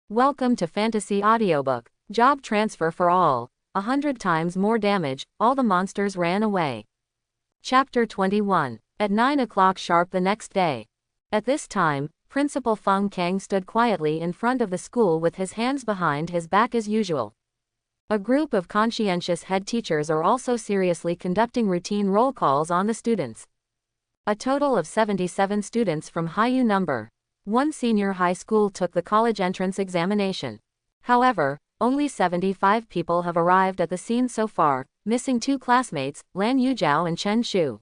Welcome to Fantasy Audiobook. Job transfer for all. 100 times more damage, all the monsters ran away. Chapter 21. At 9 o'clock sharp the next day. At this time, Principal Feng Kang stood quietly in front of the school with his hands behind his back as usual. A group of conscientious head teachers are also seriously conducting routine roll calls on the students. A total of 77 students from Haiyu number 1 senior high school took the college entrance examination. However, only 75 people have arrived at the scene so far, missing 2 classmates, Lan Yuzhao and Chen Shu.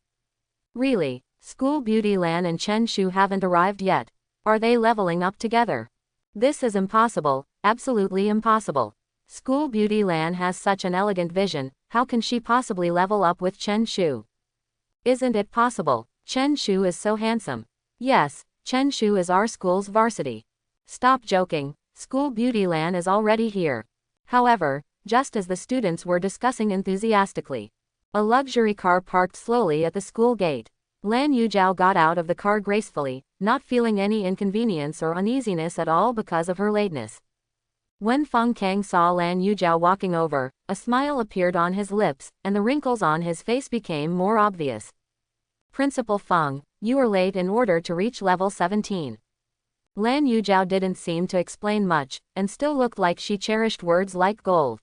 Really, school beauty Lan and Chen Shu haven't arrived yet. Are they leveling up together? This is impossible, absolutely impossible. School beauty Lan has such an elegant vision, how can she possibly level up with Chen Shu? Isn't it possible? Chen Shu is so handsome. Yes, Chen Shu is our school's varsity. Stop joking, school beauty Lan is already here. However, just as the students were discussing enthusiastically, a luxury car parked slowly at the school gate. Lan Yuzhao got out of the car gracefully, not feeling any inconvenience or uneasiness at all because of her lateness. When Feng Kang saw Lan Yuzhao walking over, a smile appeared on his lips, and the wrinkles on his face became more obvious. Principal Feng, you are late in order to reach level 17. Lan Yuzhao didn't seem to explain much, and still looked like she cherished words like gold.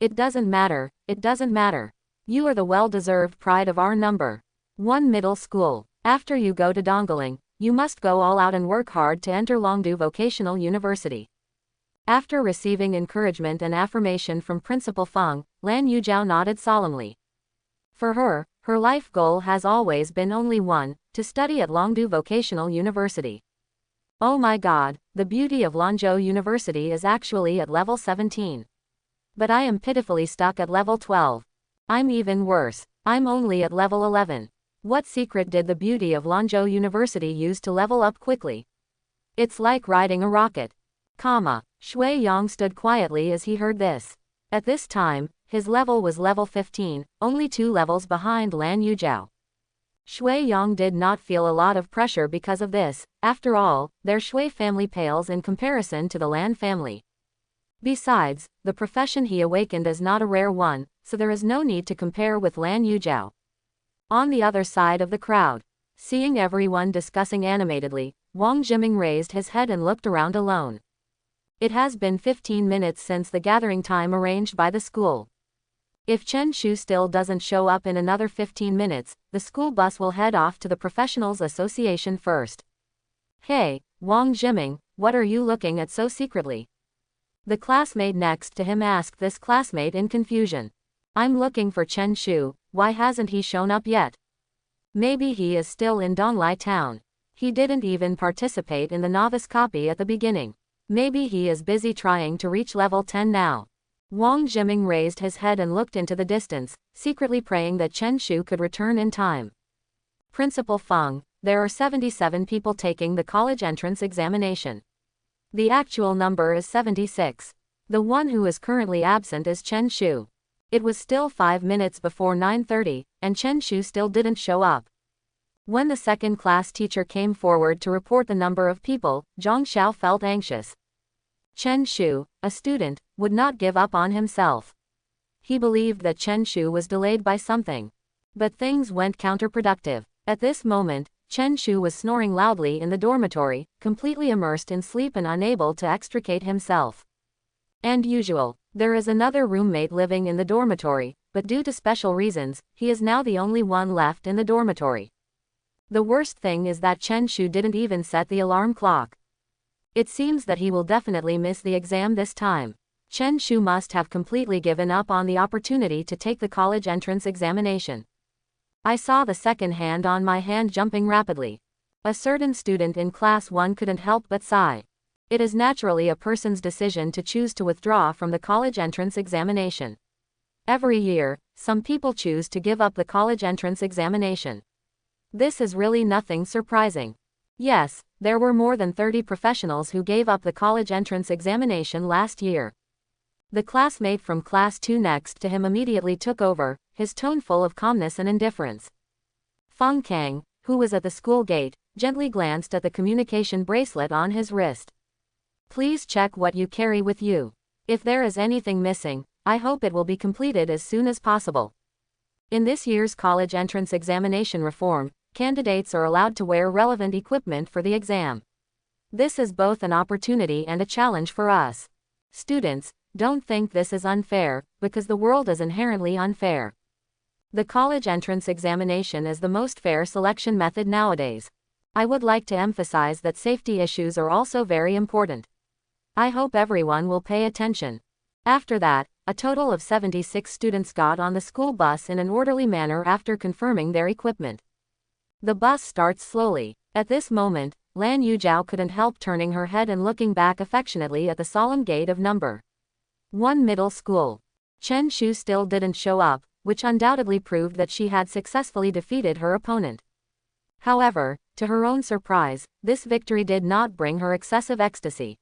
It doesn't matter, it doesn't matter. You are the well-deserved pride of our number 1 middle school. After you go to Dongling, you must go all out and work hard to enter Longdu Vocational University. After receiving encouragement and affirmation from Principal Feng, Lan Yuzhao nodded solemnly. For her, her life goal has always been only one, to study at Longdu Vocational University. Oh my god, the beauty of Longzhou University is actually at level 17. But I am pitifully stuck at level 12. I'm even worse, I'm only at level 11. What secret did the beauty of Longzhou University use to level up quickly? It's like riding a rocket. Shui Yang stood quietly as he heard this. At this time, his level was level 15, only 2 levels behind Lan Yuzhao. Shui Yang did not feel a lot of pressure because of this, after all, their Shui family pales in comparison to the Lan family. Besides, the profession he awakened is not a rare one, so there is no need to compare with Lan Yuzhao. On the other side of the crowd, seeing everyone discussing animatedly, Wang Jiming raised his head and looked around alone. It has been 15 minutes since the gathering time arranged by the school. If Chen Shu still doesn't show up in another 15 minutes, the school bus will head off to the Professionals Association first. Hey, Wang Jiming, what are you looking at so secretly? The classmate next to him asked this classmate in confusion. I'm looking for Chen Shu, why hasn't he shown up yet? Maybe he is still in Donglai town. He didn't even participate in the novice copy at the beginning. Maybe he is busy trying to reach level 10 now. Wang Jiming raised his head and looked into the distance, secretly praying that Chen Shu could return in time. Principal Feng, there are 77 people taking the college entrance examination. The actual number is 76. The one who is currently absent is Chen Shu. It was still 5 minutes before 9:30, and Chen Shu still didn't show up. When the second class teacher came forward to report the number of people, Zhang Xiao felt anxious. Chen Shu, a student, would not give up on himself. He believed that Chen Shu was delayed by something. But things went counterproductive. At this moment, Chen Shu was snoring loudly in the dormitory, completely immersed in sleep and unable to extricate himself. And usual, there is another roommate living in the dormitory, but due to special reasons, he is now the only one left in the dormitory. The worst thing is that Chen Shu didn't even set the alarm clock. It seems that he will definitely miss the exam this time. Chen Shu must have completely given up on the opportunity to take the college entrance examination. I saw the second hand on my hand jumping rapidly. A certain student in class 1 couldn't help but sigh. It is naturally a person's decision to choose to withdraw from the college entrance examination. Every year, some people choose to give up the college entrance examination. This is really nothing surprising. Yes, there were more than 30 professionals who gave up the college entrance examination last year. The classmate from class 2 next to him immediately took over, his tone full of calmness and indifference. Feng Kang, who was at the school gate, gently glanced at the communication bracelet on his wrist. Please check what you carry with you. If there is anything missing, I hope it will be completed as soon as possible. In this year's college entrance examination reform, candidates are allowed to wear relevant equipment for the exam. This is both an opportunity and a challenge for us. Students, don't think this is unfair, because the world is inherently unfair. The college entrance examination is the most fair selection method nowadays. I would like to emphasize that safety issues are also very important. I hope everyone will pay attention. After that, a total of 76 students got on the school bus in an orderly manner after confirming their equipment. The bus starts slowly. At this moment, Lan Yujiao couldn't help turning her head and looking back affectionately at the solemn gate of number 1 middle school. Chen Shu still didn't show up, which undoubtedly proved that she had successfully defeated her opponent. However, to her own surprise, this victory did not bring her excessive ecstasy.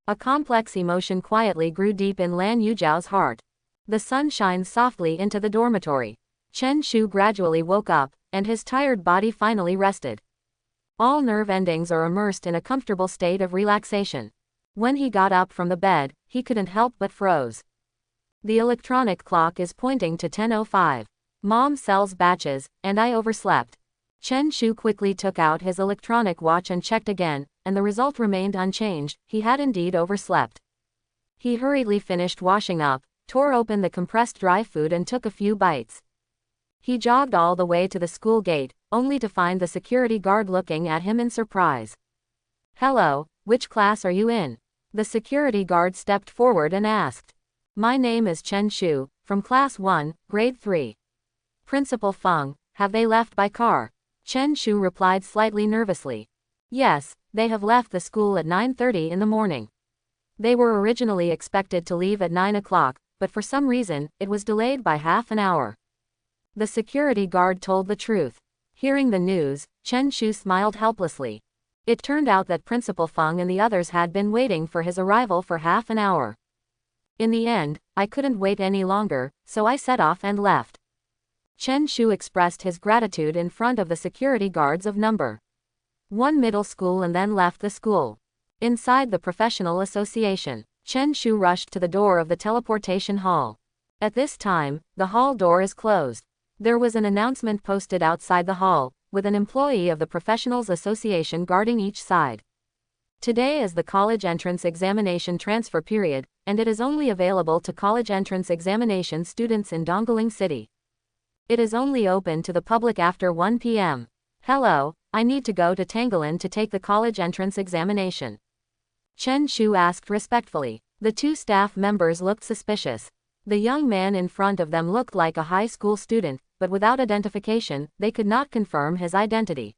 A complex emotion quietly grew deep in Lan Yujiao's heart. The sun shines softly into the dormitory. Chen Shu gradually woke up, and his tired body finally rested. All nerve endings are immersed in a comfortable state of relaxation. When he got up from the bed, he couldn't help but froze. The electronic clock is pointing to 10:05. Mom sells batches, and I overslept. Chen Shu quickly took out his electronic watch and checked again, and the result remained unchanged. He had indeed overslept. He hurriedly finished washing up, tore open the compressed dry food and took a few bites. He jogged all the way to the school gate, only to find the security guard looking at him in surprise. "Hello, which class are you in?" The security guard stepped forward and asked. "My name is Chen Shu, from class 1, grade 3. Principal Feng, have they left by car?" Chen Shu replied slightly nervously. "Yes, they have left the school at 9:30 in the morning. They were originally expected to leave at 9 o'clock, but for some reason, it was delayed by half an hour." The security guard told the truth. Hearing the news, Chen Shu smiled helplessly. It turned out that Principal Feng and the others had been waiting for his arrival for half an hour. In the end, I couldn't wait any longer, so I set off and left. Chen Shu expressed his gratitude in front of the security guards of number 1 middle school and then left the school. Inside the professional association, Chen Shu rushed to the door of the teleportation hall. At this time, the hall door is closed. There was an announcement posted outside the hall, with an employee of the Professionals Association guarding each side. Today is the college entrance examination transfer period, and it is only available to college entrance examination students in Dongling City. It is only open to the public after 1 p.m. "Hello, I need to go to Tanglin to take the college entrance examination." Chen Shu asked respectfully. The two staff members looked suspicious. The young man in front of them looked like a high school student, but without identification, they could not confirm his identity.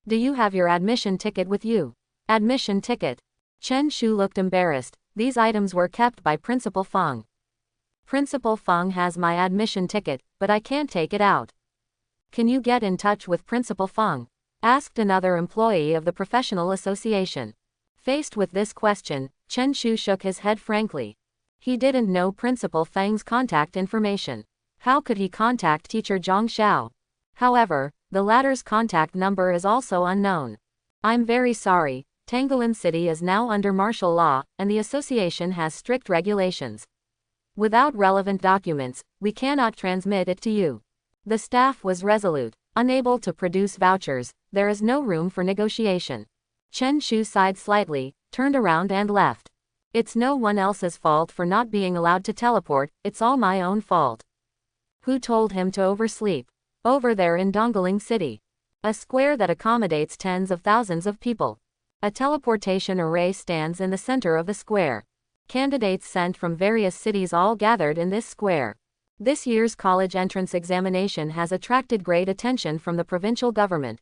"Do you have your admission ticket with you?" "Admission ticket." Chen Shu looked embarrassed. These items were kept by Principal Feng. "Principal Feng has my admission ticket, but I can't take it out." "Can you get in touch with Principal Feng?" asked another employee of the professional association. Faced with this question, Chen Shu shook his head frankly. He didn't know Principal Feng's contact information. How could he contact teacher Zhang Xiao? However, the latter's contact number is also unknown. "I'm very sorry, Tanglin City is now under martial law, and the association has strict regulations. Without relevant documents, we cannot transmit it to you." The staff was resolute. Unable to produce vouchers, there is no room for negotiation. Chen Shu sighed slightly, turned around and left. "It's no one else's fault for not being allowed to teleport, it's all my own fault." Who told him to oversleep? Over there in Dongling City. A square that accommodates tens of thousands of people. A teleportation array stands in the center of the square. Candidates sent from various cities all gathered in this square. This year's college entrance examination has attracted great attention from the provincial government.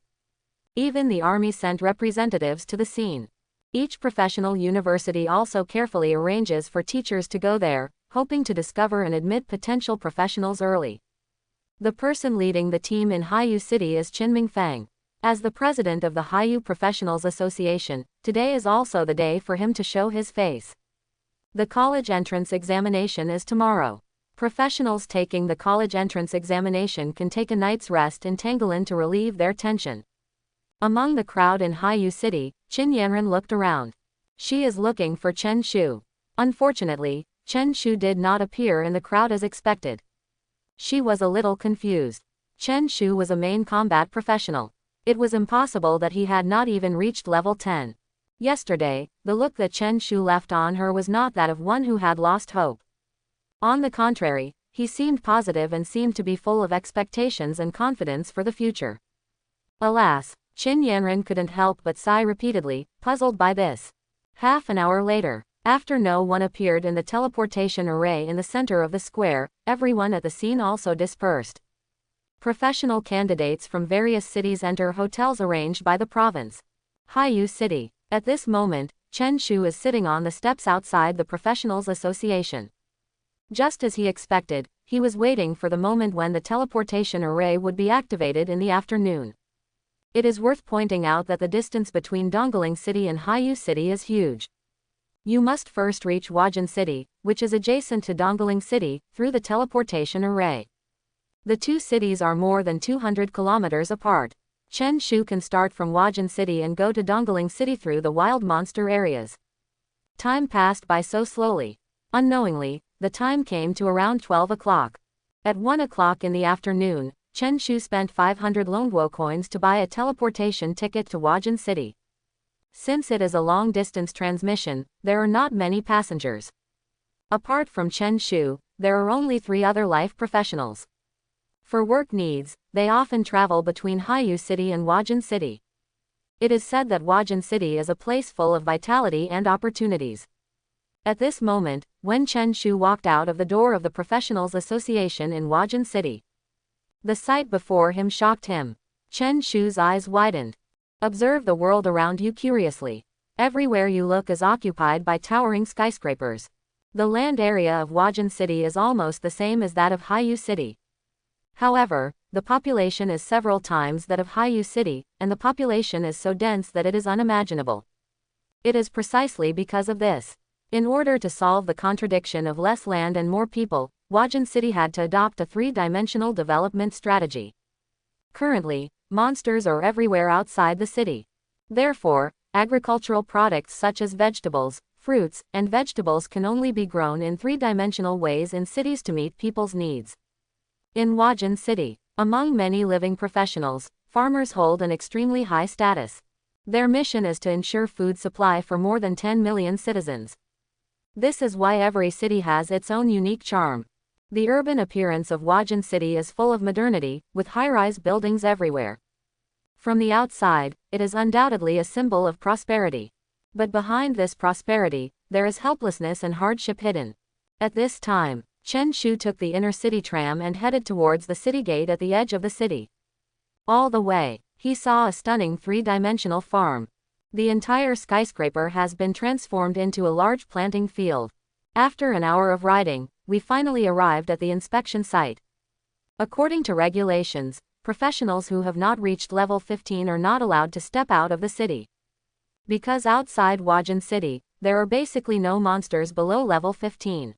Even the army sent representatives to the scene. Each professional university also carefully arranges for teachers to go there, hoping to discover and admit potential professionals early. The person leading the team in Haiyu City is Qinming Fang. As the president of the Haiyu Professionals Association, today is also the day for him to show his face. The college entrance examination is tomorrow. Professionals taking the college entrance examination can take a night's rest in Tanglin to relieve their tension. Among the crowd in Haiyu City, Qin Yanren looked around. She is looking for Chen Shu. Unfortunately, Chen Shu did not appear in the crowd as expected. She was a little confused. Chen Shu was a main combat professional. It was impossible that he had not even reached level 10. Yesterday, the look that Chen Shu left on her was not that of one who had lost hope. On the contrary, he seemed positive and seemed to be full of expectations and confidence for the future. Alas, Qin Yanren couldn't help but sigh repeatedly, puzzled by this. Half an hour later, after no one appeared in the teleportation array in the center of the square, everyone at the scene also dispersed. Professional candidates from various cities enter hotels arranged by the province. Haiyu City. At this moment, Chen Shu is sitting on the steps outside the Professionals Association. Just as he expected, he was waiting for the moment when the teleportation array would be activated in the afternoon. It is worth pointing out that the distance between Dongling City and Haiyu City is huge. You must first reach Huajin City, which is adjacent to Dongling City, through the teleportation array. The two cities are more than 200 kilometers apart. Chen Shu can start from Huajin City and go to Dongling City through the wild monster areas. Time passed by so slowly. Unknowingly, the time came to around 12 o'clock. At 1 o'clock in the afternoon, Chen Shu spent 500 Longguo coins to buy a teleportation ticket to Huajin City. Since it is a long-distance transmission, there are not many passengers. Apart from Chen Shu, there are only 3 other life professionals. For work needs, they often travel between Haiyu City and Huajin City. It is said that Huajin City is a place full of vitality and opportunities. At this moment, when Chen Shu walked out of the door of the Professionals Association in Huajin City, the sight before him shocked him. Chen Shu's eyes widened. Observe the world around you curiously. Everywhere you look is occupied by towering skyscrapers. The land area of Huajin City is almost the same as that of Haiyu City. However, the population is several times that of Haiyu City, and the population is so dense that it is unimaginable. It is precisely because of this. In order to solve the contradiction of less land and more people, Huajin City had to adopt a 3-dimensional development strategy. Currently, monsters are everywhere outside the city. Therefore, agricultural products such as vegetables, fruits, and vegetables can only be grown in 3-dimensional ways in cities to meet people's needs. In Huajin City, among many living professionals, farmers hold an extremely high status. Their mission is to ensure food supply for more than 10 million citizens. This is why every city has its own unique charm. The urban appearance of Huajin City is full of modernity, with high-rise buildings everywhere. From the outside, it is undoubtedly a symbol of prosperity. But behind this prosperity, there is helplessness and hardship hidden. At this time, Chen Shu took the inner city tram and headed towards the city gate at the edge of the city. All the way, he saw a stunning 3-dimensional farm. The entire skyscraper has been transformed into a large planting field. After an hour of riding, we finally arrived at the inspection site. According to regulations, professionals who have not reached level 15 are not allowed to step out of the city. Because outside Huajin City, there are basically no monsters below level 15.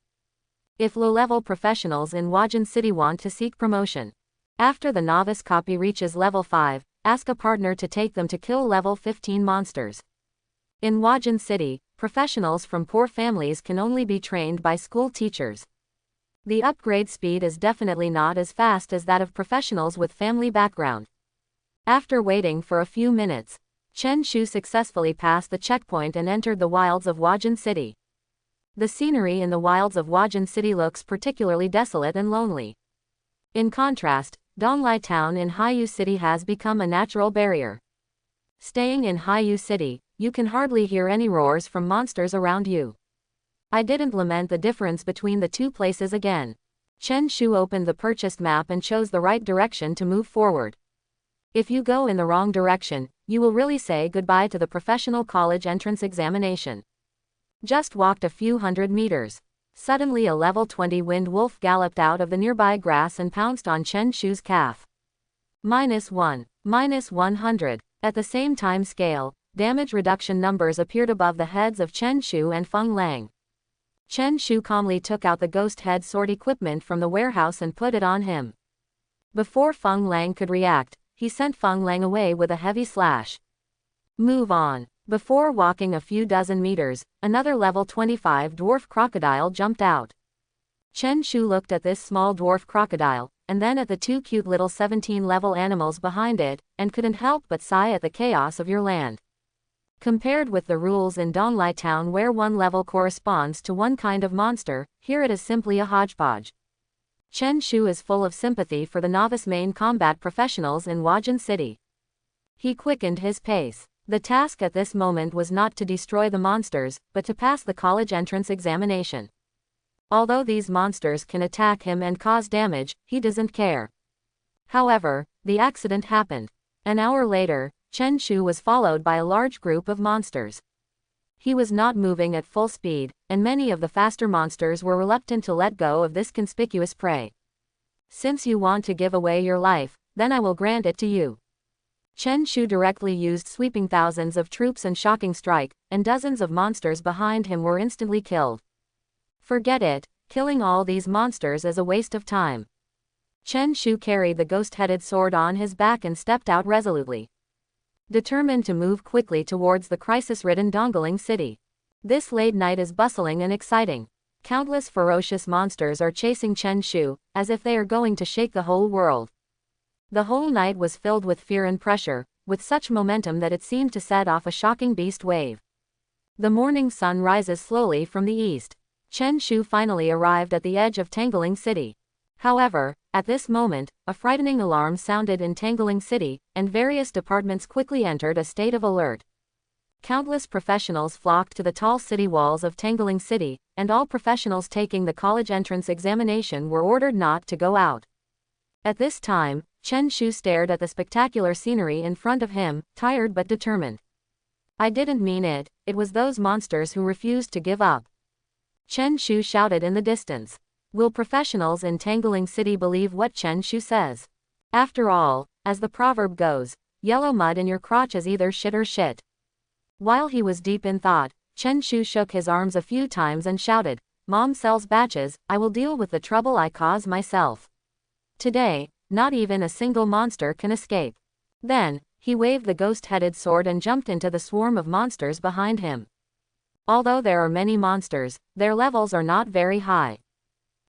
If low-level professionals in Huajin City want to seek promotion, after the novice copy reaches level 5, ask a partner to take them to kill level 15 monsters. In Huajin City, professionals from poor families can only be trained by school teachers. The upgrade speed is definitely not as fast as that of professionals with family background. After waiting for a few minutes, Chen Shu successfully passed the checkpoint and entered the wilds of Huajin City. The scenery in the wilds of Huajin City looks particularly desolate and lonely. In contrast, Donglai Town in Haiyu City has become a natural barrier. Staying in Haiyu City, you can hardly hear any roars from monsters around you. I didn't lament the difference between the two places again. Chen Shu opened the purchased map and chose the right direction to move forward. If you go in the wrong direction, you will really say goodbye to the professional college entrance examination. Just walked a few hundred meters. Suddenly a level 20 wind wolf galloped out of the nearby grass and pounced on Chen Shu's calf. -1, -100. At the same time scale, damage reduction numbers appeared above the heads of Chen Shu and Feng Lang. Chen Shu calmly took out the ghost head sword equipment from the warehouse and put it on him. Before Feng Lang could react, he sent Feng Lang away with a heavy slash. Move on. Before walking a few dozen meters, another level 25 dwarf crocodile jumped out. Chen Shu looked at this small dwarf crocodile, and then at the two cute little 17-level animals behind it, and couldn't help but sigh at the chaos of your land. Compared with the rules in Donglai Town where one level corresponds to one kind of monster, here it is simply a hodgepodge. Chen Shu is full of sympathy for the novice main combat professionals in Huajin City. He quickened his pace. The task at this moment was not to destroy the monsters, but to pass the college entrance examination. Although these monsters can attack him and cause damage, he doesn't care. However, the accident happened. An hour later, Chen Shu was followed by a large group of monsters. He was not moving at full speed, and many of the faster monsters were reluctant to let go of this conspicuous prey. Since you want to give away your life, then I will grant it to you. Chen Shu directly used sweeping thousands of troops and shocking strike, and dozens of monsters behind him were instantly killed. Forget it, killing all these monsters is a waste of time. Chen Shu carried the ghost-headed sword on his back and stepped out resolutely, determined to move quickly towards the crisis-ridden Dongling City. This late night is bustling and exciting. Countless ferocious monsters are chasing Chen Shu, as if they are going to shake the whole world. The whole night was filled with fear and pressure, with such momentum that it seemed to set off a shocking beast wave. The morning sun rises slowly from the east. Chen Shu finally arrived at the edge of Tangling City. However, at this moment, a frightening alarm sounded in Tangling City, and various departments quickly entered a state of alert. Countless professionals flocked to the tall city walls of Tangling City, and all professionals taking the college entrance examination were ordered not to go out. At this time, Chen Shu stared at the spectacular scenery in front of him, tired but determined. I didn't mean it, it was those monsters who refused to give up. Chen Shu shouted in the distance. Will professionals in Tangling City believe what Chen Shu says? After all, as the proverb goes, yellow mud in your crotch is either shit or shit. While he was deep in thought, Chen Shu shook his arms a few times and shouted, Mom sells batches, I will deal with the trouble I cause myself. Today, not even a single monster can escape. Then, he waved the ghost-headed sword and jumped into the swarm of monsters behind him. Although there are many monsters, their levels are not very high.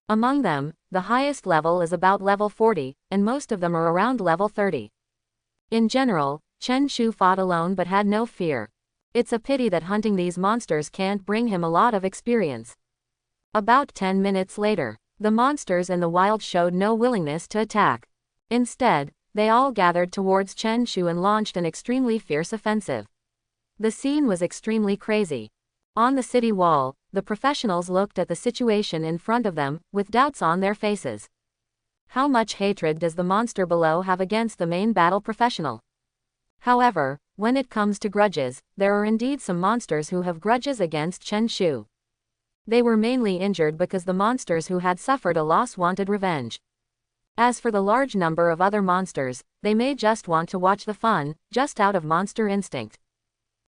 Among them, the highest level is about level 40, and most of them are around level 30. In general, Chen Shu fought alone but had no fear. It's a pity that hunting these monsters can't bring him a lot of experience. About 10 minutes later, the monsters in the wild showed no willingness to attack. Instead, they all gathered towards Chen Shu and launched an extremely fierce offensive. The scene was extremely crazy. On the city wall, the professionals looked at the situation in front of them, with doubts on their faces. How much hatred does the monster below have against the main battle professional? However, when it comes to grudges, there are indeed some monsters who have grudges against Chen Shu. They were mainly injured because the monsters who had suffered a loss wanted revenge. As for the large number of other monsters, they may just want to watch the fun, just out of monster instinct.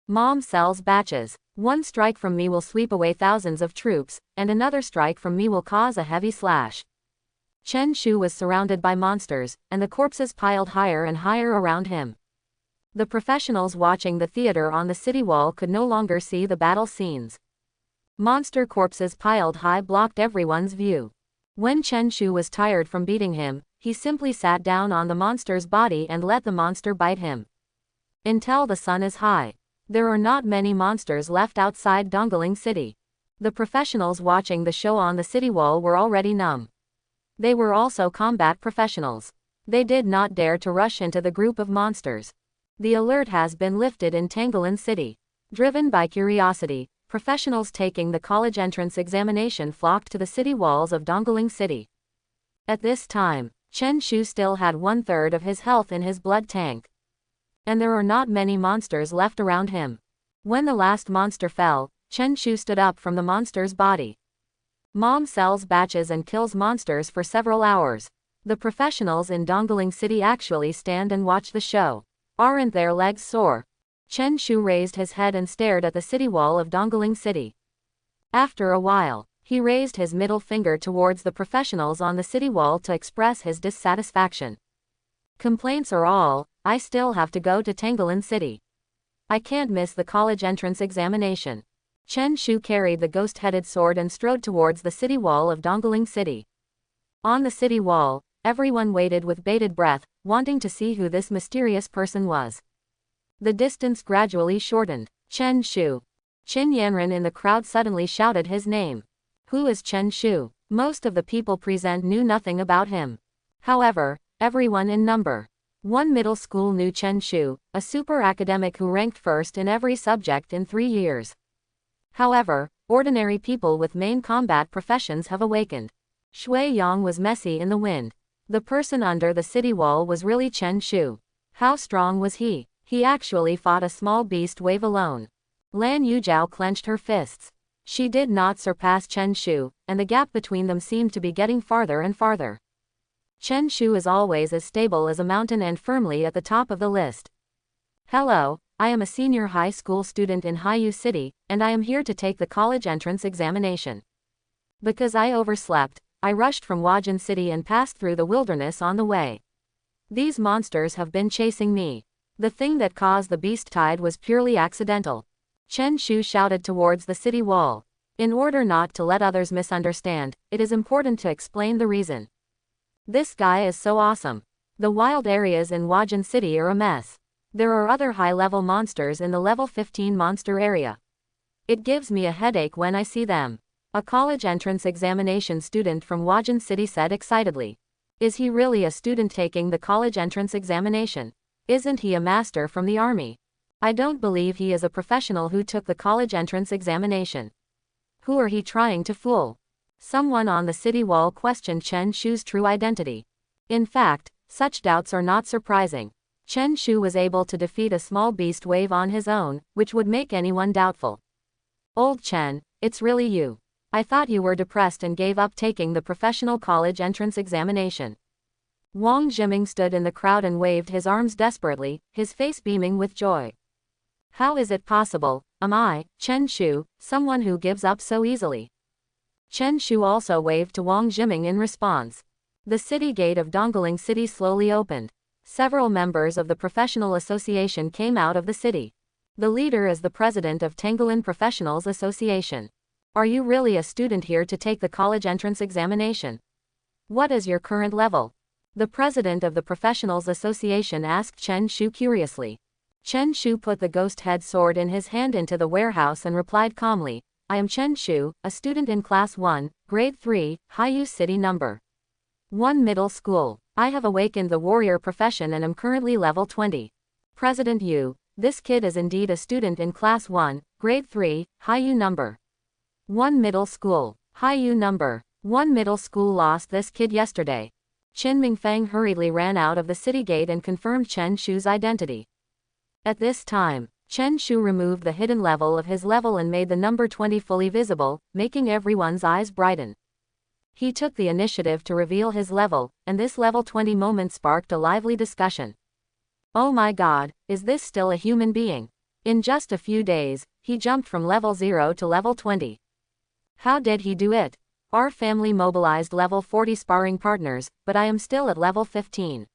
Mom sells batches. One strike from me will sweep away thousands of troops, and another strike from me will cause a heavy slash. Chen Shu was surrounded by monsters, and the corpses piled higher and higher around him. The professionals watching the theater on the city wall could no longer see the battle scenes. Monster corpses piled high blocked everyone's view. When Chen Shu was tired from beating him, he simply sat down on the monster's body and let the monster bite him. Until the sun is high. There are not many monsters left outside Dongling City. The professionals watching the show on the city wall were already numb. They were also combat professionals. They did not dare to rush into the group of monsters. The alert has been lifted in Tangling City. Driven by curiosity, professionals taking the college entrance examination flocked to the city walls of Dongling City. At this time, Chen Shu still had 1/3 of his health in his blood tank. And there are not many monsters left around him. When the last monster fell, Chen Shu stood up from the monster's body. Mom sells batches and kills monsters for several hours. The professionals in Dongling City actually stand and watch the show. Aren't their legs sore? Chen Shu raised his head and stared at the city wall of Dongling City. After a while, he raised his middle finger towards the professionals on the city wall to express his dissatisfaction. Complaints are all, I still have to go to Tangling City. I can't miss the college entrance examination. Chen Shu carried the ghost-headed sword and strode towards the city wall of Dongling City. On the city wall, everyone waited with bated breath, wanting to see who this mysterious person was. The distance gradually shortened. Chen Shu. Qin Yanren in the crowd suddenly shouted his name. Who is Chen Shu? Most of the people present knew nothing about him. However, everyone in number one middle school knew Chen Shu, a super academic who ranked first in every subject in 3 years. However, ordinary people with main combat professions have awakened. Shui Yang was messy in the wind. The person under the city wall was really Chen Shu. How strong was he? He actually fought a small beast wave alone. Lan Yujiao clenched her fists. She did not surpass Chen Shu, and the gap between them seemed to be getting farther and farther. Chen Shu is always as stable as a mountain and firmly at the top of the list. Hello, I am a senior high school student in Haiyu City, and I am here to take the college entrance examination. Because I overslept, I rushed from Huajin City and passed through the wilderness on the way. These monsters have been chasing me. The thing that caused the beast tide was purely accidental. Chen Shu shouted towards the city wall. In order not to let others misunderstand, it is important to explain the reason. This guy is so awesome. The wild areas in Huajin City are a mess. There are other high-level monsters in the level 15 monster area. It gives me a headache when I see them. A college entrance examination student from Huajin City said excitedly. Is he really a student taking the college entrance examination? Isn't he a master from the army? I don't believe he is a professional who took the college entrance examination. Who are he trying to fool? Someone on the city wall questioned Chen Shu's true identity. In fact, such doubts are not surprising. Chen Shu was able to defeat a small beast wave on his own, which would make anyone doubtful. Old Chen, it's really you. I thought you were depressed and gave up taking the professional college entrance examination. Wang Jiming stood in the crowd and waved his arms desperately, his face beaming with joy. How is it possible? Am I, Chen Shu, someone who gives up so easily? Chen Shu also waved to Wang Jiming in response. The city gate of Dongling City slowly opened. Several members of the professional association came out of the city. The leader is the president of Tangolin Professionals Association. Are you really a student here to take the college entrance examination? What is your current level? The president of the Professionals Association asked Chen Shu curiously. Chen Shu put the ghost head sword in his hand into the warehouse and replied calmly, I am Chen Shu, a student in Class 1, Grade 3, Haiyu City No. 1 Middle School. I have awakened the warrior profession and am currently level 20. President Yu, this kid is indeed a student in Class 1, Grade 3, Haiyu No. 1 Middle School. Haiyu No. 1 Middle School lost this kid yesterday. Qin Mingfeng hurriedly ran out of the city gate and confirmed Chen Shu's identity. At this time, Chen Shu removed the hidden level of his level and made the number 20 fully visible, making everyone's eyes brighten. He took the initiative to reveal his level, and this level 20 moment sparked a lively discussion. Oh my god, is this still a human being? In just a few days, he jumped from level 0 to level 20. How did he do it? Our family mobilized level 40 sparring partners, but I am still at level 15.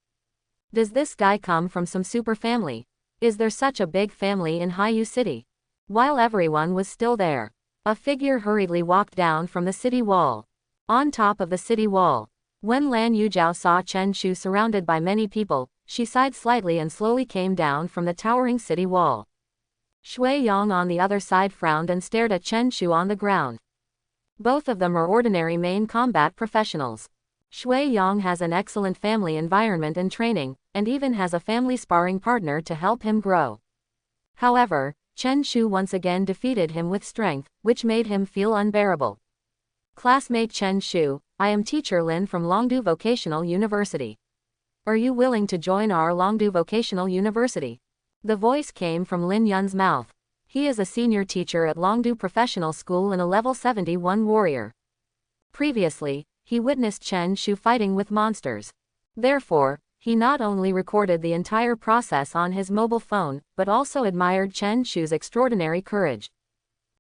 Does this guy come from some super family? Is there such a big family in Haiyu City? While everyone was still there, a figure hurriedly walked down from the city wall. On top of the city wall, when Lan Yujiao saw Chen Shu surrounded by many people, she sighed slightly and slowly came down from the towering city wall. Shui Yang on the other side frowned and stared at Chen Shu on the ground. Both of them are ordinary main combat professionals. Shui Yang has an excellent family environment and training, and even has a family sparring partner to help him grow. However, Chen Shu once again defeated him with strength, which made him feel unbearable. Classmate Chen Shu, I am teacher Lin from Longdu Vocational University. Are you willing to join our Longdu Vocational University? The voice came from Lin Yun's mouth. He is a senior teacher at Longdu Professional School and a level 71 warrior. Previously, he witnessed Chen Shu fighting with monsters. Therefore, he not only recorded the entire process on his mobile phone, but also admired Chen Shu's extraordinary courage.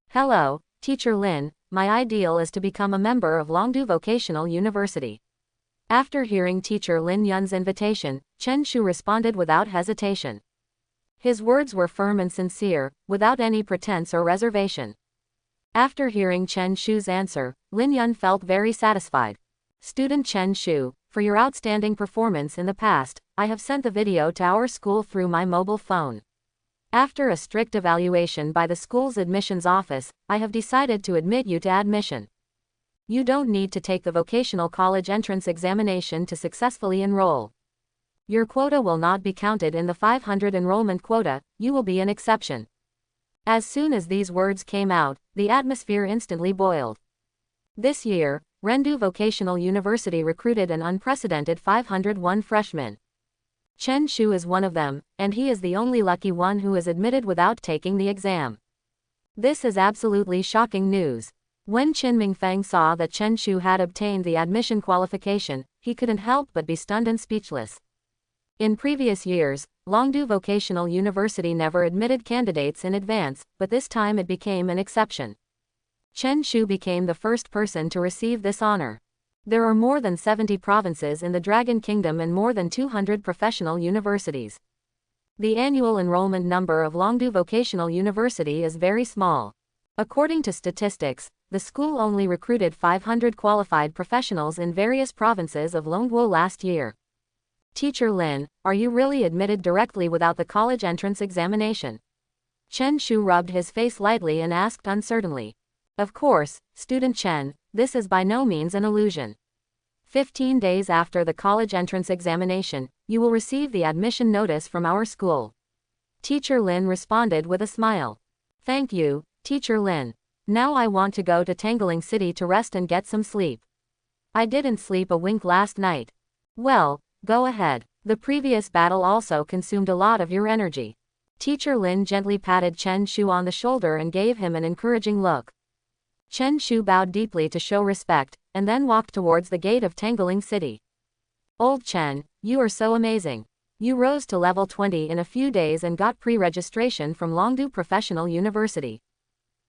Hello, Teacher Lin, my ideal is to become a member of Longdu Vocational University. After hearing Teacher Lin Yun's invitation, Chen Shu responded without hesitation. His words were firm and sincere, without any pretense or reservation. After hearing Chen Shu's answer, Lin Yun felt very satisfied. Student Chen Shu, for your outstanding performance in the past, I have sent the video to our school through my mobile phone. After a strict evaluation by the school's admissions office, I have decided to admit you to admission. You don't need to take the vocational college entrance examination to successfully enroll. Your quota will not be counted in the 500 enrollment quota, you will be an exception. As soon as these words came out, the atmosphere instantly boiled. This year, Rendu Vocational University recruited an unprecedented 501 freshmen. Chen Shu is one of them, and he is the only lucky one who is admitted without taking the exam. This is absolutely shocking news. When Qin Mingfeng saw that Chen Shu had obtained the admission qualification, he couldn't help but be stunned and speechless. In previous years, Longdu Vocational University never admitted candidates in advance, but this time it became an exception. Chen Shu became the first person to receive this honor. There are more than 70 provinces in the Dragon Kingdom and more than 200 professional universities. The annual enrollment number of Longdu Vocational University is very small. According to statistics, the school only recruited 500 qualified professionals in various provinces of Longguo last year. Teacher Lin, are you really admitted directly without the college entrance examination? Chen Shu rubbed his face lightly and asked uncertainly. Of course, student Chen, this is by no means an illusion. 15 days after the college entrance examination, you will receive the admission notice from our school. Teacher Lin responded with a smile. Thank you, Teacher Lin. Now I want to go to Tangling City to rest and get some sleep. I didn't sleep a wink last night. Well, go ahead. The previous battle also consumed a lot of your energy. Teacher Lin gently patted Chen Shu on the shoulder and gave him an encouraging look. Chen Shu bowed deeply to show respect, and then walked towards the gate of Tangling City. Old Chen, you are so amazing. You rose to level 20 in a few days and got pre-registration from Longdu Professional University.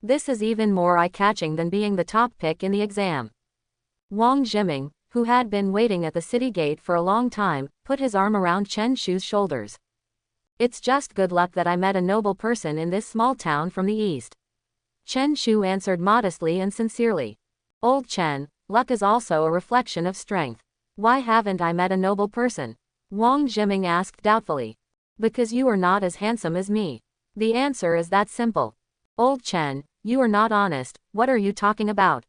This is even more eye-catching than being the top pick in the exam. Wang Jiming, who had been waiting at the city gate for a long time, put his arm around Chen Shu's shoulders. It's just good luck that I met a noble person in this small town from the east. Chen Shu answered modestly and sincerely. Old Chen, luck is also a reflection of strength. Why haven't I met a noble person? Wang Jiming asked doubtfully. Because you are not as handsome as me. The answer is that simple. Old Chen, you are not honest, what are you talking about?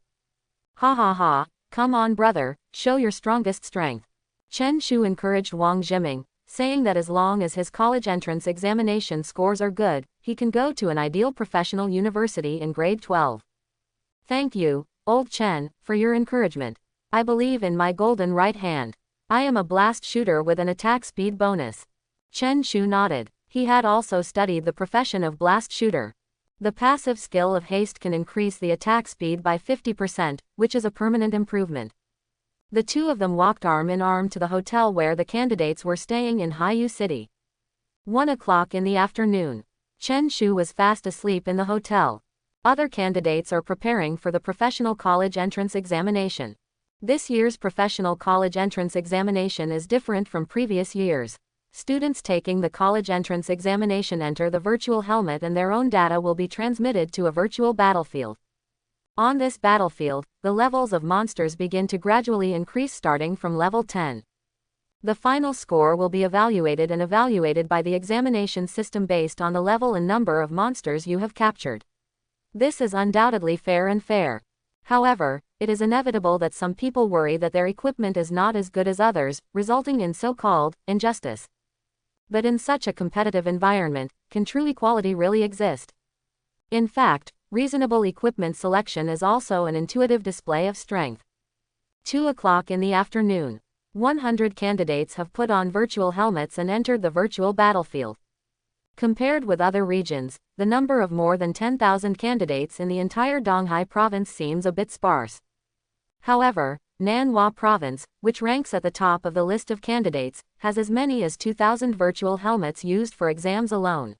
Ha ha ha, come on brother, show your strongest strength. Chen Shu encouraged Wang Jiming, saying that as long as his college entrance examination scores are good, he can go to an ideal professional university in grade 12. Thank you, Old Chen, for your encouragement. I believe in my golden right hand. I am a blast shooter with an attack speed bonus. Chen Shu nodded. He had also studied the profession of blast shooter. The passive skill of haste can increase the attack speed by 50%, which is a permanent improvement. The two of them walked arm in arm to the hotel where the candidates were staying in Haiyu City. 1 o'clock in the afternoon. Chen Shu was fast asleep in the hotel. Other candidates are preparing for the professional college entrance examination. This year's professional college entrance examination is different from previous years. Students taking the college entrance examination enter the virtual helmet and their own data will be transmitted to a virtual battlefield. On this battlefield, the levels of monsters begin to gradually increase starting from level 10. The final score will be evaluated by the examination system based on the level and number of monsters you have captured. This is undoubtedly fair and fair. However, it is inevitable that some people worry that their equipment is not as good as others, resulting in so-called injustice. But in such a competitive environment, can true equality really exist? In fact, reasonable equipment selection is also an intuitive display of strength. 2 o'clock in the afternoon. 100 candidates have put on virtual helmets and entered the virtual battlefield. Compared with other regions, the number of more than 10,000 candidates in the entire Donghai province seems a bit sparse. However, Nanhua province, which ranks at the top of the list of candidates, has as many as 2,000 virtual helmets used for exams alone.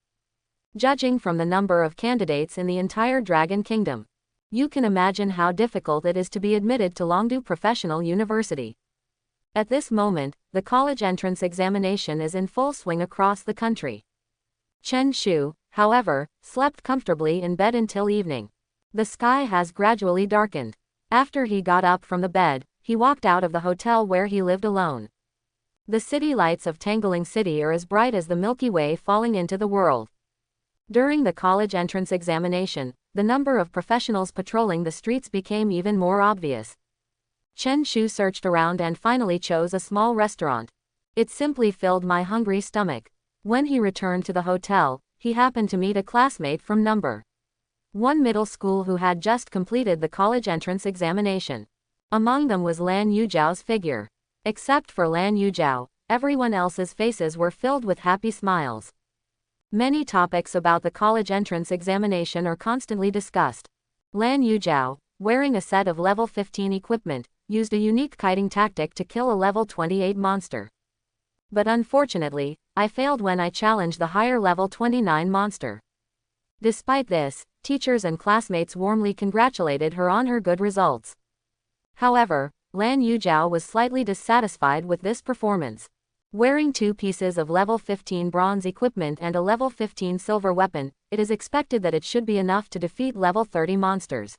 Judging from the number of candidates in the entire Dragon Kingdom, you can imagine how difficult it is to be admitted to Longdu Professional University. At this moment, the college entrance examination is in full swing across the country. Chen Shu, however, slept comfortably in bed until evening. The sky has gradually darkened. After he got up from the bed, he walked out of the hotel where he lived alone. The city lights of Tangling City are as bright as the Milky Way falling into the world. During the college entrance examination, the number of professionals patrolling the streets became even more obvious. Chen Shu searched around and finally chose a small restaurant. It simply filled my hungry stomach. When he returned to the hotel, he happened to meet a classmate from No. 1 middle school who had just completed the college entrance examination. Among them was Lan Yujiao's figure. Except for Lan Yujiao, everyone else's faces were filled with happy smiles. Many topics about the college entrance examination are constantly discussed. Lan Yujiao, wearing a set of level 15 equipment, used a unique kiting tactic to kill a level 28 monster. But unfortunately, I failed when I challenged the higher level 29 monster. Despite this, teachers and classmates warmly congratulated her on her good results. However, Lan Yujiao was slightly dissatisfied with this performance. Wearing 2 pieces of level 15 bronze equipment and a level 15 silver weapon, it is expected that it should be enough to defeat level 30 monsters.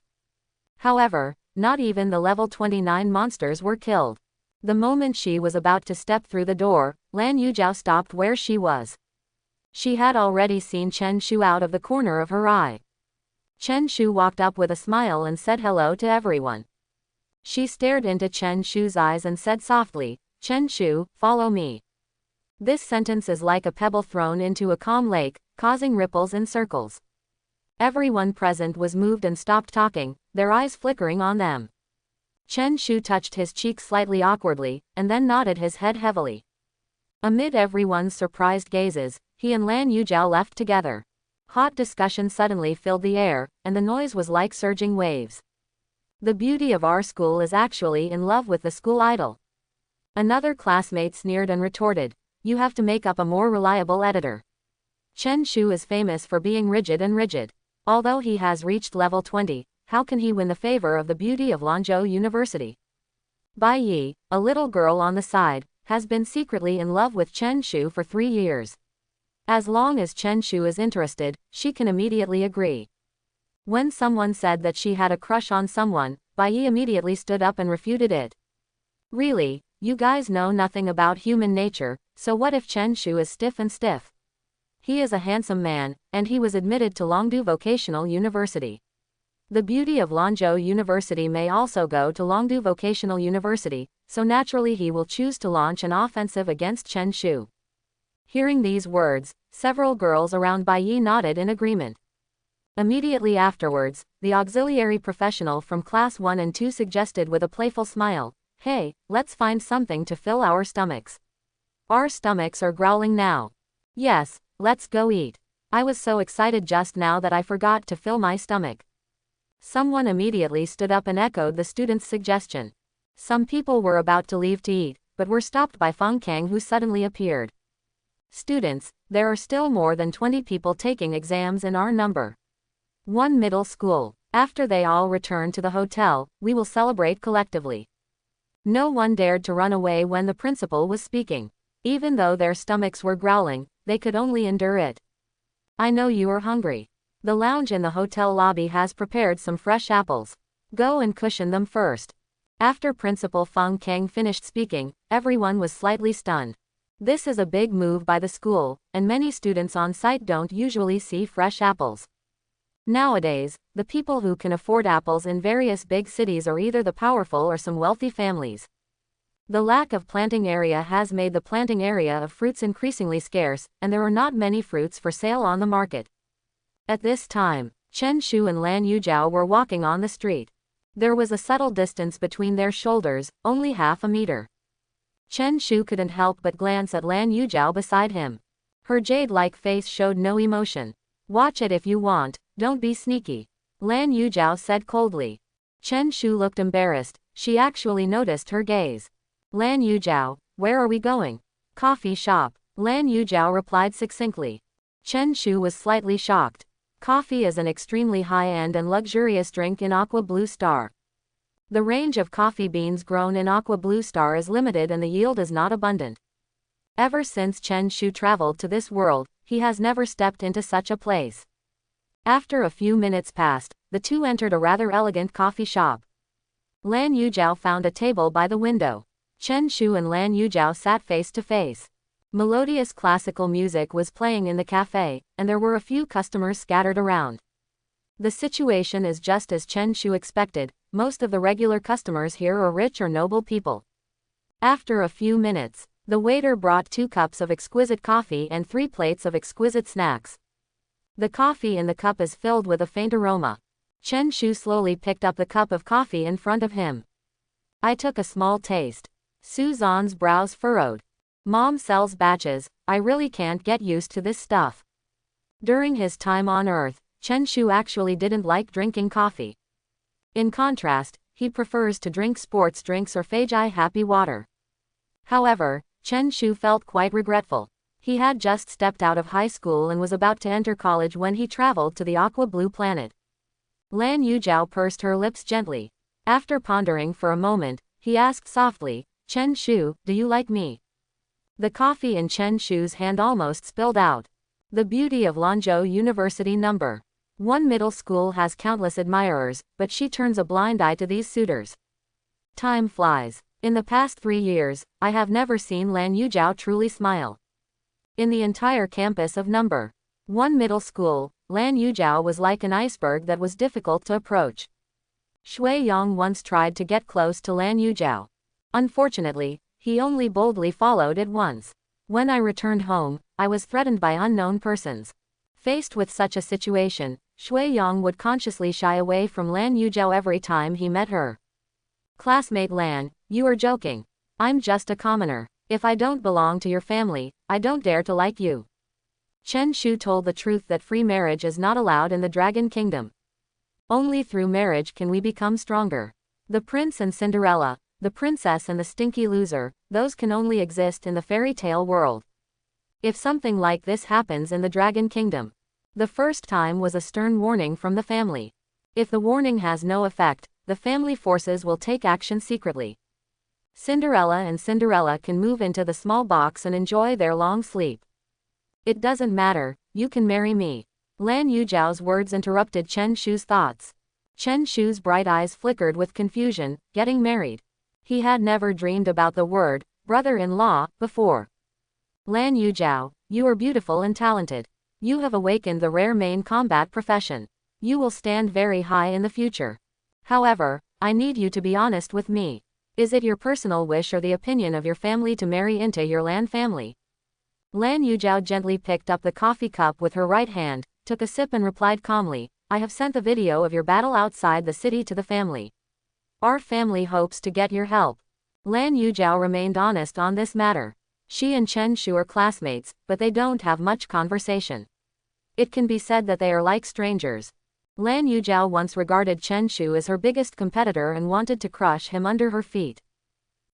However, not even the level 29 monsters were killed. The moment she was about to step through the door, Lan Yujiao stopped where she was. She had already seen Chen Shu out of the corner of her eye. Chen Shu walked up with a smile and said hello to everyone. She stared into Chen Shu's eyes and said softly, "Chen Shu, follow me." This sentence is like a pebble thrown into a calm lake, causing ripples and circles. Everyone present was moved and stopped talking, their eyes flickering on them. Chen Shu touched his cheek slightly awkwardly, and then nodded his head heavily. Amid everyone's surprised gazes, he and Lan Yujiao left together. Hot discussion suddenly filled the air, and the noise was like surging waves. The beauty of our school is actually in love with the school idol. Another classmate sneered and retorted, "You have to make up a more reliable editor." Chen Shu is famous for being rigid and rigid. Although he has reached level 20, how can he win the favor of the beauty of Lanzhou University? Bai Yi, a little girl on the side, has been secretly in love with Chen Shu for 3 years. As long as Chen Shu is interested, she can immediately agree. When someone said that she had a crush on someone, Bai Yi immediately stood up and refuted it. Really, you guys know nothing about human nature, so what if Chen Shu is stiff and stiff? He is a handsome man, and he was admitted to Longdu Vocational University. The beauty of Lanzhou University may also go to Longdu Vocational University, so naturally he will choose to launch an offensive against Chen Shu. Hearing these words, several girls around Bai Yi nodded in agreement. Immediately afterwards, the auxiliary professional from class 1 and 2 suggested with a playful smile, "Hey, let's find something to fill our stomachs. Our stomachs are growling now. Yes, let's go eat. I was so excited just now that I forgot to fill my stomach." Someone immediately stood up and echoed the student's suggestion. Some people were about to leave to eat, but were stopped by Feng Kang, who suddenly appeared. "Students, there are still more than 20 people taking exams in our number 1 middle school. After they all return to the hotel, we will celebrate collectively." No one dared to run away when the principal was speaking. Even though their stomachs were growling, they could only endure it. "I know you are hungry. The lounge in the hotel lobby has prepared some fresh apples. Go and cushion them first." After Principal Feng Kang finished speaking, everyone was slightly stunned. This is a big move by the school, and many students on site don't usually see fresh apples. Nowadays, the people who can afford apples in various big cities are either the powerful or some wealthy families. The lack of planting area has made the planting area of fruits increasingly scarce, and there are not many fruits for sale on the market. At this time, Chen Shu and Lan Yujiao were walking on the street. There was a subtle distance between their shoulders, only half a meter. Chen Shu couldn't help but glance at Lan Yujiao beside him. Her jade-like face showed no emotion. "Watch it if you want, don't be sneaky," Lan Yujiao said coldly. Chen Shu looked embarrassed, she actually noticed her gaze. "Lan Yujiao, where are we going?" "Coffee shop," Lan Yujiao replied succinctly. Chen Shu was slightly shocked. Coffee is an extremely high-end and luxurious drink in Aqua Blue Star. The range of coffee beans grown in Aqua Blue Star is limited and the yield is not abundant. Ever since Chen Shu traveled to this world, he has never stepped into such a place. After a few minutes passed, the two entered a rather elegant coffee shop. Lan Yujiao found a table by the window. Chen Shu and Lan Yujiao sat face to face. Melodious classical music was playing in the cafe, and there were a few customers scattered around. The situation is just as Chen Shu expected. Most of the regular customers here are rich or noble people. After a few minutes, the waiter brought 2 cups of exquisite coffee and 3 plates of exquisite snacks. The coffee in the cup is filled with a faint aroma. Chen Shu slowly picked up the cup of coffee in front of him. I took a small taste. Suzanne's brows furrowed. Mom sells batches, I really can't get used to this stuff. During his time on Earth, Chen Shu actually didn't like drinking coffee. In contrast, he prefers to drink sports drinks or Feiji happy water. However, Chen Shu felt quite regretful. He had just stepped out of high school and was about to enter college when he traveled to the aqua blue planet. Lan Yujiao pursed her lips gently. After pondering for a moment, he asked softly, Chen Shu, do you like me? The coffee in Chen Shu's hand almost spilled out. The beauty of Lanzhou University No. 1 middle school has countless admirers, but she turns a blind eye to these suitors. Time flies. In the past 3 years, I have never seen Lan Yujiao truly smile. In the entire campus of No. 1 middle school, Lan Yujiao was like an iceberg that was difficult to approach. Shui Yang once tried to get close to Lan Yujiao. Unfortunately, he only boldly followed it once. When I returned home, I was threatened by unknown persons. Faced with such a situation, Shui Yang would consciously shy away from Lan Yujiao every time he met her. Classmate Lan, you are joking. I'm just a commoner. If I don't belong to your family, I don't dare to like you. Chen Shu told the truth that free marriage is not allowed in the Dragon Kingdom. Only through marriage can we become stronger. The prince and Cinderella, the princess and the stinky loser, those can only exist in the fairy tale world. If something like this happens in the Dragon Kingdom, the first time was a stern warning from the family. If the warning has no effect, the family forces will take action secretly. Cinderella and Cinderella can move into the small box and enjoy their long sleep. It doesn't matter, you can marry me. Lan Yujiao's words interrupted Chen Shu's thoughts. Chen Shu's bright eyes flickered with confusion. Getting married. He had never dreamed about the word brother-in-law before. Lan Yujiao, you are beautiful and talented. You have awakened the rare main combat profession. You will stand very high in the future. However, I need you to be honest with me. Is it your personal wish or the opinion of your family to marry into your Lan family? Lan Yujiao gently picked up the coffee cup with her right hand, took a sip and replied calmly, I have sent the video of your battle outside the city to the family. Our family hopes to get your help. Lan Yujiao remained honest on this matter. She and Chen Shu are classmates, but they don't have much conversation. It can be said that they are like strangers. Lan Yujiao once regarded Chen Shu as her biggest competitor and wanted to crush him under her feet.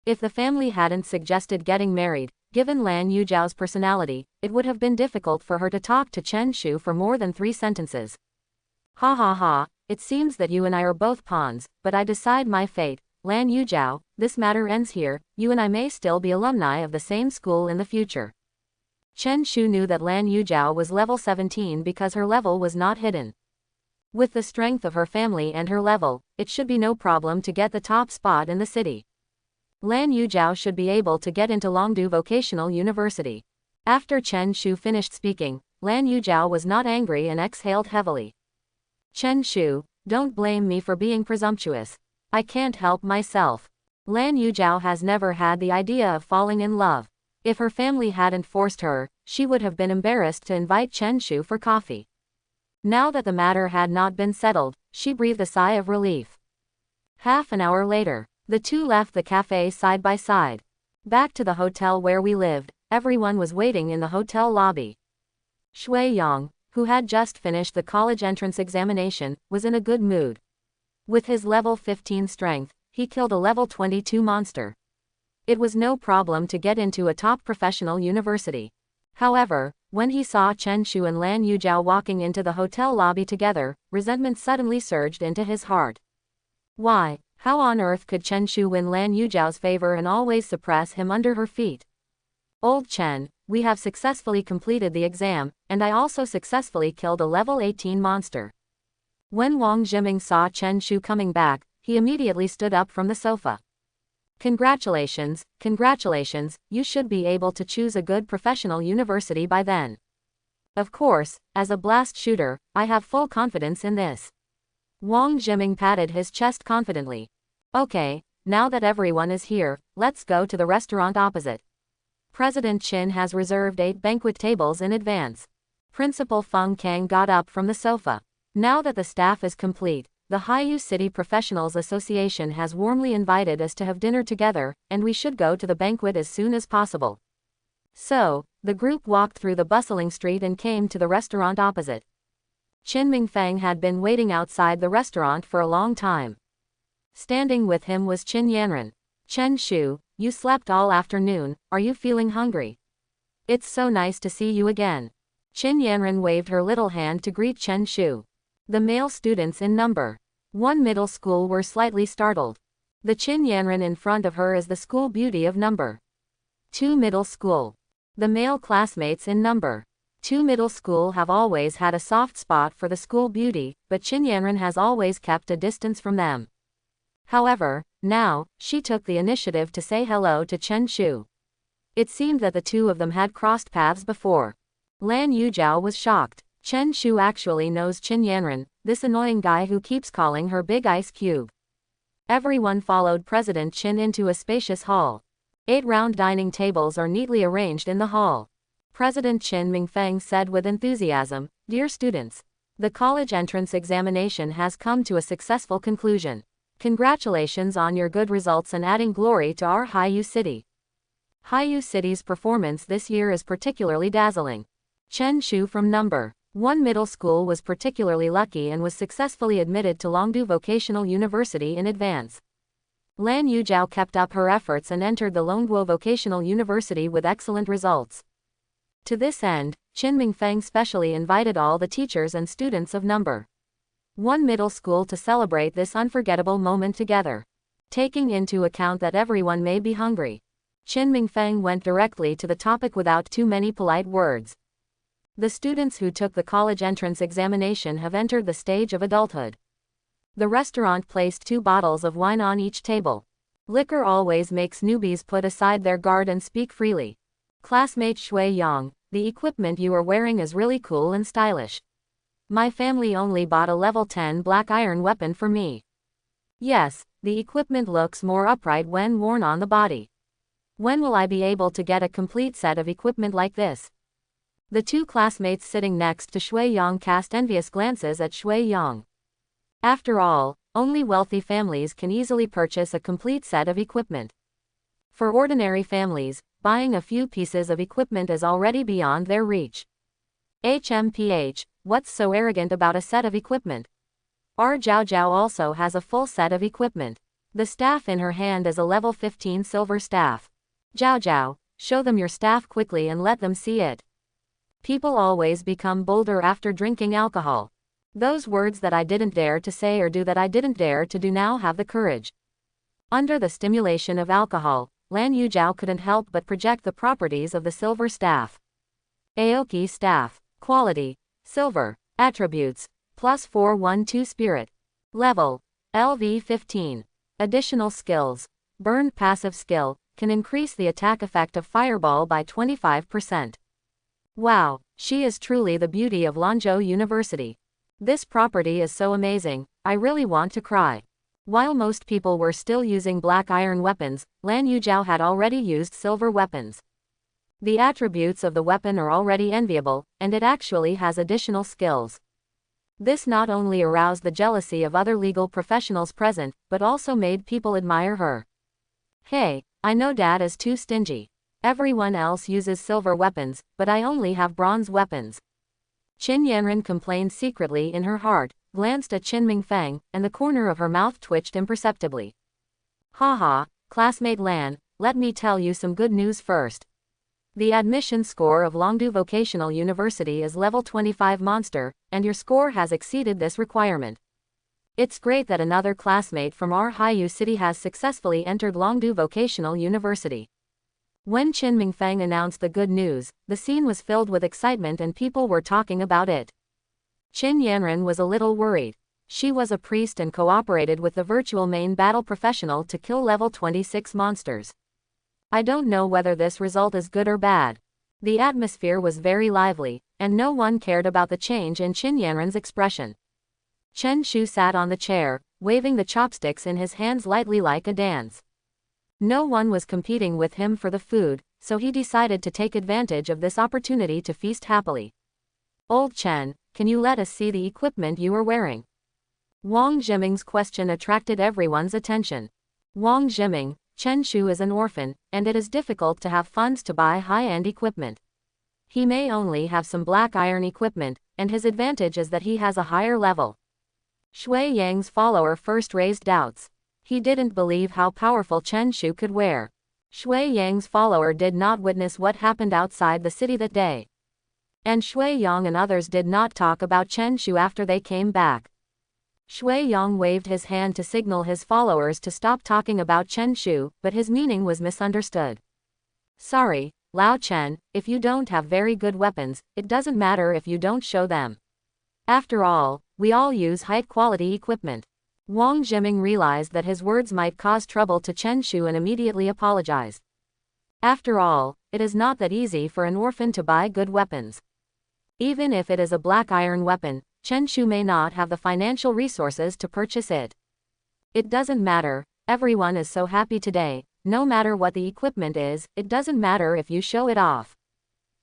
If the family hadn't suggested getting married, given Lan Yujiao's personality, it would have been difficult for her to talk to Chen Shu for more than 3 sentences. Ha ha ha, it seems that you and I are both pawns, but I decide my fate. Lan Yujiao, this matter ends here, you and I may still be alumni of the same school in the future. Chen Shu knew that Lan Yujiao was level 17 because her level was not hidden. With the strength of her family and her level, it should be no problem to get the top spot in the city. Lan Yujiao should be able to get into Longdu Vocational University. After Chen Shu finished speaking, Lan Yujiao was not angry and exhaled heavily. Chen Shu, don't blame me for being presumptuous. I can't help myself. Lan Yujiao has never had the idea of falling in love. If her family hadn't forced her, she would have been embarrassed to invite Chen Shu for coffee. Now that the matter had not been settled, she breathed a sigh of relief. Half an hour later, the two left the cafe side by side. Back to the hotel where we lived, everyone was waiting in the hotel lobby. Shui Yang, who had just finished the college entrance examination, was in a good mood. With his level 15 strength, he killed a level 22 monster. It was no problem to get into a top professional university. However, when he saw Chen Shu and Lan Yujiao walking into the hotel lobby together, resentment suddenly surged into his heart. Why, how on earth could Chen Shu win Lan Yujiao's favor and always suppress him under her feet? Old Chen, we have successfully completed the exam, and I also successfully killed a level 18 monster. When Wang Jiming saw Chen Shu coming back, he immediately stood up from the sofa. Congratulations, congratulations, you should be able to choose a good professional university by then. Of course, as a blast shooter, I have full confidence in this. Wang Jiming patted his chest confidently. Okay, now that everyone is here, let's go to the restaurant opposite. President Qin has reserved 8 banquet tables in advance. Principal Feng Kang got up from the sofa. Now that the staff is complete, the Haiyu City Professionals Association has warmly invited us to have dinner together, and we should go to the banquet as soon as possible. So, the group walked through the bustling street and came to the restaurant opposite. Qin Mingfeng had been waiting outside the restaurant for a long time. Standing with him was Qin Yanran. Chen Shu, you slept all afternoon, are you feeling hungry? It's so nice to see you again. Qin Yanran waved her little hand to greet Chen Shu. The male students in number 1 middle school were slightly startled. The Qin Yanran in front of her is the school beauty of number 2 middle school. The male classmates in number 2 middle school have always had a soft spot for the school beauty, but Qin Yanran has always kept a distance from them. However, now, she took the initiative to say hello to Chen Shu. It seemed that the two of them had crossed paths before. Lan Yujiao was shocked. Chen Shu actually knows Qin Yanran, this annoying guy who keeps calling her Big Ice Cube. Everyone followed President Qin into a spacious hall. 8 round dining tables are neatly arranged in the hall. President Qin Mingfeng said with enthusiasm, "Dear students, the college entrance examination has come to a successful conclusion. Congratulations on your good results and adding glory to our Haiyu City. Haiyu City's performance this year is particularly dazzling." Chen Shu from number 1 middle school was particularly lucky and was successfully admitted to Longdu Vocational University in advance. Lan Yujiao kept up her efforts and entered the Longduo Vocational University with excellent results. To this end, Qin Mingfeng specially invited all the teachers and students of number 1 middle school to celebrate this unforgettable moment together. Taking into account that everyone may be hungry, Qin Mingfeng went directly to the topic without too many polite words. The students who took the college entrance examination have entered the stage of adulthood. The restaurant placed 2 bottles of wine on each table. Liquor always makes newbies put aside their guard and speak freely. Classmate Shui Yang, the equipment you are wearing is really cool and stylish. My family only bought a level 10 black iron weapon for me. Yes, the equipment looks more upright when worn on the body. When will I be able to get a complete set of equipment like this? The 2 classmates sitting next to Shui Yang cast envious glances at Shui Yang. After all, only wealthy families can easily purchase a complete set of equipment. For ordinary families, buying a few pieces of equipment is already beyond their reach. HMPH, what's so arrogant about a set of equipment? Our Zhao Zhao also has a full set of equipment. The staff in her hand is a level 15 silver staff. Zhao Zhao, show them your staff quickly and let them see it. People always become bolder after drinking alcohol. Those words that I didn't dare to say or do that I didn't dare to do now have the courage. Under the stimulation of alcohol, Lan Yujiao couldn't help but project the properties of the silver staff. Aoki staff. Quality. Silver. Attributes. +4 1-2 spirit. Level. LV 15. Additional skills. Burned passive skill, can increase the attack effect of fireball by 25%. Wow, she is truly the beauty of Lanzhou University. This property is so amazing, I really want to cry. While most people were still using black iron weapons, Lan Yujiao had already used silver weapons. The attributes of the weapon are already enviable, and it actually has additional skills. This not only aroused the jealousy of other legal professionals present, but also made people admire her. Hey, I know Dad is too stingy. Everyone else uses silver weapons, but I only have bronze weapons. Qin Yanran complained secretly in her heart, glanced at Qin Mingfeng, and the corner of her mouth twitched imperceptibly. Haha, classmate Lan, let me tell you some good news first. The admission score of Longdu Vocational University is level 25 monster, and your score has exceeded this requirement. It's great that another classmate from our Haiyu City has successfully entered Longdu Vocational University. When Qin Mingfeng announced the good news, the scene was filled with excitement and people were talking about it. Qin Yanran was a little worried. She was a priest and cooperated with the virtual main battle professional to kill level 26 monsters. I don't know whether this result is good or bad. The atmosphere was very lively, and no one cared about the change in Qin Yanran's expression. Chen Shu sat on the chair, waving the chopsticks in his hands lightly like a dance. No one was competing with him for the food, so he decided to take advantage of this opportunity to feast happily. Old Chen, can you let us see the equipment you are wearing? Wang Jiming's question attracted everyone's attention. Wang Jiming, Chen Shu is an orphan, and it is difficult to have funds to buy high-end equipment. He may only have some black iron equipment, and his advantage is that he has a higher level. Shui Yang's follower first raised doubts. He didn't believe how powerful Chen Shu could wear. Shui Yang's follower did not witness what happened outside the city that day. And Shui Yang and others did not talk about Chen Shu after they came back. Shui Yang waved his hand to signal his followers to stop talking about Chen Shu, but his meaning was misunderstood. Sorry, Lao Chen, if you don't have very good weapons, it doesn't matter if you don't show them. After all, we all use high-quality equipment. Wang Jiming realized that his words might cause trouble to Chen Shu and immediately apologized. After all, it is not that easy for an orphan to buy good weapons. Even if it is a black iron weapon, Chen Shu may not have the financial resources to purchase it. It doesn't matter, everyone is so happy today, no matter what the equipment is, it doesn't matter if you show it off.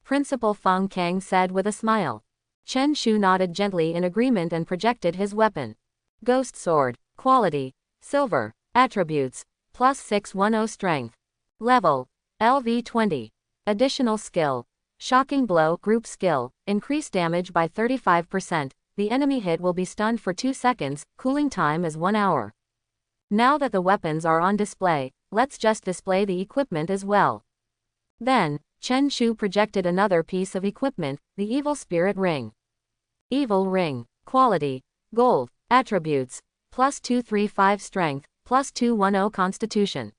Principal Feng Kang said with a smile. Chen Shu nodded gently in agreement and projected his weapon. Ghost Sword, Quality, Silver, Attributes, plus 610 Strength. Level, LV20. Additional Skill, Shocking Blow Group Skill, Increase damage by 35%, the enemy hit will be stunned for 2 seconds, cooling time is 1 hour. Now that the weapons are on display, let's just display the equipment as well. Then, Chen Shu projected another piece of equipment, the Evil Spirit Ring. Evil Ring, Quality, Gold, Attributes, plus 235 Strength, plus 210 Constitution.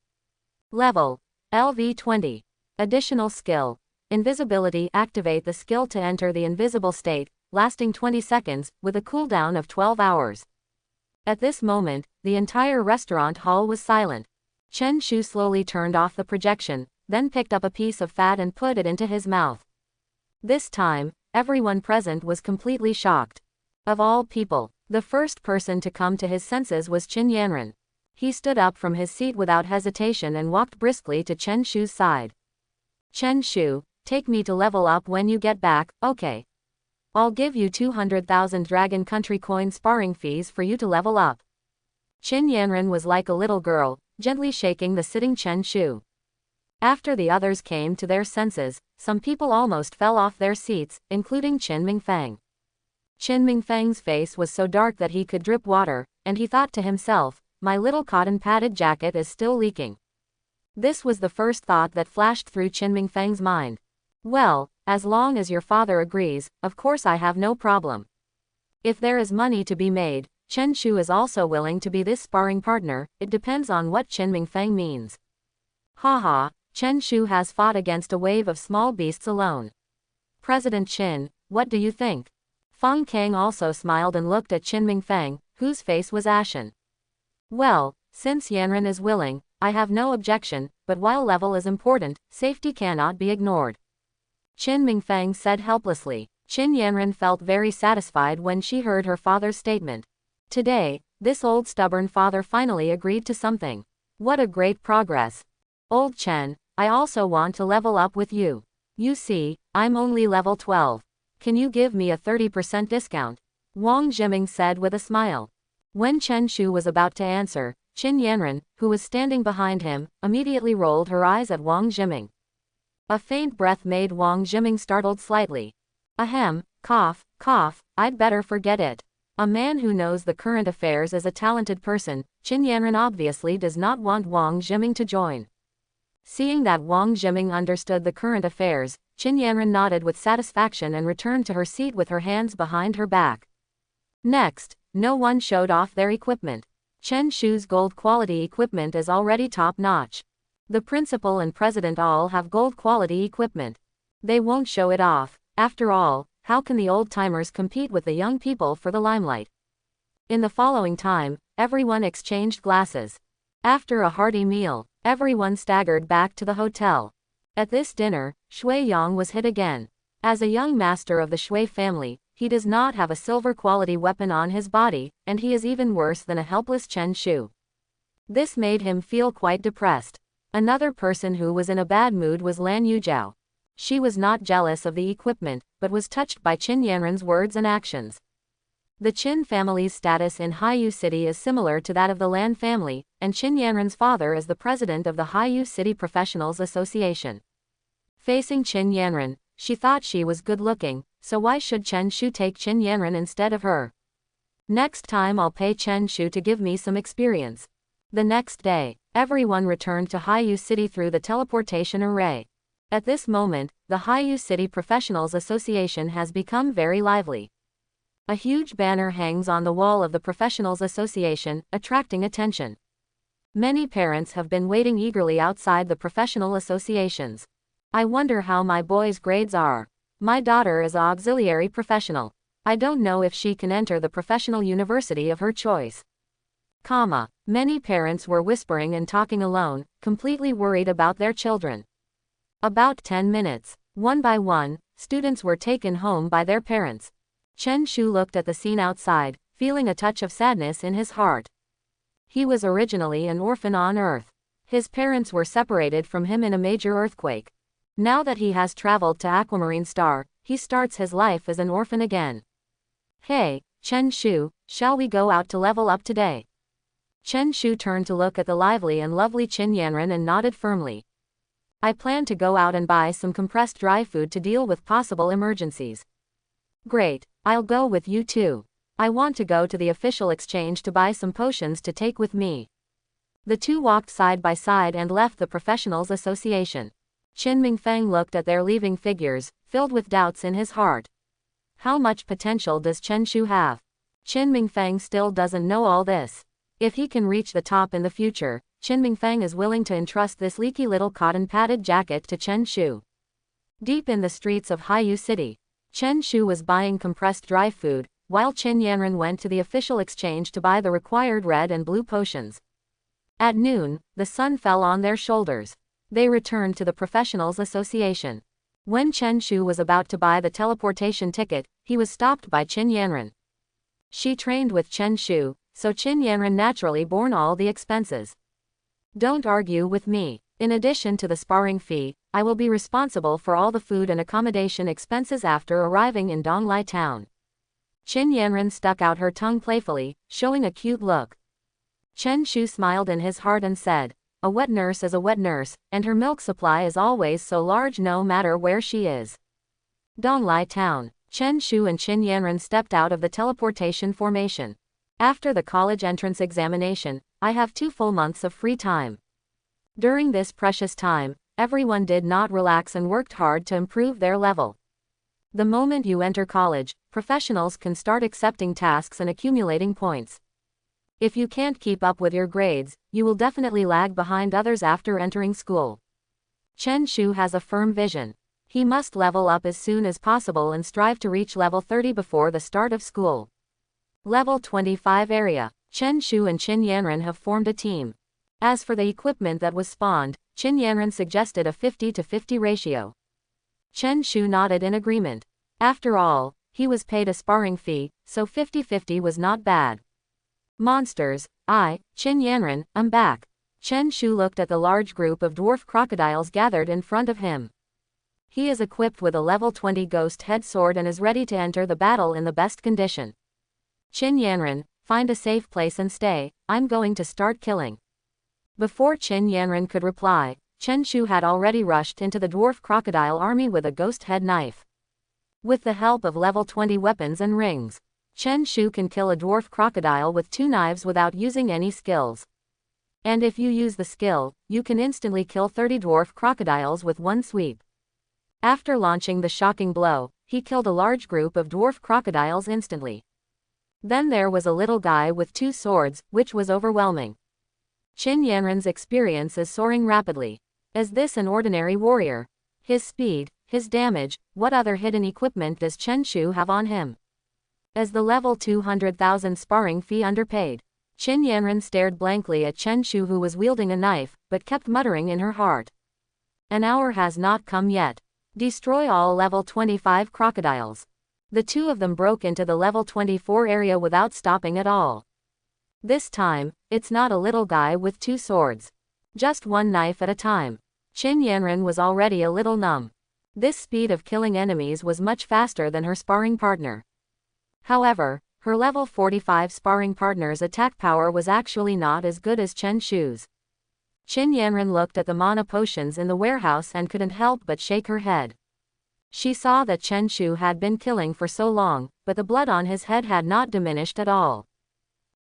Level, LV20. Additional Skill, Invisibility. Activate the skill to enter the invisible state, lasting 20 seconds, with a cooldown of 12 hours. At this moment, the entire restaurant hall was silent. Chen Shu slowly turned off the projection, then picked up a piece of fat and put it into his mouth. This time, everyone present was completely shocked. Of all people, the first person to come to his senses was Qin Yanran. He stood up from his seat without hesitation and walked briskly to Chen Shu's side. Chen Shu, take me to level up when you get back, okay? I'll give you 200,000 Dragon Country coin sparring fees for you to level up. Qin Yanran was like a little girl, gently shaking the sitting Chen Shu. After the others came to their senses, some people almost fell off their seats, including Qin Mingfeng. Qin Mingfeng's face was so dark that he could drip water, and he thought to himself, my little cotton-padded jacket is still leaking. This was the first thought that flashed through Qin Mingfeng's mind. Well, as long as your father agrees, of course I have no problem. If there is money to be made, Chen Shu is also willing to be this sparring partner, it depends on what Qin Mingfeng means. Haha, Chen Shu has fought against a wave of small beasts alone. President Qin, what do you think? Feng Kang also smiled and looked at Qin Mingfeng, whose face was ashen. Well, since Yanran is willing, I have no objection, but while level is important, safety cannot be ignored. Qin Mingfeng said helplessly. Qin Yanran felt very satisfied when she heard her father's statement. Today, this old stubborn father finally agreed to something. What a great progress. Old Chen, I also want to level up with you. You see, I'm only level 12. Can you give me a 30% discount? Wang Jiming said with a smile. When Chen Shu was about to answer, Qin Yanran, who was standing behind him, immediately rolled her eyes at Wang Jiming. A faint breath made Wang Jiming startled slightly. Ahem, cough, cough, I'd better forget it. A man who knows the current affairs is a talented person, Qin Yanran obviously does not want Wang Jiming to join. Seeing that Wang Jiming understood the current affairs, Qin Yanran nodded with satisfaction and returned to her seat with her hands behind her back. Next, no one showed off their equipment. Chen Shu's gold quality equipment is already top-notch. The principal and president all have gold quality equipment. They won't show it off. After all, how can the old-timers compete with the young people for the limelight? In the following time, everyone exchanged glasses. After a hearty meal, everyone staggered back to the hotel. At this dinner, Shui Yang was hit again. As a young master of the Shui family, he does not have a silver quality weapon on his body, and he is even worse than a helpless Chen Shu. This made him feel quite depressed. Another person who was in a bad mood was Lan Yujiao. She was not jealous of the equipment, but was touched by Qin Yanren's words and actions. The Qin family's status in Haiyu City is similar to that of the Lan family, and Qin Yanren's father is the president of the Haiyu City Professionals Association. Facing Qin Yanren, she thought she was good-looking, so why should Chen Shu take Qin Yanren instead of her? Next time I'll pay Chen Shu to give me some experience. The next day, everyone returned to Haiyu City through the teleportation array. At this moment, the Haiyu City Professionals Association has become very lively. A huge banner hangs on the wall of the Professionals Association, attracting attention. Many parents have been waiting eagerly outside the professional associations. I wonder how my boy's grades are. My daughter is an auxiliary professional. I don't know if she can enter the professional university of her choice. Many parents were whispering and talking alone, completely worried about their children. About 10 minutes. One by one, students were taken home by their parents. Chen Shu looked at the scene outside, feeling a touch of sadness in his heart. He was originally an orphan on Earth. His parents were separated from him in a major earthquake. Now that he has traveled to Aquamarine Star, he starts his life as an orphan again. Hey, Chen Shu, shall we go out to level up today? Chen Shu turned to look at the lively and lovely Qin Yanren and nodded firmly. I plan to go out and buy some compressed dry food to deal with possible emergencies. Great, I'll go with you too. I want to go to the official exchange to buy some potions to take with me. The two walked side by side and left the Professionals Association. Qin Mingfeng looked at their leaving figures, filled with doubts in his heart. How much potential does Chen Shu have? Qin Mingfeng still doesn't know all this. If he can reach the top in the future, Qin Mingfeng is willing to entrust this leaky little cotton-padded jacket to Chen Shu. Deep in the streets of Haiyu City, Chen Shu was buying compressed dry food, while Qin Yanren went to the official exchange to buy the required red and blue potions. At noon, the sun fell on their shoulders. They returned to the Professionals Association. When Chen Shu was about to buy the teleportation ticket, he was stopped by Qin Yanren. She trained with Chen Shu, so Qin Yanren naturally borne all the expenses. Don't argue with me. In addition to the sparring fee, I will be responsible for all the food and accommodation expenses after arriving in Donglai town. Qin Yanren stuck out her tongue playfully, showing a cute look. Chen Shu smiled in his heart and said, a wet nurse is a wet nurse, and her milk supply is always so large no matter where she is. Donglai town. Chen Shu and Qin Yanren stepped out of the teleportation formation. After the college entrance examination, I have 2 full months of free time. During this precious time, everyone did not relax and worked hard to improve their level. The moment you enter college, professionals can start accepting tasks and accumulating points. If you can't keep up with your grades, you will definitely lag behind others after entering school. Chen Shu has a firm vision. He must level up as soon as possible and strive to reach level 30 before the start of school. Level 25 area. Chen Shu and Qin Yanren have formed a team. As for the equipment that was spawned, Qin Yanren suggested a 50-50 ratio. Chen Shu nodded in agreement. After all, he was paid a sparring fee, so 50-50 was not bad. Monsters, Qin Yanren, I'm back. Chen Shu looked at the large group of dwarf crocodiles gathered in front of him. He is equipped with a level 20 ghost head sword and is ready to enter the battle in the best condition. Qin Yanren, find a safe place and stay, I'm going to start killing. Before Qin Yanren could reply, Chen Shu had already rushed into the dwarf crocodile army with a ghost head knife. With the help of level 20 weapons and rings, Chen Shu can kill a dwarf crocodile with 2 knives without using any skills. And if you use the skill, you can instantly kill 30 dwarf crocodiles with 1 sweep. After launching the shocking blow, he killed a large group of dwarf crocodiles instantly. Then there was a little guy with 2 swords, which was overwhelming. Qin Yanren's experience is soaring rapidly. Is this an ordinary warrior? His speed, his damage, what other hidden equipment does Chen Shu have on him? Is the level 200,000 sparring fee underpaid? Qin Yanren stared blankly at Chen Shu, who was wielding a knife, but kept muttering in her heart. An hour has not come yet. Destroy all level 25 crocodiles. The two of them broke into the level 24 area without stopping at all. This time, it's not a little guy with two swords. Just one knife at a time. Qin Yanren was already a little numb. This speed of killing enemies was much faster than her sparring partner. However, her level 45 sparring partner's attack power was actually not as good as Chen Shu's. Qin Yanren looked at the mana potions in the warehouse and couldn't help but shake her head. She saw that Chen Shu had been killing for so long, but the blood on his head had not diminished at all.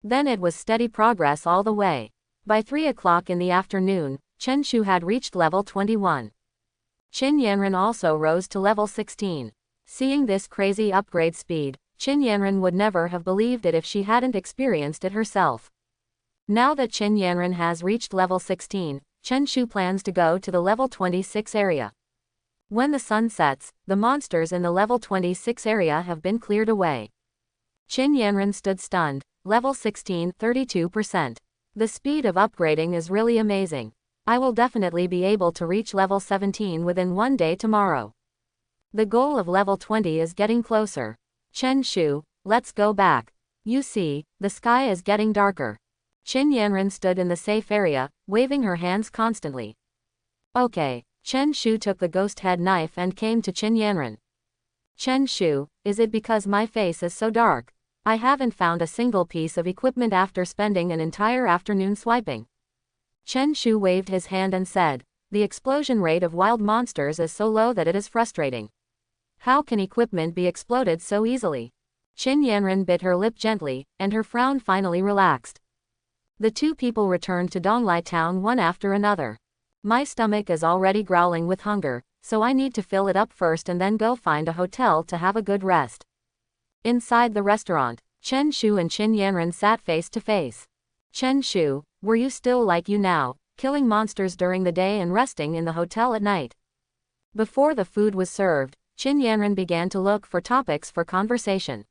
Then it was steady progress all the way. By 3 o'clock in the afternoon, Chen Shu had reached level 21. Qin Yanren also rose to level 16. Seeing this crazy upgrade speed, Qin Yanren would never have believed it if she hadn't experienced it herself. Now that Qin Yanren has reached level 16, Chen Shu plans to go to the level 26 area. When the sun sets, the monsters in the level 26 area have been cleared away. Qin Yanren stood stunned. Level 16, 32%. The speed of upgrading is really amazing. I will definitely be able to reach level 17 within one day tomorrow. The goal of level 20 is getting closer. Chen Shu, let's go back. You see, the sky is getting darker. Qin Yanren stood in the safe area, waving her hands constantly. Okay. Chen Shu took the ghost head knife and came to Qin Yanren. Chen Shu, is it because my face is so dark? I haven't found a single piece of equipment after spending an entire afternoon swiping. Chen Shu waved his hand and said, the explosion rate of wild monsters is so low that it is frustrating. How can equipment be exploded so easily? Qin Yanren bit her lip gently, and her frown finally relaxed. The two people returned to Donglai town one after another. My stomach is already growling with hunger, so I need to fill it up first and then go find a hotel to have a good rest. Inside the restaurant, Chen Shu and Qin Yanren sat face to face. Chen Shu, were you still like you now, killing monsters during the day and resting in the hotel at night? Before the food was served, Qin Yanren began to look for topics for conversation.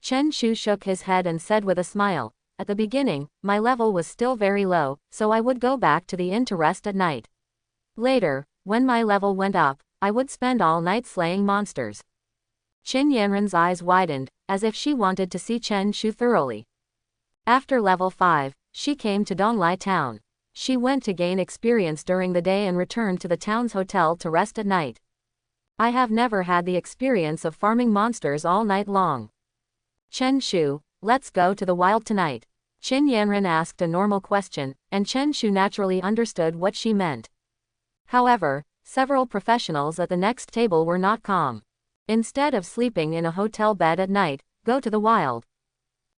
Chen Shu shook his head and said with a smile, at the beginning, my level was still very low, so I would go back to the inn to rest at night. Later, when my level went up, I would spend all night slaying monsters. Qin Yanren's eyes widened, as if she wanted to see Chen Shu thoroughly. After level 5, she came to Donglai town. She went to gain experience during the day and returned to the town's hotel to rest at night. I have never had the experience of farming monsters all night long. Chen Shu, let's go to the wild tonight. Qin Yanren asked a normal question, and Chen Shu naturally understood what she meant. However, several professionals at the next table were not calm. Instead of sleeping in a hotel bed at night, go to the wild.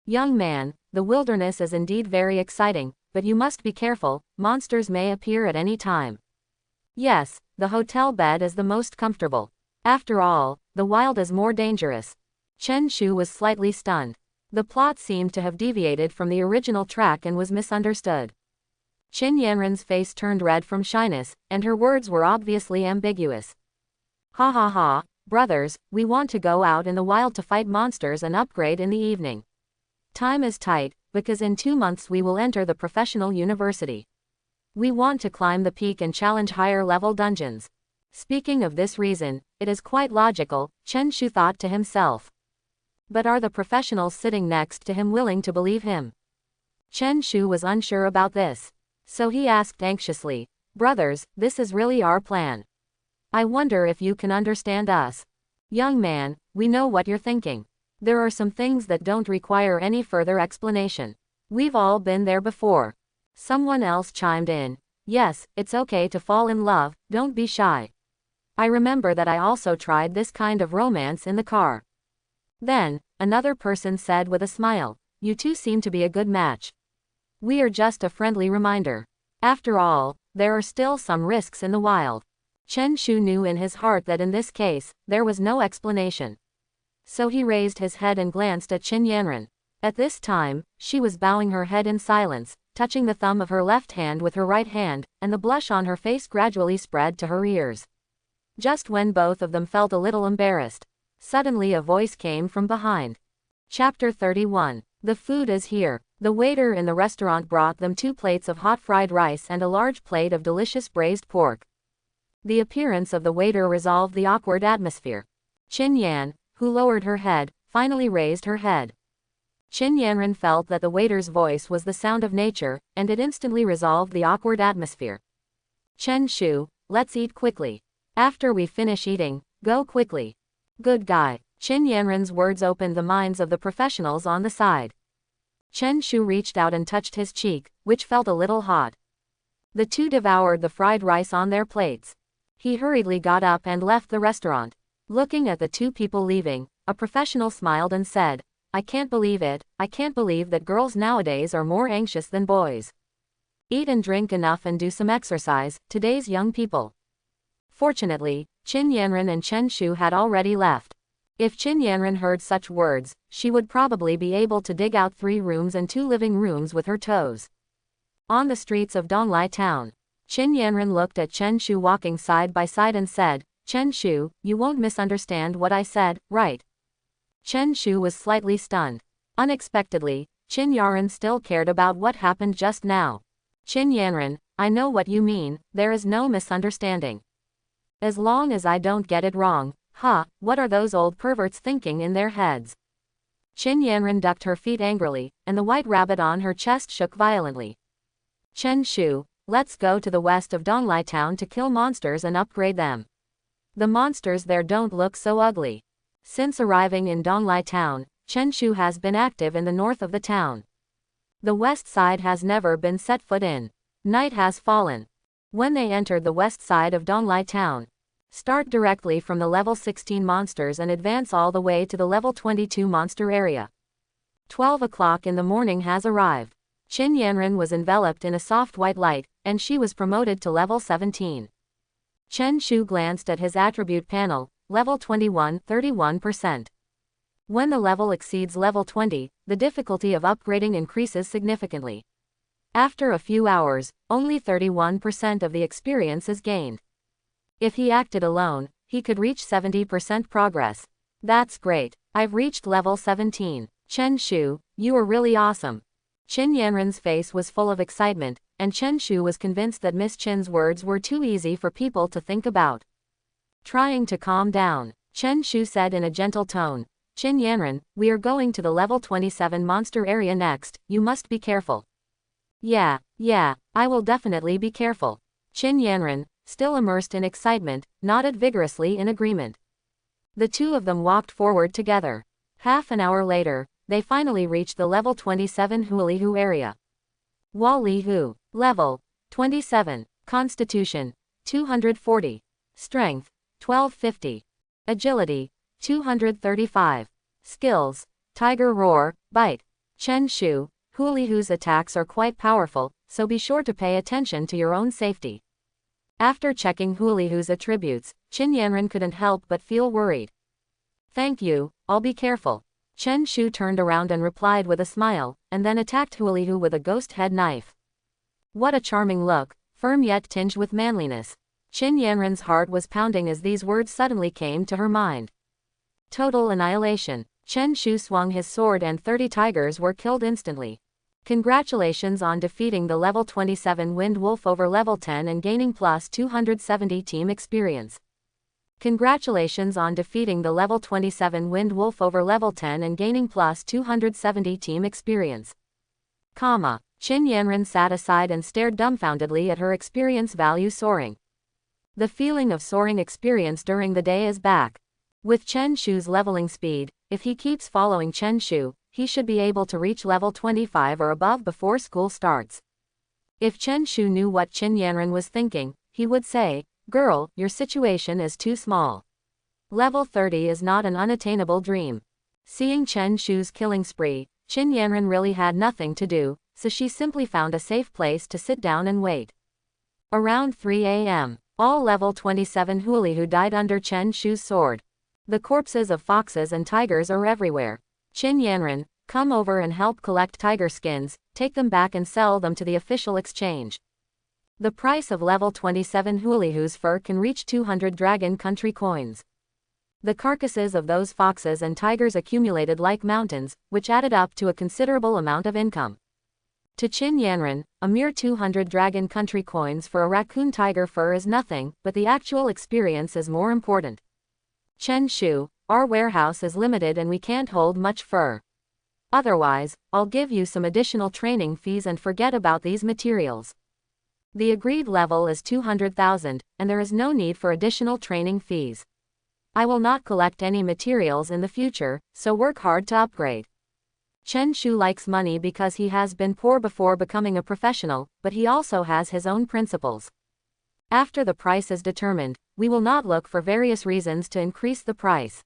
Young man, the wilderness is indeed very exciting, but you must be careful, monsters may appear at any time. Yes, the hotel bed is the most comfortable. After all, the wild is more dangerous. Chen Shu was slightly stunned. The plot seemed to have deviated from the original track and was misunderstood. Qin Yanren's face turned red from shyness, and her words were obviously ambiguous. Ha ha ha, brothers, we want to go out in the wild to fight monsters and upgrade in the evening. Time is tight, because in 2 months we will enter the professional university. We want to climb the peak and challenge higher level dungeons. Speaking of this reason, it is quite logical, Chen Shu thought to himself. But are the professionals sitting next to him willing to believe him? Chen Shu was unsure about this. So he asked anxiously, brothers, this is really our plan. I wonder if you can understand us. Young man, we know what you're thinking. There are some things that don't require any further explanation. We've all been there before. Someone else chimed in. Yes, it's okay to fall in love, don't be shy. I remember that I also tried this kind of romance in the car. Then, another person said with a smile, you two seem to be a good match. We are just a friendly reminder. After all, there are still some risks in the wild. Chen Shu knew in his heart that in this case, there was no explanation. So he raised his head and glanced at Qin Yanren. At this time, she was bowing her head in silence, touching the thumb of her left hand with her right hand, and the blush on her face gradually spread to her ears. Just when both of them felt a little embarrassed, suddenly a voice came from behind. Chapter 31. The food is here. The waiter in the restaurant brought them 2 plates of hot fried rice and a large plate of delicious braised pork. The appearance of the waiter resolved the awkward atmosphere. Qin Yan, who lowered her head, finally raised her head. Qin Yanran felt that the waiter's voice was the sound of nature, and it instantly resolved the awkward atmosphere. Chen Shu, let's eat quickly. After we finish eating, go quickly. Good guy. Qin Yanran's words opened the minds of the professionals on the side. Chen Shu reached out and touched his cheek, which felt a little hot. The two devoured the fried rice on their plates. He hurriedly got up and left the restaurant. Looking at the 2 people leaving, a professional smiled and said, I can't believe it, I can't believe that girls nowadays are more anxious than boys. Eat and drink enough and do some exercise, today's young people. Fortunately, Qin Yanran and Chen Shu had already left. If Qin Yanran heard such words, she would probably be able to dig out 3 rooms and 2 living rooms with her toes. On the streets of Donglai town, Qin Yanran looked at Chen Shu walking side by side and said, Chen Shu, you won't misunderstand what I said, right? Chen Shu was slightly stunned. Unexpectedly, Qin Yanran still cared about what happened just now. Qin Yanran, I know what you mean, there is no misunderstanding. As long as I don't get it wrong, what are those old perverts thinking in their heads? Qin Yanran ducked her feet angrily, and the white rabbit on her chest shook violently. Chen Shu, let's go to the west of Donglai town to kill monsters and upgrade them. The monsters there don't look so ugly. Since arriving in Donglai town, Chen Shu has been active in the north of the town. The west side has never been set foot in. Night has fallen. When they entered the west side of Donglai town, start directly from the level 16 monsters and advance all the way to the level 22 monster area. 12 o'clock in the morning has arrived. Qin Yanran was enveloped in a soft white light, and she was promoted to level 17. Chen Shu glanced at his attribute panel, level 21, 31%. When the level exceeds level 20, the difficulty of upgrading increases significantly. After a few hours, only 31% of the experience is gained. If he acted alone, he could reach 70% progress. That's great. I've reached level 17. Chen Shu, you are really awesome. Qin Yanran's face was full of excitement, and Chen Shu was convinced that Miss Qin's words were too easy for people to think about. Trying to calm down, Chen Shu said in a gentle tone, Qin Yanran, we are going to the level 27 monster area next, you must be careful. Yeah, I will definitely be careful. Qin Yanran, still immersed in excitement, nodded vigorously in agreement. The 2 of them walked forward together. Half an hour later, they finally reached the level 27 Hulihu area. Walihu, level 27, Constitution 240, Strength 1250, Agility 235, Skills, Tiger Roar, Bite. Chen Shu, Hulihu's attacks are quite powerful, so be sure to pay attention to your own safety. After checking Hulihu's attributes, Qin Yanran couldn't help but feel worried. Thank you, I'll be careful. Chen Shu turned around and replied with a smile, and then attacked Hulihu with a ghost head knife. What a charming look, firm yet tinged with manliness. Qin Yanran's heart was pounding as these words suddenly came to her mind. Total annihilation. Chen Shu swung his sword and 30 tigers were killed instantly. Congratulations on defeating the level 27 Wind Wolf over level 10 and gaining plus 270 team experience. Congratulations on defeating the level 27 Wind Wolf over level 10 and gaining plus 270 team experience. Qin Yanran sat aside and stared dumbfoundedly at her experience value soaring. The feeling of soaring experience during the day is back. With Chen Shu's leveling speed, if he keeps following Chen Shu, he should be able to reach level 25 or above before school starts. If Chen Shu knew what Qin Yanran was thinking, he would say, girl, your situation is too small. Level 30 is not an unattainable dream. Seeing Chen Shu's killing spree, Qin Yanran really had nothing to do, so she simply found a safe place to sit down and wait. Around 3 a.m., all level 27 Hulihu died under Chen Shu's sword. The corpses of foxes and tigers are everywhere. Qin Yanran, Come over and help collect tiger skins, take them back and sell them to the official exchange. The price of level 27 Hoolihoos fur can reach 200 Dragon Country coins. The carcasses of those foxes and tigers accumulated like mountains, which added up to a considerable amount of income. To Qin Yanran, a mere 200 Dragon Country coins for a raccoon tiger fur is nothing, but the actual experience is more important. Chen Shu, our warehouse is limited and we can't hold much fur. Otherwise, I'll give you some additional training fees and forget about these materials. The agreed level is 200,000, and there is no need for additional training fees. I will not collect any materials in the future, so work hard to upgrade. Chen Shu likes money because he has been poor before becoming a professional, but he also has his own principles. After the price is determined, we will not look for various reasons to increase the price.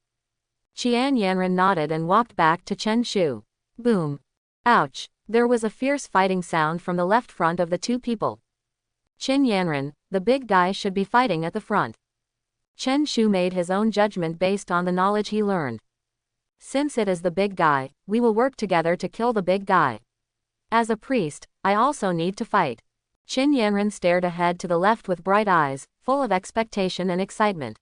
Qian Yanran nodded and walked back to Chen Shu. Boom. Ouch. There was a fierce fighting sound from the left front of the two people. Qin Yanran, the big guy, should be fighting at the front. Chen Shu made his own judgment based on the knowledge he learned. Since it is the big guy, we will work together to kill the big guy. As a priest, I also need to fight. Qin Yanran stared ahead to the left with bright eyes, full of expectation and excitement.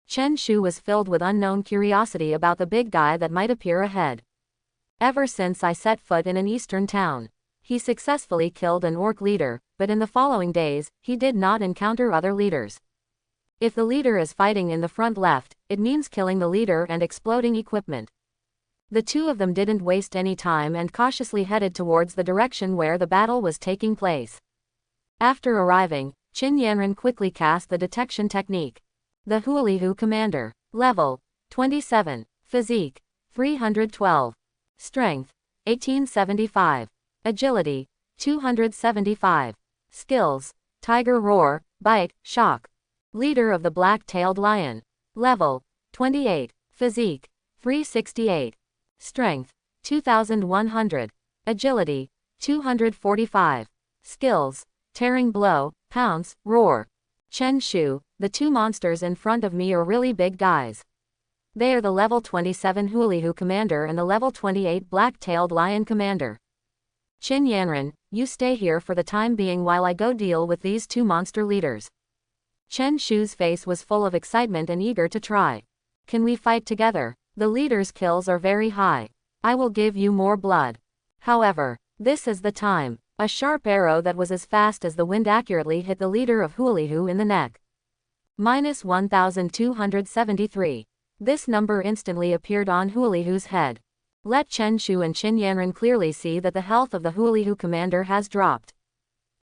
Chen Shu was filled with unknown curiosity about the big guy that might appear ahead. Ever since I set foot in an eastern town, he successfully killed an orc leader, but in the following days, he did not encounter other leaders. If the leader is fighting in the front left, it means killing the leader and exploding equipment. The two of them didn't waste any time and cautiously headed towards the direction where the battle was taking place. After arriving, Qin Yanran quickly cast the detection technique. The Hooliho Commander. Level 27. Physique 312. Strength 1875. Agility 275. Skills: Tiger Roar, Bite, Shock. Leader of the Black-Tailed Lion. Level 28. Physique 368. Strength 2100. Agility 245. Skills: Tearing Blow, Pounce, Roar. Chen Shu, the two monsters in front of me are really big guys. They are the level 27 Hooliho Commander and the level 28 Black-Tailed Lion Commander. Qin Yanran, you stay here for the time being while I go deal with these two monster leaders. Chen Shu's face was full of excitement and eager to try. Can we fight together? The leader's kills are very high. I will give you more blood. However, this is the time. A sharp arrow that was as fast as the wind accurately hit the leader of Hooliho in the neck. -1273. This number instantly appeared on Hooliho's head. Let Chen Shu and Qin Yanran clearly see that the health of the Hooliho commander has dropped.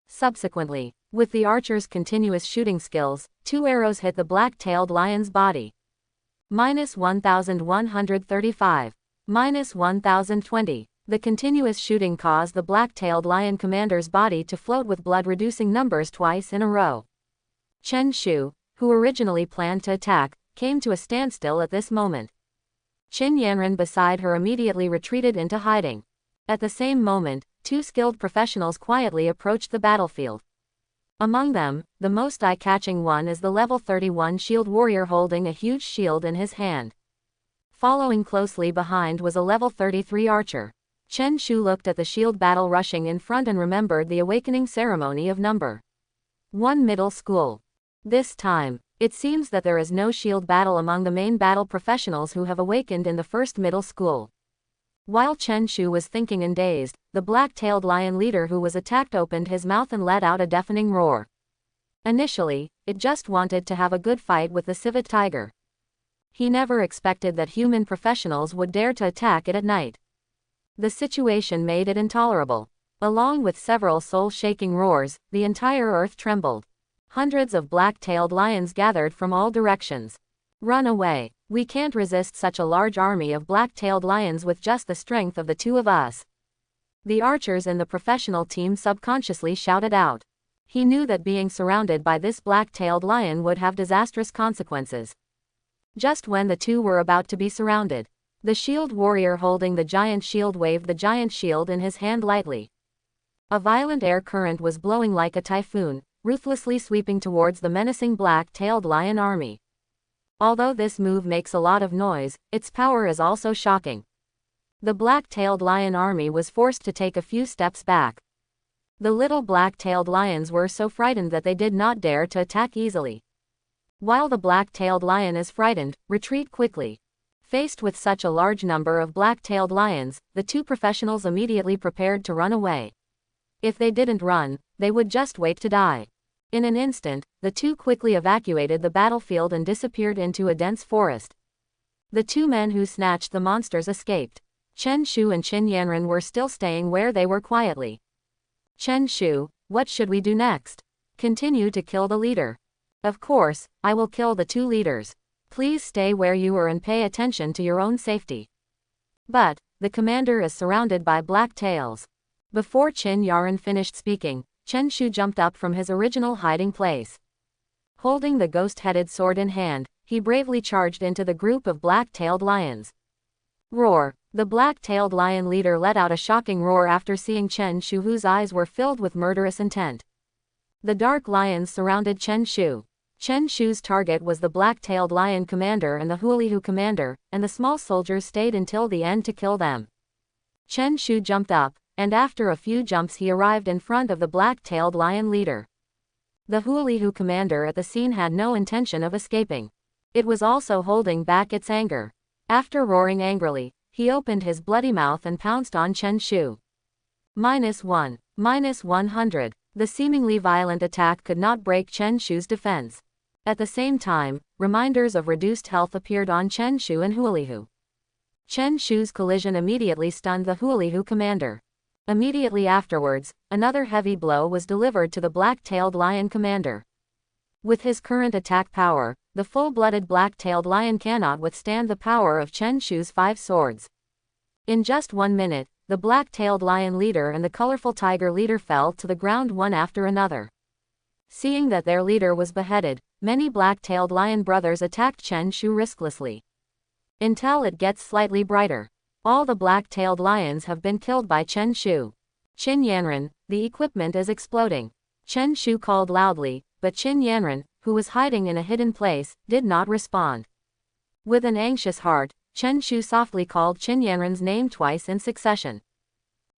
Subsequently, with the archer's continuous shooting skills, two arrows hit the black-tailed lion's body. -1135. -1020. The continuous shooting caused the black-tailed lion commander's body to float with blood-reducing numbers twice in a row. Chen Shu, who originally planned to attack, came to a standstill at this moment. Qin Yanran beside her immediately retreated into hiding. At the same moment, two skilled professionals quietly approached the battlefield. Among them, the most eye-catching one is the level 31 shield warrior holding a huge shield in his hand. Following closely behind was a level 33 archer. Chen Shu looked at the shield battle rushing in front and remembered the awakening ceremony of number 1 middle school. This time, it seems that there is no shield battle among the main battle professionals who have awakened in the first middle school. While Chen Shu was thinking and dazed, the black-tailed lion leader who was attacked opened his mouth and let out a deafening roar. Initially, it just wanted to have a good fight with the civet tiger. He never expected that human professionals would dare to attack it at night. The situation made it intolerable. Along with several soul-shaking roars, the entire earth trembled. Hundreds of black-tailed lions gathered from all directions. Run away. We can't resist such a large army of black-tailed lions with just the strength of the two of us. The archers in the professional team subconsciously shouted out. He knew that being surrounded by this black-tailed lion would have disastrous consequences. Just when the two were about to be surrounded, the shield warrior holding the giant shield waved the giant shield in his hand lightly. A violent air current was blowing like a typhoon, ruthlessly sweeping towards the menacing black-tailed lion army. Although this move makes a lot of noise, its power is also shocking. The black-tailed lion army was forced to take a few steps back. The little black-tailed lions were so frightened that they did not dare to attack easily. While the black-tailed lion is frightened, retreat quickly. Faced with such a large number of black-tailed lions, the two professionals immediately prepared to run away. If they didn't run, they would just wait to die. In an instant, the two quickly evacuated the battlefield and disappeared into a dense forest. The two men who snatched the monsters escaped. Chen Shu and Qin Yanren were still staying where they were quietly. Chen Shu, what should we do next? Continue to kill the leader. Of course, I will kill the two leaders. Please stay where you are and pay attention to your own safety. But, the commander is surrounded by black tails. Before Qin Yanren finished speaking, Chen Shu jumped up from his original hiding place. Holding the ghost-headed sword in hand, he bravely charged into the group of black-tailed lions. Roar! The black-tailed lion leader let out a shocking roar after seeing Chen Shu, whose eyes were filled with murderous intent. The dark lions surrounded Chen Shu. Chen Shu's target was the black-tailed lion commander and the Huolihu commander, and the small soldiers stayed until the end to kill them. Chen Shu jumped up, and after a few jumps he arrived in front of the black-tailed lion leader. The Huolihu commander at the scene had no intention of escaping. It was also holding back its anger. After roaring angrily, he opened his bloody mouth and pounced on Chen Shu. -1. -100. The seemingly violent attack could not break Chen Shu's defense. At the same time, reminders of reduced health appeared on Chen Shu and Huolihu. Chen Shu's collision immediately stunned the Huolihu commander. Immediately afterwards, another heavy blow was delivered to the black-tailed lion commander. With his current attack power, the full-blooded black-tailed lion cannot withstand the power of Chen Shu's 5 swords. In just 1 minute, the black-tailed lion leader and the colorful tiger leader fell to the ground one after another. Seeing that their leader was beheaded, many black-tailed lion brothers attacked Chen Shu risklessly. Until it gets slightly brighter. All the black-tailed lions have been killed by Chen Shu. Qin Yanren, the equipment is exploding. Chen Shu called loudly, but Qin Yanren, who was hiding in a hidden place, did not respond. With an anxious heart, Chen Shu softly called Qin Yanren's name twice in succession.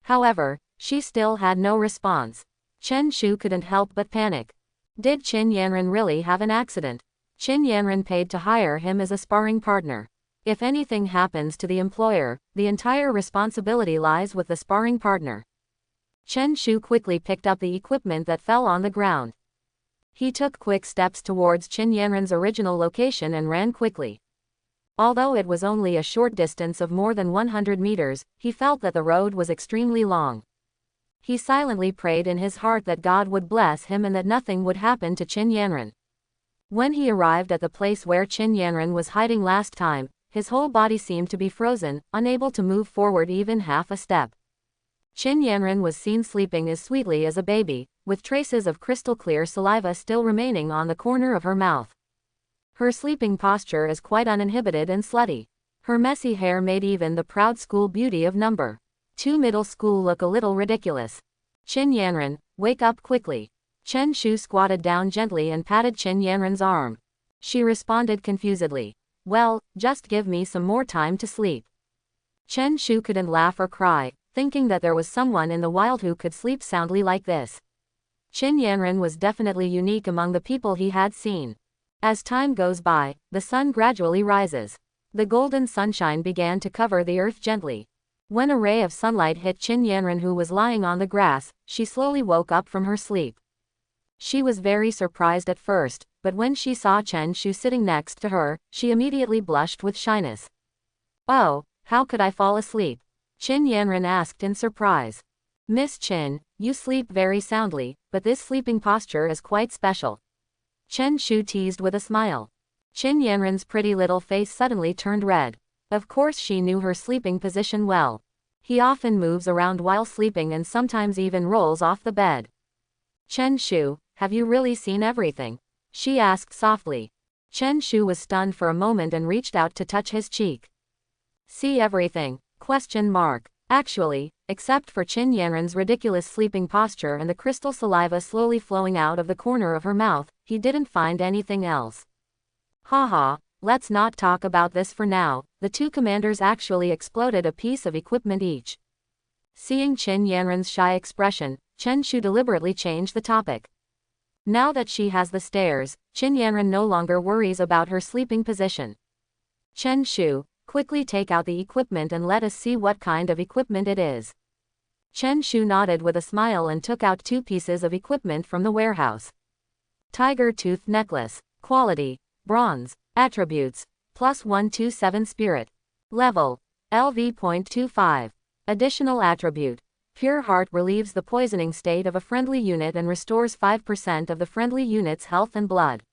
However, she still had no response. Chen Shu couldn't help but panic. Did Qin Yanren really have an accident? Qin Yanren paid to hire him as a sparring partner. If anything happens to the employer, the entire responsibility lies with the sparring partner. Chen Shu quickly picked up the equipment that fell on the ground. He took quick steps towards Qin Yanren's original location and ran quickly. Although it was only a short distance of more than 100 meters, he felt that the road was extremely long. He silently prayed in his heart that God would bless him and that nothing would happen to Qin Yanren. When he arrived at the place where Qin Yanren was hiding last time, his whole body seemed to be frozen, unable to move forward even half a step. Qin Yanren was seen sleeping as sweetly as a baby, with traces of crystal-clear saliva still remaining on the corner of her mouth. Her sleeping posture is quite uninhibited and slutty. Her messy hair made even the proud school beauty of No. 2 middle school look a little ridiculous. Qin Yanren, wake up quickly. Chen Shu squatted down gently and patted Qin Yanren's arm. She responded confusedly. Well, just give me some more time to sleep. Chen Shu couldn't laugh or cry, thinking that there was someone in the wild who could sleep soundly like this. Qin Yanren was definitely unique among the people he had seen. As time goes by, the sun gradually rises. The golden sunshine began to cover the earth gently. When a ray of sunlight hit Qin Yanren, who was lying on the grass, she slowly woke up from her sleep. She was very surprised at first, but when she saw Chen Shu sitting next to her, she immediately blushed with shyness. Oh, how could I fall asleep? Qin Yanren asked in surprise. Miss Qin, you sleep very soundly, but this sleeping posture is quite special. Chen Shu teased with a smile. Qin Yanren's pretty little face suddenly turned red. Of course she knew her sleeping position well. He often moves around while sleeping and sometimes even rolls off the bed. Chen Shu, have you really seen everything? She asked softly. Chen Shu was stunned for a moment and reached out to touch his cheek. See everything? ? Actually, except for Qin Yanren's ridiculous sleeping posture and the crystal saliva slowly flowing out of the corner of her mouth, he didn't find anything else. Haha, let's not talk about this for now. The two commanders actually exploded a piece of equipment each. Seeing Qin Yanren's shy expression, Chen Shu deliberately changed the topic. Now that she has the stairs, Qin Yanren no longer worries about her sleeping position. Chen Shu, quickly take out the equipment and let us see what kind of equipment it is. Chen Shu nodded with a smile and took out two pieces of equipment from the warehouse. Tiger tooth necklace. Quality: bronze. Attributes: +127 spirit. Level: LV.25. Additional attribute: Pure Heart relieves the poisoning state of a friendly unit and restores 5% of the friendly unit's health and blood.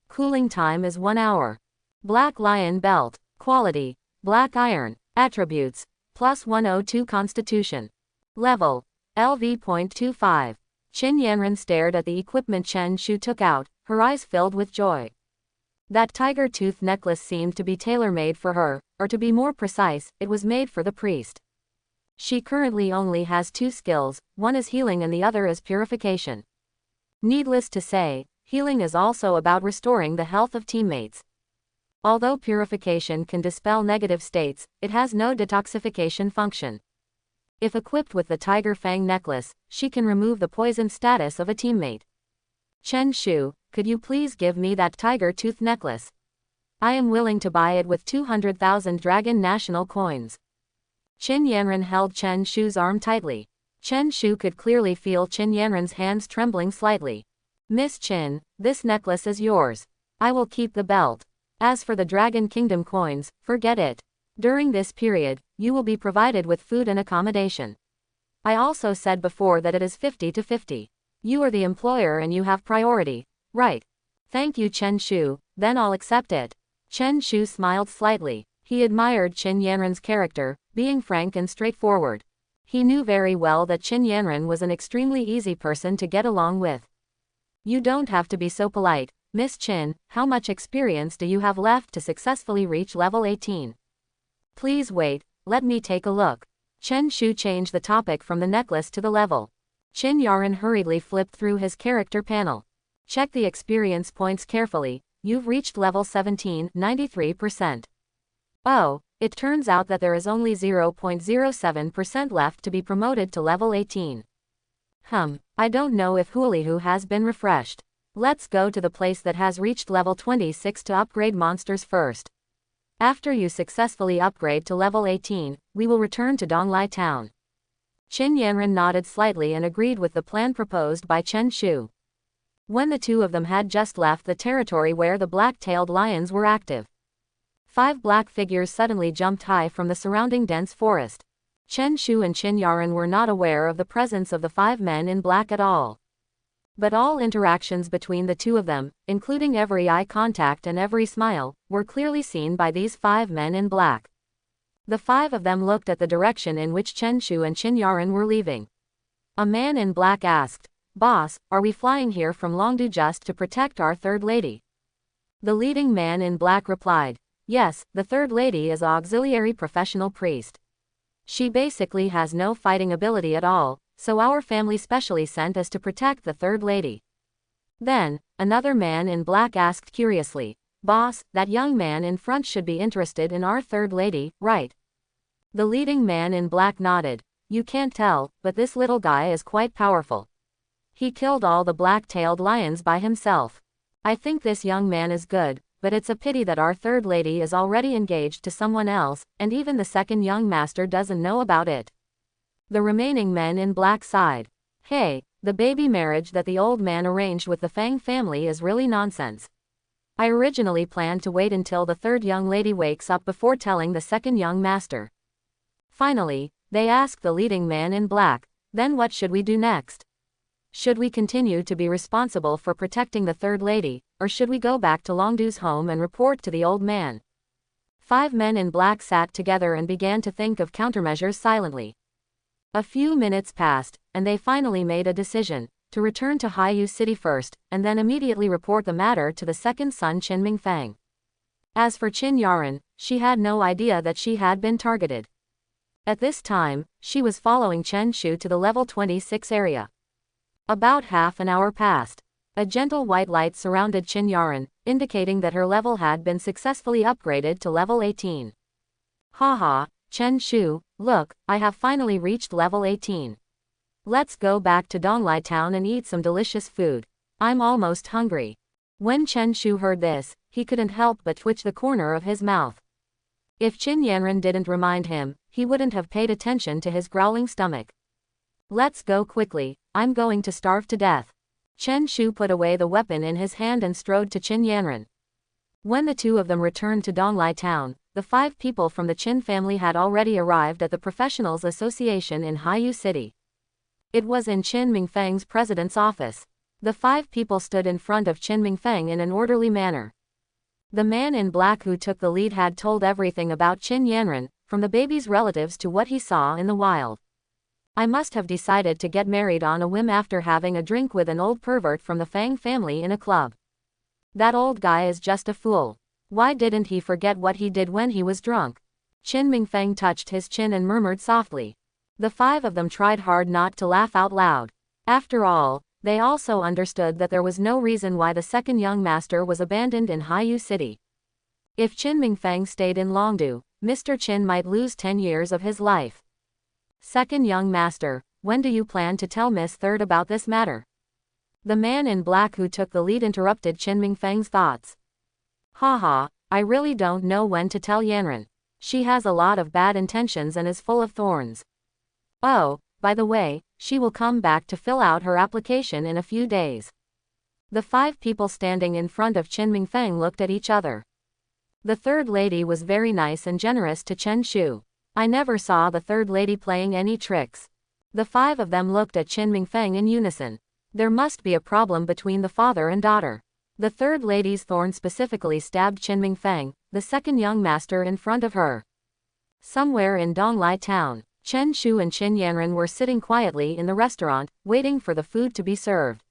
Cooling time is 1 hour. Black Lion Belt. Quality: black iron. Attributes: +102 Constitution. Level: LV.25. Qin Yanren stared at the equipment Chen Shu took out, her eyes filled with joy. That tiger tooth necklace seemed to be tailor-made for her, or to be more precise, it was made for the priest. She currently only has two skills, one is healing and the other is purification. Needless to say, healing is also about restoring the health of teammates. Although purification can dispel negative states, it has no detoxification function. If equipped with the Tiger Fang necklace, she can remove the poison status of a teammate. Chen Shu, could you please give me that tiger tooth necklace? I am willing to buy it with 200,000 Dragon National coins. Qin Yanren held Chen Shu's arm tightly. Chen Shu could clearly feel Qin Yanren's hands trembling slightly. Miss Qin, this necklace is yours. I will keep the belt. As for the Dragon Kingdom coins, forget it. During this period, you will be provided with food and accommodation. I also said before that it is 50-50. You are the employer and you have priority, right? Thank you Chen Shu, then I'll accept it. Chen Shu smiled slightly. He admired Qin Yanren's character, being frank and straightforward. He knew very well that Qin Yanren was an extremely easy person to get along with. You don't have to be so polite, Miss Qin. How much experience do you have left to successfully reach level 18? Please wait, let me take a look. Chen Shu changed the topic from the necklace to the level. Qin Yanren hurriedly flipped through his character panel. Check the experience points carefully. You've reached level 17, 93%. Oh, it turns out that there is only 0.07% left to be promoted to level 18. I don't know if Hulihu has been refreshed. Let's go to the place that has reached level 26 to upgrade monsters first. After you successfully upgrade to level 18, we will return to Donglai Town. Qin Yanren nodded slightly and agreed with the plan proposed by Chen Shu. When the two of them had just left the territory where the black-tailed lions were active, 5 black figures suddenly jumped high from the surrounding dense forest. Chen Shu and Qin Yanren were not aware of the presence of the 5 men in black at all. But all interactions between the two of them, including every eye contact and every smile, were clearly seen by these 5 men in black. The 5 of them looked at the direction in which Chen Shu and Qin Yanren were leaving. A man in black asked, "Boss, are we flying here from Longdu just to protect our third lady?" The leading man in black replied, "Yes, the third lady is an auxiliary professional priest. She basically has no fighting ability at all, so our family specially sent us to protect the third lady." Then, another man in black asked curiously, "Boss, that young man in front should be interested in our third lady, right?" The leading man in black nodded. "You can't tell, but this little guy is quite powerful. He killed all the black-tailed lions by himself. I think this young man is good, but it's a pity that our third lady is already engaged to someone else, and even the second young master doesn't know about it." The remaining men in black sighed. "Hey, the baby marriage that the old man arranged with the Fang family is really nonsense. I originally planned to wait until the third young lady wakes up before telling the second young master." Finally, they asked the leading man in black, "Then what should we do next? Should we continue to be responsible for protecting the third lady, or should we go back to Longdu's home and report to the old man?" 5 men in black sat together and began to think of countermeasures silently. A few minutes passed, and they finally made a decision, to return to Haiyu City first, and then immediately report the matter to the second son Qinming Fang. As for Qin Yanren, she had no idea that she had been targeted. At this time, she was following Chen Shu to the level 26 area. About half an hour passed. A gentle white light surrounded Chen Yaran, indicating that her level had been successfully upgraded to level 18. Haha, Chen Shu, look, I have finally reached level 18. Let's go back to Donglai town and eat some delicious food. I'm almost hungry. When Chen Shu heard this, he couldn't help but twitch the corner of his mouth. If Qin Yanran didn't remind him, he wouldn't have paid attention to his growling stomach. Let's go quickly, I'm going to starve to death. Chen Shu put away the weapon in his hand and strode to Qin Yanran. When the two of them returned to Donglai town, the 5 people from the Qin family had already arrived at the Professionals Association in Haiyu City. It was in Qin Mingfeng's president's office. The 5 people stood in front of Qin Mingfeng in an orderly manner. The man in black who took the lead had told everything about Qin Yanran, from the baby's relatives to what he saw in the wild. I must have decided to get married on a whim after having a drink with an old pervert from the Fang family in a club. That old guy is just a fool. Why didn't he forget what he did when he was drunk? Qin Mingfeng touched his chin and murmured softly. The 5 of them tried hard not to laugh out loud. After all, they also understood that there was no reason why the second young master was abandoned in Haiyu City. If Qin Mingfeng stayed in Longdu, Mr. Qin might lose 10 years of his life. Second young master, when do you plan to tell Miss Third about this matter? The man in black who took the lead interrupted Qin Mingfeng's thoughts. Haha, I really don't know when to tell Yanran. She has a lot of bad intentions and is full of thorns. Oh, by the way, she will come back to fill out her application in a few days. The 5 people standing in front of Qin Mingfeng looked at each other. The third lady was very nice and generous to Chen Shu. I never saw the third lady playing any tricks. The 5 of them looked at Qin Mingfeng in unison. There must be a problem between the father and daughter. The third lady's thorn specifically stabbed Qin Mingfeng, the second young master in front of her. Somewhere in Donglai town, Chen Shu and Qin Yanran were sitting quietly in the restaurant, waiting for the food to be served.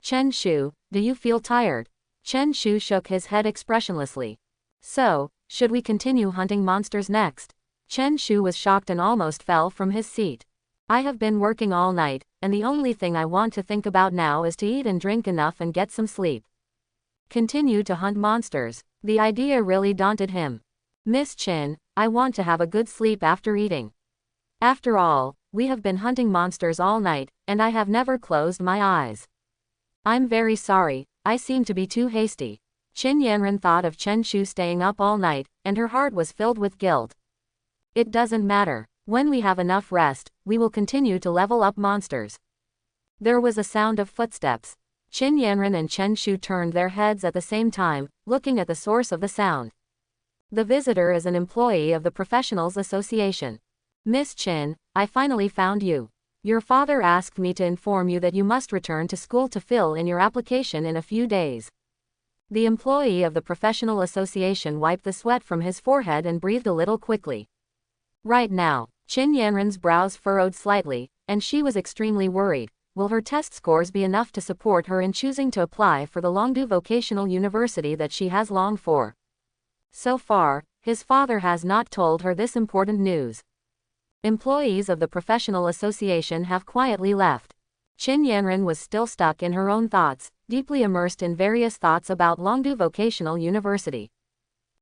Chen Shu, do you feel tired? Chen Shu shook his head expressionlessly. So, should we continue hunting monsters next? Chen Shu was shocked and almost fell from his seat. I have been working all night, and the only thing I want to think about now is to eat and drink enough and get some sleep. Continue to hunt monsters. The idea really daunted him. Miss Qin, I want to have a good sleep after eating. After all, we have been hunting monsters all night, and I have never closed my eyes. I'm very sorry, I seem to be too hasty. Qin Yanran thought of Chen Shu staying up all night, and her heart was filled with guilt. It doesn't matter. When we have enough rest, we will continue to level up monsters. There was a sound of footsteps. Qin Yanran and Chen Shu turned their heads at the same time, looking at the source of the sound. The visitor is an employee of the Professionals Association. Miss Qin, I finally found you. Your father asked me to inform you that you must return to school to fill in your application in a few days. The employee of the Professional Association wiped the sweat from his forehead and breathed a little quickly. Right now, Qin Yanran's brows furrowed slightly, and she was extremely worried. Will her test scores be enough to support her in choosing to apply for the Longdu Vocational University that she has longed for? So far, his father has not told her this important news. Employees of the Professional Association have quietly left. Qin Yanran was still stuck in her own thoughts, deeply immersed in various thoughts about Longdu Vocational University.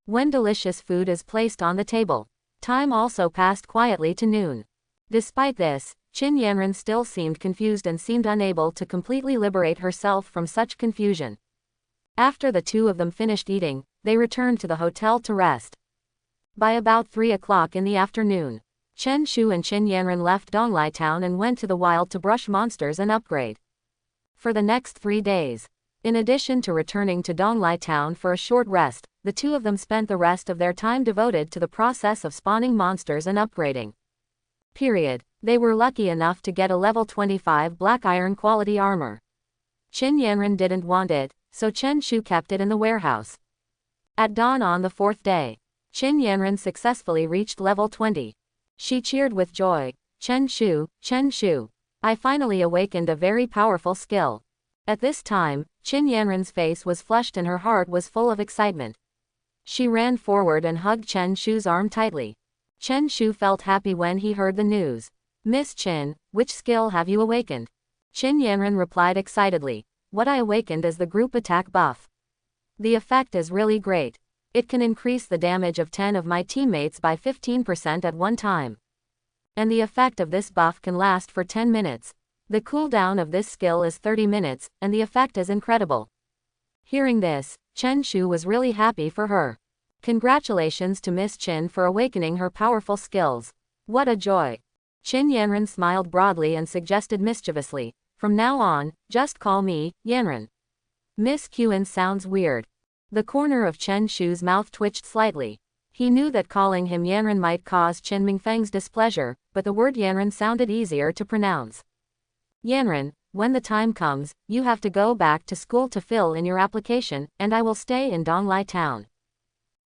When delicious food is placed on the table, time also passed quietly to noon. Despite this, Qin Yanran still seemed confused and seemed unable to completely liberate herself from such confusion. After the two of them finished eating, they returned to the hotel to rest. By about 3 o'clock in the afternoon, Chen Shu and Qin Yanran left Donglai town and went to the wild to brush monsters and upgrade. For the next 3 days, in addition to returning to Donglai town for a short rest, the two of them spent the rest of their time devoted to the process of spawning monsters and upgrading. They were lucky enough to get a level 25 black iron quality armor. Qin Yanran didn't want it, so Chen Shu kept it in the warehouse. At dawn on the 4th day, Qin Yanran successfully reached level 20. She cheered with joy. Chen Shu, I finally awakened a very powerful skill. At this time, Qin Yanran's face was flushed and her heart was full of excitement. She ran forward and hugged Chen Shu's arm tightly. Chen Shu felt happy when he heard the news. Miss Qin, which skill have you awakened? Qin Yanran replied excitedly. what I awakened is the group attack buff. The effect is really great. It can increase the damage of 10 of my teammates by 15% at one time. And the effect of this buff can last for 10 minutes. The cooldown of this skill is 30 minutes, and the effect is incredible. Hearing this, Chen Shu was really happy for her. Congratulations to Miss Qin for awakening her powerful skills. What a joy. Qin Yanran smiled broadly and suggested mischievously, from now on, just call me Yanran. Miss Qin sounds weird. The corner of Chen Shu's mouth twitched slightly. He knew that calling him Yanran might cause Chen Mingfeng's displeasure, but the word Yanran sounded easier to pronounce. Yanran, when the time comes, you have to go back to school to fill in your application, and I will stay in Donglai town.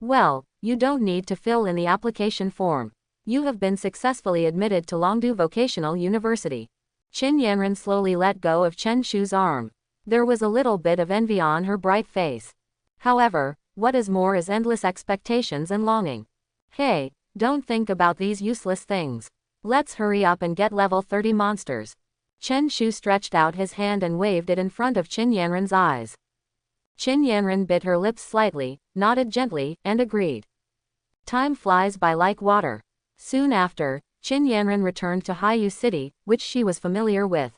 Well, you don't need to fill in the application form. You have been successfully admitted to Longdu Vocational University. Qin Yanran slowly let go of Chen Shu's arm. There was a little bit of envy on her bright face. However, what is more is endless expectations and longing. Hey, don't think about these useless things. Let's hurry up and get level 30 monsters. Chen Shu stretched out his hand and waved it in front of Qin Yanran's eyes. Qin Yanran bit her lips slightly, nodded gently, and agreed. Time flies by like water. Soon after, Qin Yanran returned to Haiyu City, which she was familiar with.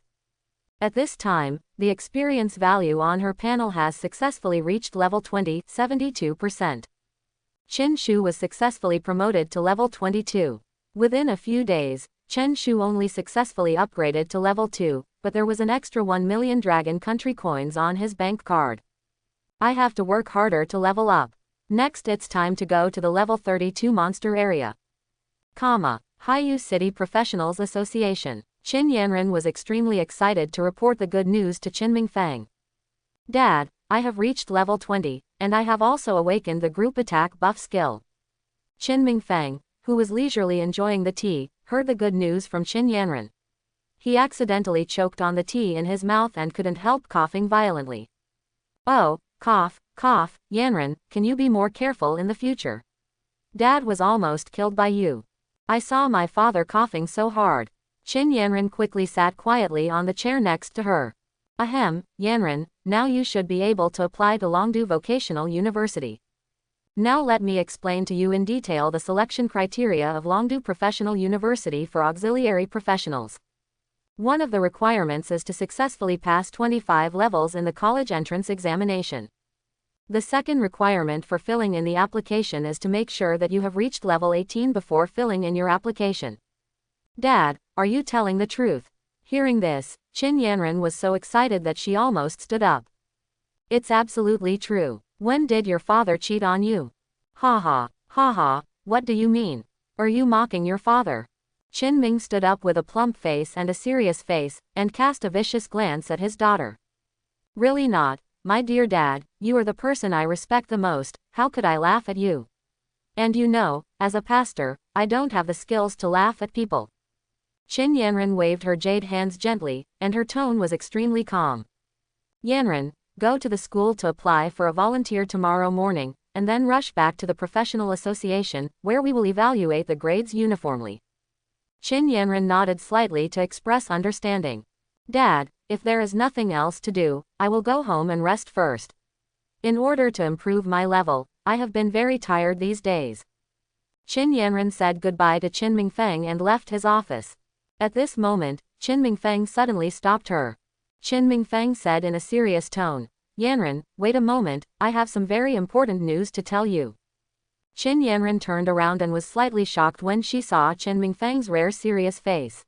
At this time, the experience value on her panel has successfully reached level 20, 72%. Chen Shu was successfully promoted to level 22. Within a few days, Chen Shu only successfully upgraded to level 2, but there was an extra 1 million Dragon Country coins on his bank card. I have to work harder to level up. Next it's time to go to the level 32 monster area. Haiyu City Professionals Association. Qin Yanran was extremely excited to report the good news to Qin Mingfeng. Dad, I have reached level 20, and I have also awakened the group attack buff skill. Qin Mingfeng, who was leisurely enjoying the tea, heard the good news from Qin Yanran. He accidentally choked on the tea in his mouth and couldn't help coughing violently. Oh, cough, Yanran, can you be more careful in the future? Dad was almost killed by you. I saw my father coughing so hard. Qin Yanran quickly sat quietly on the chair next to her. Ahem, Yanran, now you should be able to apply to Longdu Vocational University. Now let me explain to you in detail the selection criteria of Longdu Professional University for auxiliary professionals. One of the requirements is to successfully pass 25 levels in the college entrance examination. The second requirement for filling in the application is to make sure that you have reached level 18 before filling in your application. Dad, are you telling the truth? Hearing this, Qin Yanran was so excited that she almost stood up. It's absolutely true. When did your father cheat on you? Ha ha, what do you mean? Are you mocking your father? Qin Ming stood up with a plump face and a serious face, and cast a vicious glance at his daughter. Really not, my dear dad, you are the person I respect the most, how could I laugh at you? And you know, as a pastor, I don't have the skills to laugh at people. Qin Yanran waved her jade hands gently, and her tone was extremely calm. Yanran, go to the school to apply for a volunteer tomorrow morning, and then rush back to the professional association, where we will evaluate the grades uniformly. Qin Yanran nodded slightly to express understanding. Dad, if there is nothing else to do, I will go home and rest first. In order to improve my level, I have been very tired these days. Qin Yanran said goodbye to Qin Mingfeng and left his office. At this moment, Qin Mingfeng suddenly stopped her. Qin Mingfeng said in a serious tone, Yanran, wait a moment, I have some very important news to tell you. Qin Yanran turned around and was slightly shocked when she saw Qin Mingfeng's rare serious face.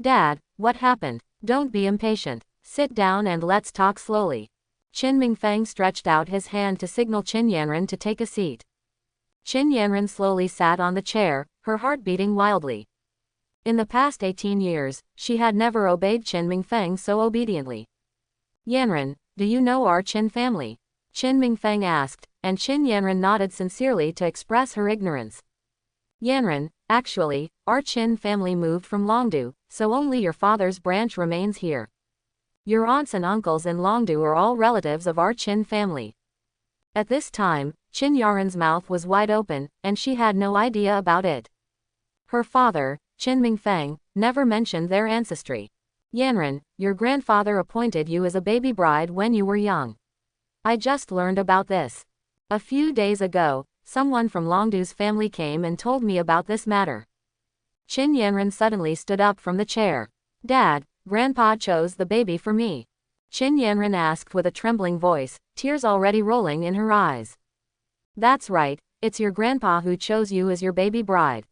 Dad, what happened? Don't be impatient. Sit down and let's talk slowly. Qin Mingfeng stretched out his hand to signal Qin Yanran to take a seat. Qin Yanran slowly sat on the chair, her heart beating wildly. In the past 18 years, she had never obeyed Qin Mingfeng so obediently. Yanran, do you know our Qin family? Qin Mingfeng asked, and Qin Yanran nodded sincerely to express her ignorance. Yanran, actually, our Qin family moved from Longdu, so only your father's branch remains here. Your aunts and uncles in Longdu are all relatives of our Qin family. At this time, Qin Yaran's mouth was wide open, and she had no idea about it. Her father, Qin Mingfeng, never mentioned their ancestry. Yanran, your grandfather appointed you as a baby bride when you were young. I just learned about this. A few days ago, someone from Longdu's family came and told me about this matter. Qin Yanran suddenly stood up from the chair. Dad, Grandpa chose the baby for me. Qin Yanran asked with a trembling voice, tears already rolling in her eyes. That's right, it's your grandpa who chose you as your baby bride.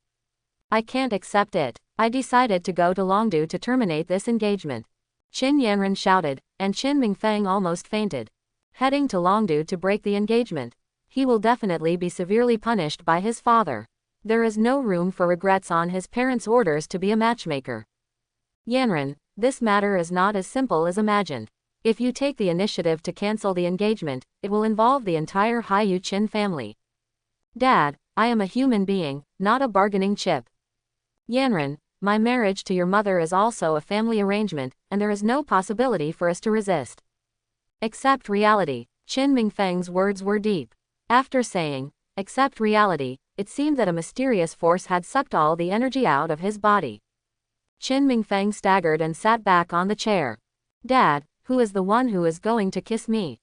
I can't accept it. I decided to go to Longdu to terminate this engagement. Qin Yanran shouted, and Qin Mingfeng almost fainted. Heading to Longdu to break the engagement. He will definitely be severely punished by his father. There is no room for regrets on his parents' orders to be a matchmaker. Yanran, this matter is not as simple as imagined. If you take the initiative to cancel the engagement, it will involve the entire Haiyu Qin family. Dad, I am a human being, not a bargaining chip. Yanran, my marriage to your mother is also a family arrangement, and there is no possibility for us to resist. Accept reality. Qin Mingfeng's words were deep. After saying, accept reality, it seemed that a mysterious force had sucked all the energy out of his body. Qin Mingfeng staggered and sat back on the chair. Dad, who is the one who is going to kiss me?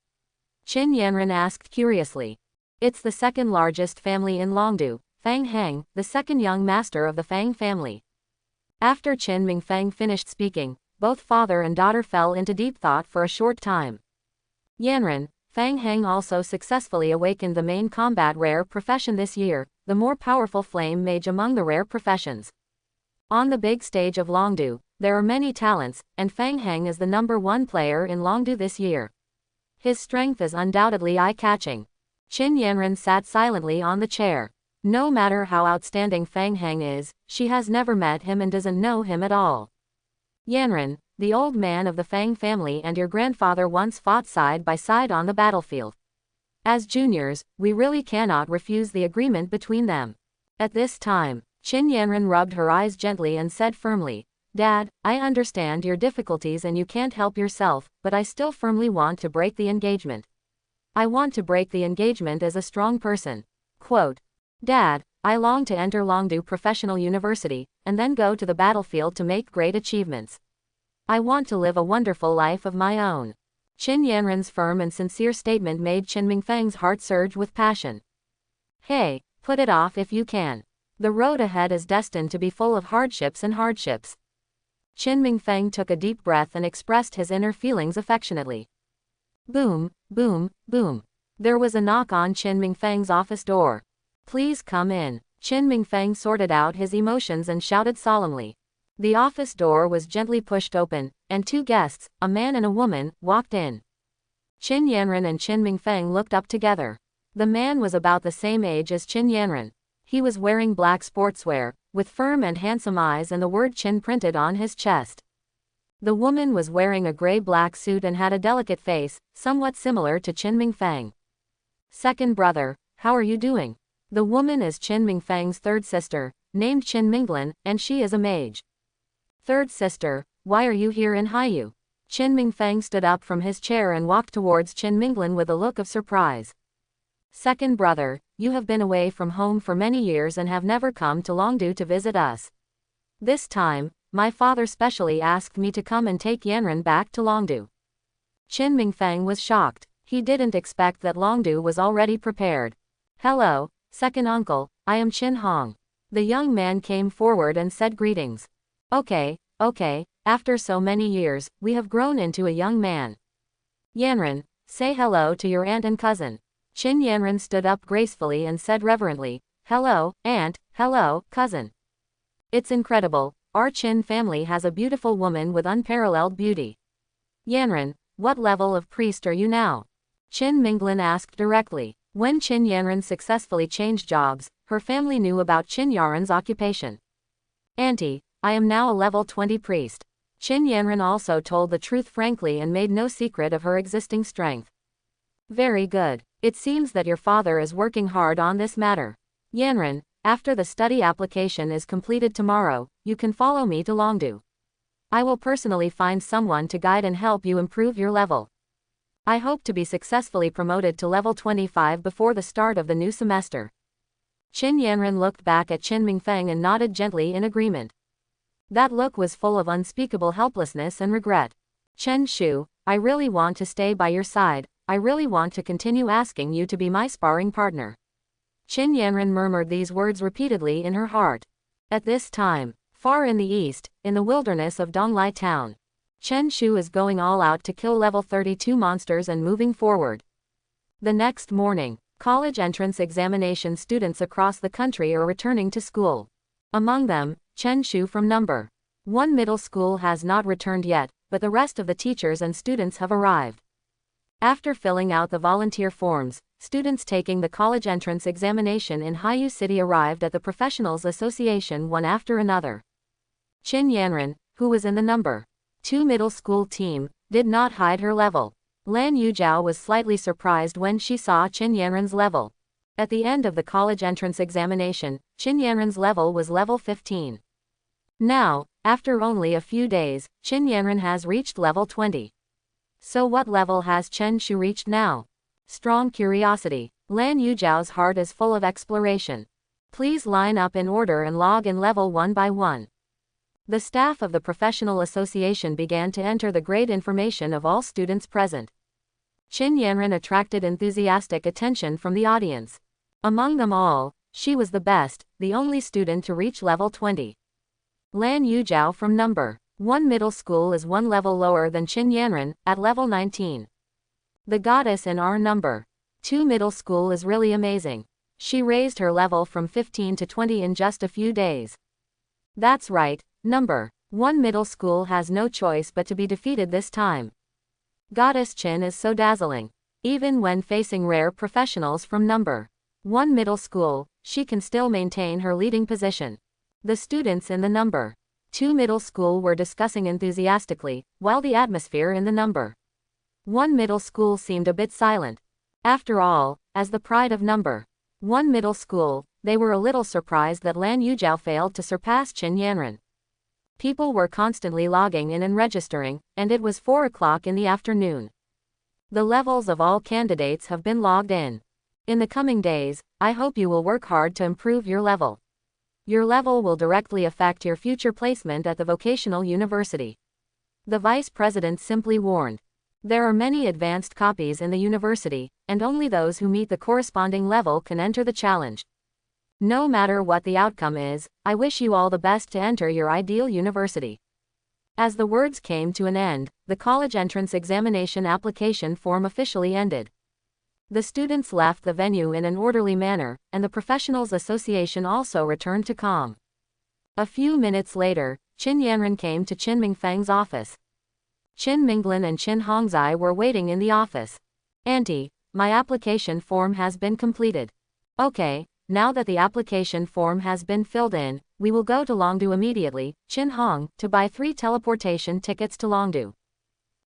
Qin Yanran asked curiously. It's the second largest family in Longdu, Fang Heng, the second young master of the Fang family. After Qin Mingfeng finished speaking, both father and daughter fell into deep thought for a short time. Yanran, Fang Heng also successfully awakened the main combat rare profession this year, the more powerful flame mage among the rare professions. On the big stage of Longdu, there are many talents, and Fang Heng is the #1 player in Longdu this year. His strength is undoubtedly eye-catching. Qin Yanran sat silently on the chair. No matter how outstanding Fang Heng is, she has never met him and doesn't know him at all. Yanran, the old man of the Fang family and your grandfather once fought side by side on the battlefield. As juniors, we really cannot refuse the agreement between them. At this time, Qin Yanran rubbed her eyes gently and said firmly, Dad, I understand your difficulties and you can't help yourself, but I still firmly want to break the engagement. I want to break the engagement as a strong person. Quote, Dad, I long to enter Longdu Professional University, and then go to the battlefield to make great achievements. I want to live a wonderful life of my own. Qin Yanran's firm and sincere statement made Qin Mingfeng's heart surge with passion. Hey, put it off if you can. The road ahead is destined to be full of hardships and hardships. Qin Mingfeng took a deep breath and expressed his inner feelings affectionately. Boom, boom, boom. There was a knock on Qin Mingfeng's office door. Please come in. Qin Mingfeng sorted out his emotions and shouted solemnly. The office door was gently pushed open, and two guests, a man and a woman, walked in. Qin Yanran and Qin Mingfeng looked up together. The man was about the same age as Qin Yanran. He was wearing black sportswear, with firm and handsome eyes and the word Qin printed on his chest. The woman was wearing a gray-black suit and had a delicate face, somewhat similar to Qin Mingfeng. Second brother, how are you doing? The woman is Qin Mingfeng's third sister, named Qin Minglin, and she is a mage. Third sister, why are you here in Haiyu? Qin Mingfeng stood up from his chair and walked towards Qin Minglin with a look of surprise. Second brother, you have been away from home for many years and have never come to Longdu to visit us. This time, my father specially asked me to come and take Yanran back to Longdu. Qin Mingfeng was shocked. He didn't expect that Longdu was already prepared. Hello, second uncle, I am Qin Hong. The young man came forward and said greetings. Okay, after so many years, we have grown into a young man. Yanran, say hello to your aunt and cousin. Qin Yanran stood up gracefully and said reverently, hello, aunt, hello, cousin. It's incredible, our Qin family has a beautiful woman with unparalleled beauty. Yanran, what level of priest are you now? Qin Minglin asked directly. When Qin Yanran successfully changed jobs, her family knew about Qin Yanran's occupation. Auntie, I am now a level 20 priest. Qin Yanran also told the truth frankly and made no secret of her existing strength. Very good. It seems that your father is working hard on this matter. Yanran, after the study application is completed tomorrow, you can follow me to Longdu. I will personally find someone to guide and help you improve your level. I hope to be successfully promoted to level 25 before the start of the new semester. Qin Yanran looked back at Qin Mingfeng and nodded gently in agreement. That look was full of unspeakable helplessness and regret. Chen Shu, I really want to stay by your side, I really want to continue asking you to be my sparring partner. Qin Yanren murmured these words repeatedly in her heart. At this time, far in the east, in the wilderness of Donglai town, Chen Shu is going all out to kill level 32 monsters and moving forward. The next morning, college entrance examination students across the country are returning to school. Among them, Chen Shu from number 1 middle school has not returned yet, but the rest of the teachers and students have arrived. After filling out the volunteer forms, students taking the college entrance examination in Haiyu City arrived at the Professionals Association one after another. Qin Yanren, who was in the number 2 middle school team, did not hide her level. Lan Yujiao was slightly surprised when she saw Qin Yanren's level. At the end of the college entrance examination, Qin Yanren's level was level 15. Now, after only a few days, Qin Yanren has reached level 20. So what level has Chen Shu reached now? Strong curiosity. Lan Yujiao's heart is full of exploration. Please line up in order and log in level one by one. The staff of the Professional Association began to enter the grade information of all students present. Qin Yanren attracted enthusiastic attention from the audience. Among them all, she was the best, the only student to reach level 20. Lan Yujiao from number 1 middle school is one level lower than Qin Yanren, at level 19. The goddess in our number 2 middle school is really amazing. She raised her level from 15 to 20 in just a few days. That's right, number 1 middle school has no choice but to be defeated this time. Goddess Qin is so dazzling. Even when facing rare professionals from number 1 middle school, she can still maintain her leading position. The students in the number 2 middle school were discussing enthusiastically, while the atmosphere in the number 1 middle school seemed a bit silent. After all, as the pride of number 1 middle school, they were a little surprised that Lan Yujiao failed to surpass Qin Yanren. People were constantly logging in and registering, and it was 4 o'clock in the afternoon. The levels of all candidates have been logged in. In the coming days, I hope you will work hard to improve your level. Your level will directly affect your future placement at the vocational university. The vice president simply warned. There are many advanced copies in the university, and only those who meet the corresponding level can enter the challenge. No matter what the outcome is, I wish you all the best to enter your ideal university. As the words came to an end, the college entrance examination application form officially ended. The students left the venue in an orderly manner, and the Professionals Association also returned to calm. A few minutes later, Qin Yanren came to Qin Mingfeng's office. Qin Minglin and Qin Hongzai were waiting in the office. Auntie, my application form has been completed. Okay, now that the application form has been filled in, we will go to Longdu immediately, Qin Hong, to buy 3 teleportation tickets to Longdu.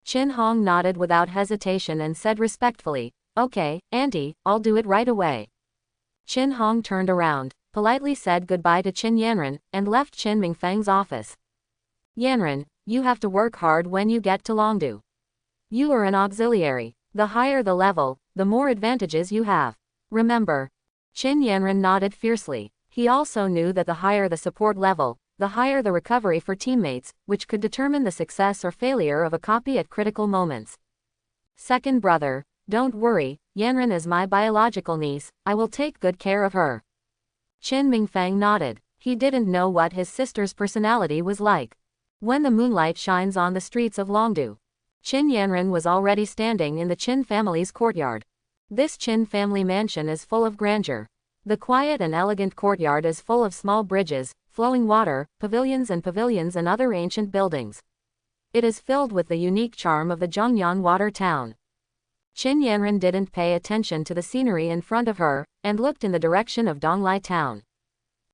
Qin Hong nodded without hesitation and said respectfully, Okay, Auntie, I'll do it right away. Qin Hong turned around, politely said goodbye to Qin Yanren, and left Qin Mingfeng's office. Yanren, you have to work hard when you get to Longdu. You are an auxiliary. The higher the level, the more advantages you have. Remember. Qin Yanren nodded fiercely. He also knew that the higher the support level, the higher the recovery for teammates, which could determine the success or failure of a copy at critical moments. Second brother, don't worry, Yanren is my biological niece, I will take good care of her. Qin Mingfeng nodded. He didn't know what his sister's personality was like. When the moonlight shines on the streets of Longdu, Qin Yanren was already standing in the Qin family's courtyard. This Qin family mansion is full of grandeur. The quiet and elegant courtyard is full of small bridges, flowing water, pavilions and other ancient buildings. It is filled with the unique charm of the Zhongyan water town. Qin Yanren didn't pay attention to the scenery in front of her, and looked in the direction of Donglai town.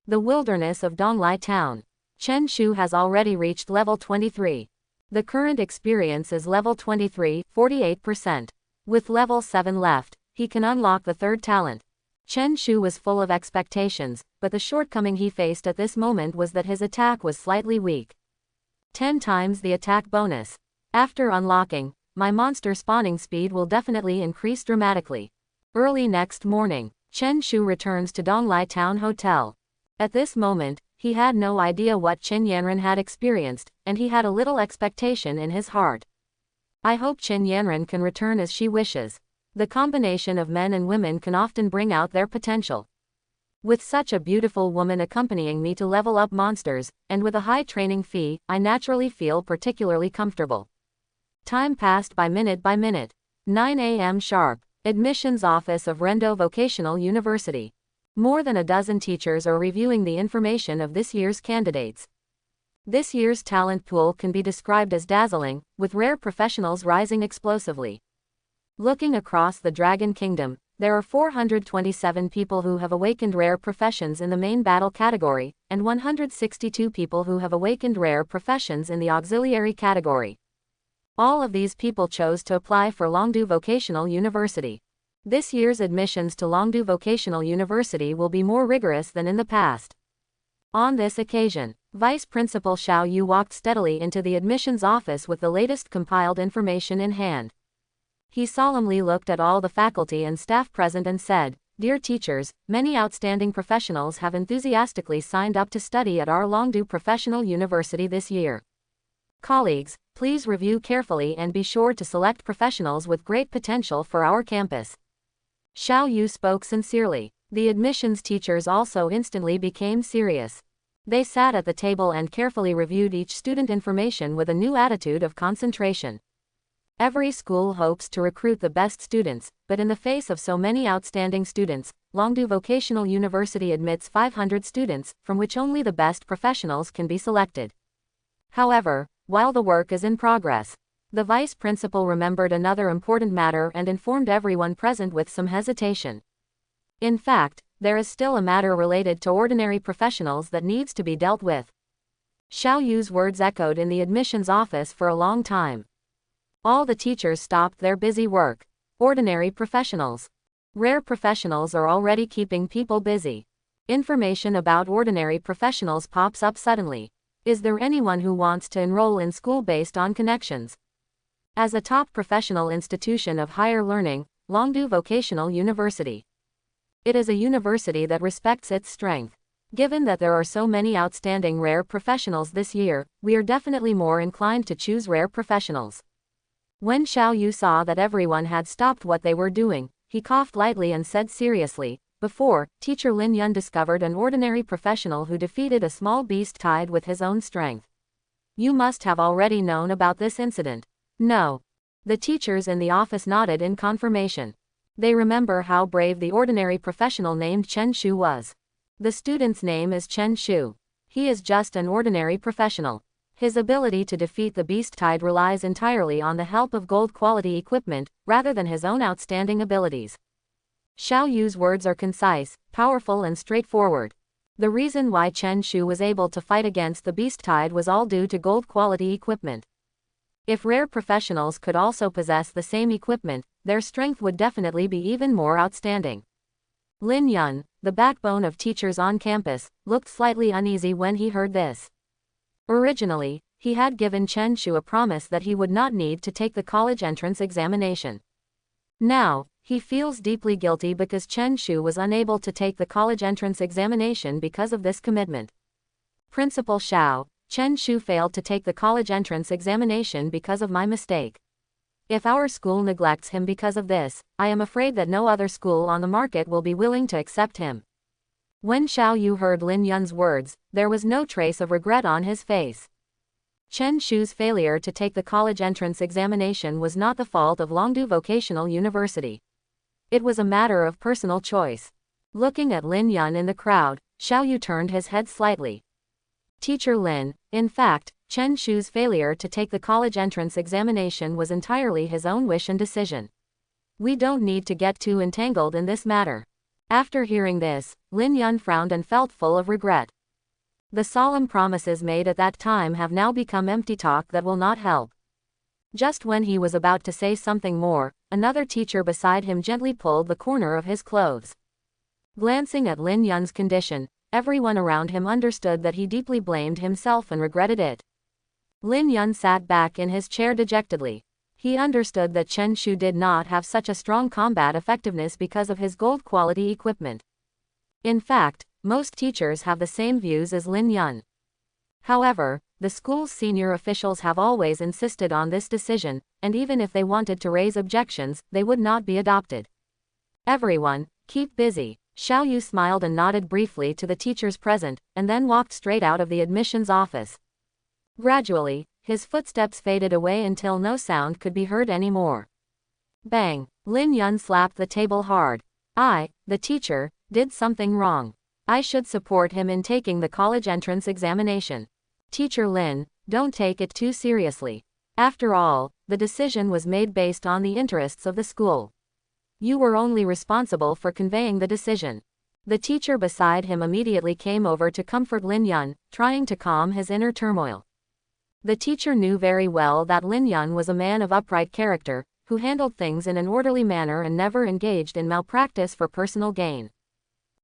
The wilderness of Donglai town. Chen Shu has already reached level 23. The current experience is level 23, 48%. With level 7 left, he can unlock the third talent. Chen Shu was full of expectations, but the shortcoming he faced at this moment was that his attack was slightly weak. 10 times the attack bonus. After unlocking, my monster spawning speed will definitely increase dramatically. Early next morning, Chen Shu returns to Donglai Town Hotel. At this moment, He had no idea what Qin Yanran had experienced, and he had a little expectation in his heart. I hope Qin Yanran can return as she wishes. The combination of men and women can often bring out their potential. With such a beautiful woman accompanying me to level up monsters, and with a high training fee, I naturally feel particularly comfortable. Time passed by minute by minute. 9 a.m. sharp. Admissions office of Rendo Vocational University. More than a dozen teachers are reviewing the information of this year's candidates. This year's talent pool can be described as dazzling, with rare professionals rising explosively. Looking across the Dragon Kingdom, there are 427 people who have awakened rare professions in the main battle category, and 162 people who have awakened rare professions in the auxiliary category. All of these people chose to apply for Longdu Vocational University. This year's admissions to Longdu Vocational University will be more rigorous than in the past. On this occasion, Vice Principal Xiao Yu walked steadily into the admissions office with the latest compiled information in hand. He solemnly looked at all the faculty and staff present and said, "Dear teachers, many outstanding professionals have enthusiastically signed up to study at our Longdu Professional University this year. Colleagues, please review carefully and be sure to select professionals with great potential for our campus." Xiao Yu spoke sincerely. The admissions teachers also instantly became serious. They sat at the table and carefully reviewed each student information with a new attitude of concentration. Every school hopes to recruit the best students, but in the face of so many outstanding students, Longdu Vocational University admits 500 students, from which only the best professionals can be selected. However, while the work is in progress, the vice principal remembered another important matter and informed everyone present with some hesitation. In fact, there is still a matter related to ordinary professionals that needs to be dealt with. Xiao Yu's words echoed in the admissions office for a long time. All the teachers stopped their busy work. Ordinary professionals. Rare professionals are already keeping people busy. Information about ordinary professionals pops up suddenly. Is there anyone who wants to enroll in school based on connections? As a top professional institution of higher learning, Longdu Vocational University. It is a university that respects its strength. Given that there are so many outstanding rare professionals this year, we are definitely more inclined to choose rare professionals. When Xiao Yu saw that everyone had stopped what they were doing, he coughed lightly and said seriously, "Before, Teacher Lin Yun discovered an ordinary professional who defeated a small beast tied with his own strength. You must have already known about this incident." "No." The teachers in the office nodded in confirmation. They remember how brave the ordinary professional named Chen Shu was. The student's name is Chen Shu. He is just an ordinary professional. His ability to defeat the beast tide relies entirely on the help of gold quality equipment, rather than his own outstanding abilities. Xiao Yu's words are concise, powerful and straightforward. The reason why Chen Shu was able to fight against the beast tide was all due to gold quality equipment. If rare professionals could also possess the same equipment, their strength would definitely be even more outstanding. Lin Yun, the backbone of teachers on campus, looked slightly uneasy when he heard this. Originally, he had given Chen Shu a promise that he would not need to take the college entrance examination. Now, he feels deeply guilty because Chen Shu was unable to take the college entrance examination because of this commitment. Principal Xiao, Chen Shu failed to take the college entrance examination because of my mistake. If our school neglects him because of this, I am afraid that no other school on the market will be willing to accept him. When Xiao Yu heard Lin Yun's words, there was no trace of regret on his face. Chen Shu's failure to take the college entrance examination was not the fault of Longdu Vocational University. It was a matter of personal choice. Looking at Lin Yun in the crowd, Xiao Yu turned his head slightly. Teacher Lin, in fact, Chen Shu's failure to take the college entrance examination was entirely his own wish and decision. We don't need to get too entangled in this matter. After hearing this, Lin Yun frowned and felt full of regret. The solemn promises made at that time have now become empty talk that will not help. Just when he was about to say something more, another teacher beside him gently pulled the corner of his clothes. Glancing at Lin Yun's condition, everyone around him understood that he deeply blamed himself and regretted it. Lin Yun sat back in his chair dejectedly. He understood that Chen Shu did not have such a strong combat effectiveness because of his gold quality equipment. In fact, most teachers have the same views as Lin Yun. However, the school's senior officials have always insisted on this decision, and even if they wanted to raise objections, they would not be adopted. Everyone, keep busy. Xiao Yu smiled and nodded briefly to the teachers present, and then walked straight out of the admissions office. Gradually, his footsteps faded away until no sound could be heard anymore. Bang! Lin Yun slapped the table hard. I, the teacher, did something wrong. I should support him in taking the college entrance examination. Teacher Lin, don't take it too seriously. After all, the decision was made based on the interests of the school. You were only responsible for conveying the decision. The teacher beside him immediately came over to comfort Lin Yun, trying to calm his inner turmoil. The teacher knew very well that Lin Yun was a man of upright character, who handled things in an orderly manner and never engaged in malpractice for personal gain.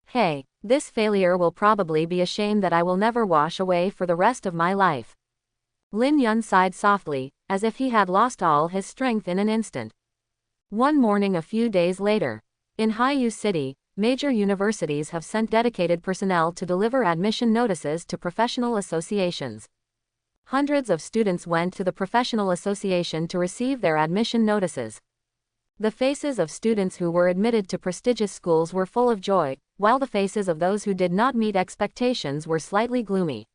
Hey, this failure will probably be a shame that I will never wash away for the rest of my life. Lin Yun sighed softly, as if he had lost all his strength in an instant. One morning a few days later, in Haiyu City, major universities have sent dedicated personnel to deliver admission notices to professional associations. Hundreds of students went to the professional association to receive their admission notices. The faces of students who were admitted to prestigious schools were full of joy, while the faces of those who did not meet expectations were slightly gloomy.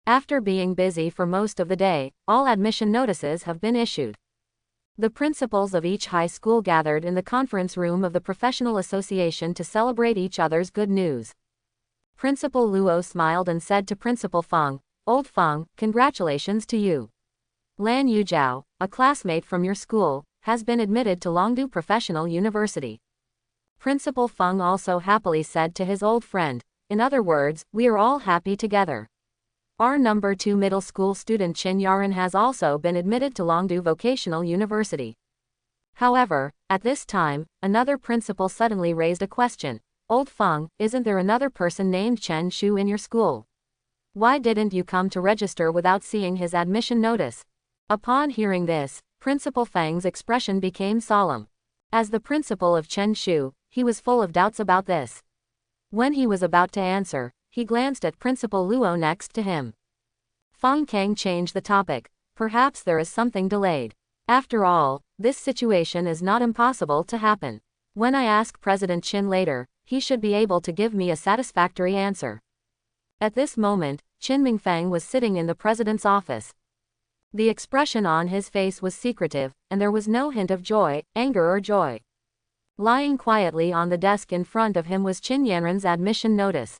After being busy for most of the day, all admission notices have been issued. The principals of each high school gathered in the conference room of the professional association to celebrate each other's good news. Principal Luo smiled and said to Principal Feng, "Old Feng, congratulations to you. Lan Yujiao, a classmate from your school, has been admitted to Longdu Professional University." Principal Feng also happily said to his old friend, "In other words, we are all happy together. Our number 2 middle school student Qin Yaran has also been admitted to Longdu Vocational University." However, at this time, another principal suddenly raised a question. "Old Feng, isn't there another person named Chen Shu in your school? Why didn't you come to register without seeing his admission notice?" Upon hearing this, Principal Feng's expression became solemn. As the principal of Chen Shu, he was full of doubts about this. When he was about to answer, he glanced at Principal Luo next to him. Feng Kang changed the topic. "Perhaps there is something delayed. After all, this situation is not impossible to happen. When I ask President Qin later, he should be able to give me a satisfactory answer." At this moment, Qin Mingfeng was sitting in the president's office. The expression on his face was secretive, and there was no hint of joy, anger or joy. Lying quietly on the desk in front of him was Qin Yanren's admission notice.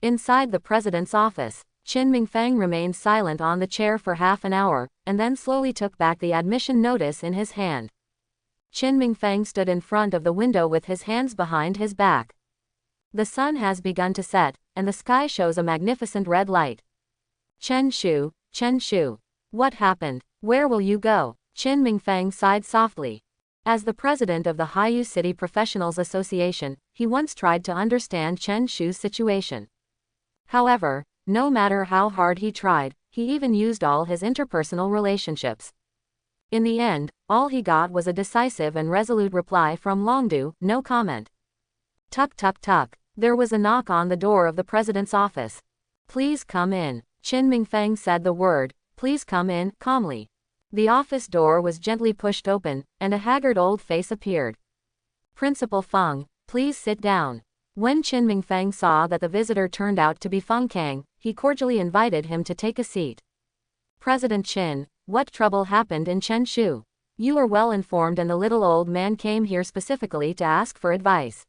Inside the president's office, Qin Mingfeng remained silent on the chair for half an hour, and then slowly took back the admission notice in his hand. Qin Mingfeng stood in front of the window with his hands behind his back. The sun has begun to set, and the sky shows a magnificent red light. Chen Shu, what happened? Where will you go?" Qin Mingfeng sighed softly. As the president of the Haiyu City Professionals Association, he once tried to understand Chen Shu's situation. However, no matter how hard he tried, he even used all his interpersonal relationships. In the end, all he got was a decisive and resolute reply from Longdu, "No comment." Tuk tuk tuk. There was a knock on the door of the president's office. "Please come in." Qin Mingfeng said the word, "Please come in," calmly. The office door was gently pushed open, and a haggard old face appeared. "Principal Feng, please sit down." When Qin Mingfeng saw that the visitor turned out to be Feng Kang, he cordially invited him to take a seat. "President Qin, what trouble happened in Chen Shu? You are well informed and the little old man came here specifically to ask for advice."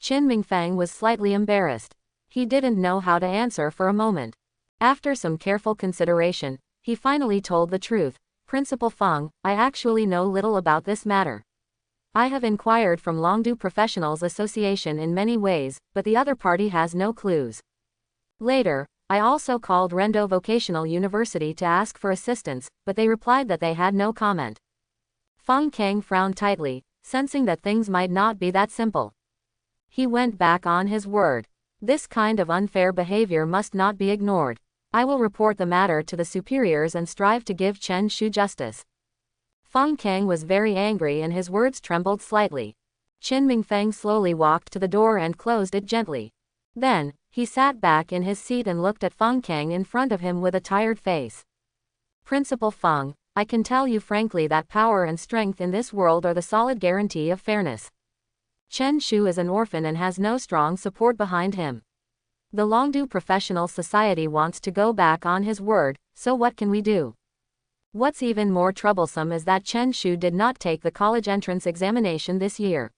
Qin Mingfeng was slightly embarrassed. He didn't know how to answer for a moment. After some careful consideration, he finally told the truth. "Principal Feng, I actually know little about this matter. I have inquired from Longdu Professionals Association in many ways, but the other party has no clues. Later, I also called Rendo Vocational University to ask for assistance, but they replied that they had no comment." Feng Kang frowned tightly, sensing that things might not be that simple. He went back on his word. This kind of unfair behavior must not be ignored. I will report the matter to the superiors and strive to give Chen Shu justice. Feng Kang was very angry and his words trembled slightly. Qin Mingfeng slowly walked to the door and closed it gently. Then, he sat back in his seat and looked at Feng Kang in front of him with a tired face. Principal Feng, I can tell you frankly that power and strength in this world are the solid guarantee of fairness. Chen Shu is an orphan and has no strong support behind him. The Longdu Professional Society wants to go back on his word, so what can we do? What's even more troublesome is that Chen Shu did not take the college entrance examination this year.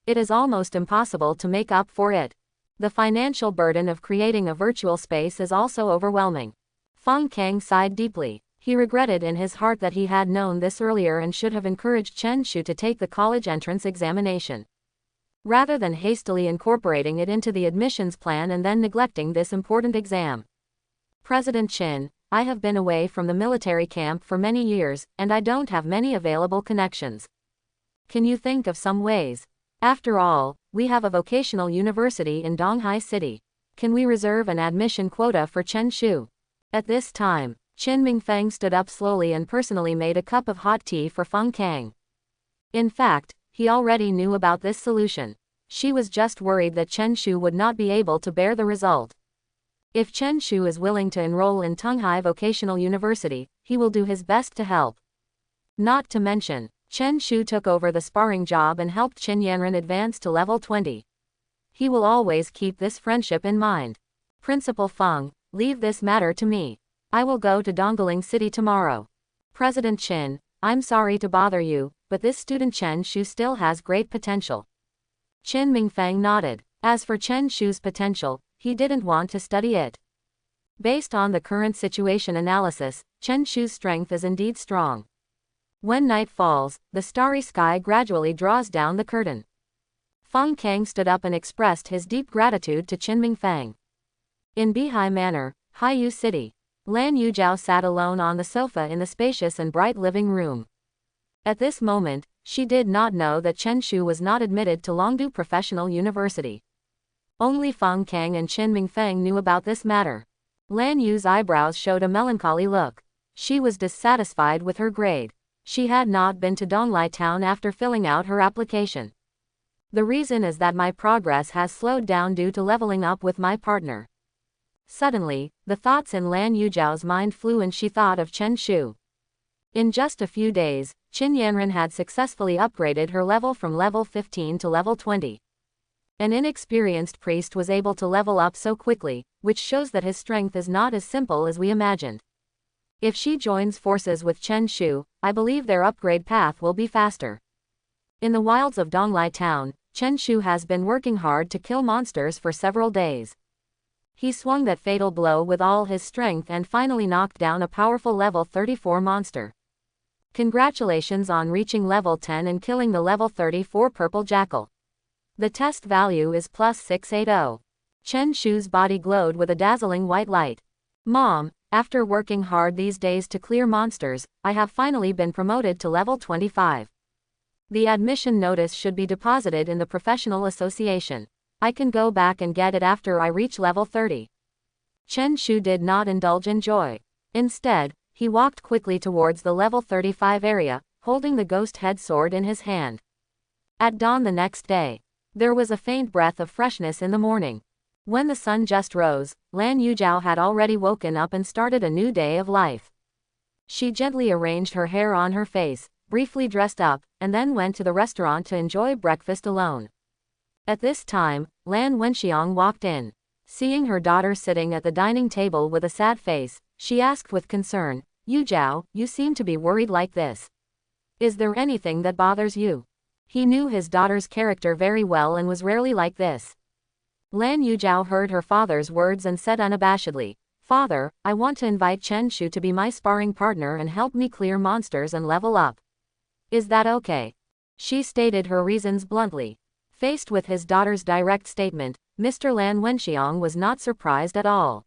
It is almost impossible to make up for it. The financial burden of creating a virtual space is also overwhelming. Feng Kang sighed deeply. He regretted in his heart that he had known this earlier and should have encouraged Chen Shu to take the college entrance examination, rather than hastily incorporating it into the admissions plan and then neglecting this important exam. President Chin, I have been away from the military camp for many years, and I don't have many available connections. Can you think of some ways? After all, we have a vocational university in Donghai City. Can we reserve an admission quota for Chen Shu? At this time, Qin Mingfeng stood up slowly and personally made a cup of hot tea for Feng Kang. In fact, he already knew about this solution. She was just worried that Chen Shu would not be able to bear the result. If Chen Shu is willing to enroll in Donghai Vocational University, he will do his best to help. Not to mention, Chen Shu took over the sparring job and helped Qin Yanran advance to level 20. He will always keep this friendship in mind. Principal Feng, leave this matter to me. I will go to Dongling City tomorrow. President Qin, I'm sorry to bother you, but this student Chen Shu still has great potential. Qin Mingfeng nodded. As for Chen Shu's potential, he didn't want to study it. Based on the current situation analysis, Chen Shu's strength is indeed strong. When night falls, the starry sky gradually draws down the curtain. Feng Kang stood up and expressed his deep gratitude to Qin Mingfeng. In Bihai Manor, Haiyu City, Lan Yujiao sat alone on the sofa in the spacious and bright living room. At this moment, she did not know that Chen Shu was not admitted to Longdu Professional University. Only Feng Kang and Qin Mingfeng knew about this matter. Lan Yu's eyebrows showed a melancholy look. She was dissatisfied with her grade. She had not been to Donglai town after filling out her application. The reason is that my progress has slowed down due to leveling up with my partner. Suddenly, the thoughts in Lan Yujiao's mind flew and she thought of Chen Shu. In just a few days, Qin Yanran had successfully upgraded her level from level 15 to level 20. An inexperienced priest was able to level up so quickly, which shows that his strength is not as simple as we imagined. If she joins forces with Chen Shu, I believe their upgrade path will be faster. In the wilds of Donglai town, Chen Shu has been working hard to kill monsters for several days. He swung that fatal blow with all his strength and finally knocked down a powerful level 34 monster. Congratulations on reaching level 10 and killing the level 34 purple jackal. The test value is plus 680. Chen Shu's body glowed with a dazzling white light. Mom, after working hard these days to clear monsters, I have finally been promoted to level 25. The admission notice should be deposited in the professional association. I can go back and get it after I reach level 30. Chen Shu did not indulge in joy. Instead, he walked quickly towards the level 35 area, holding the ghost head sword in his hand. At dawn the next day, there was a faint breath of freshness in the morning. When the sun just rose, Lan Yujiao had already woken up and started a new day of life. She gently arranged her hair on her face, briefly dressed up, and then went to the restaurant to enjoy breakfast alone. At this time, Lan Wenxiang walked in. Seeing her daughter sitting at the dining table with a sad face, she asked with concern, Yujiao, you seem to be worried like this. Is there anything that bothers you? He knew his daughter's character very well and was rarely like this. Lan Yujiao heard her father's words and said unabashedly, Father, I want to invite Chen Shu to be my sparring partner and help me clear monsters and level up. Is that okay? She stated her reasons bluntly. Faced with his daughter's direct statement, Mr. Lan Wenxiang was not surprised at all.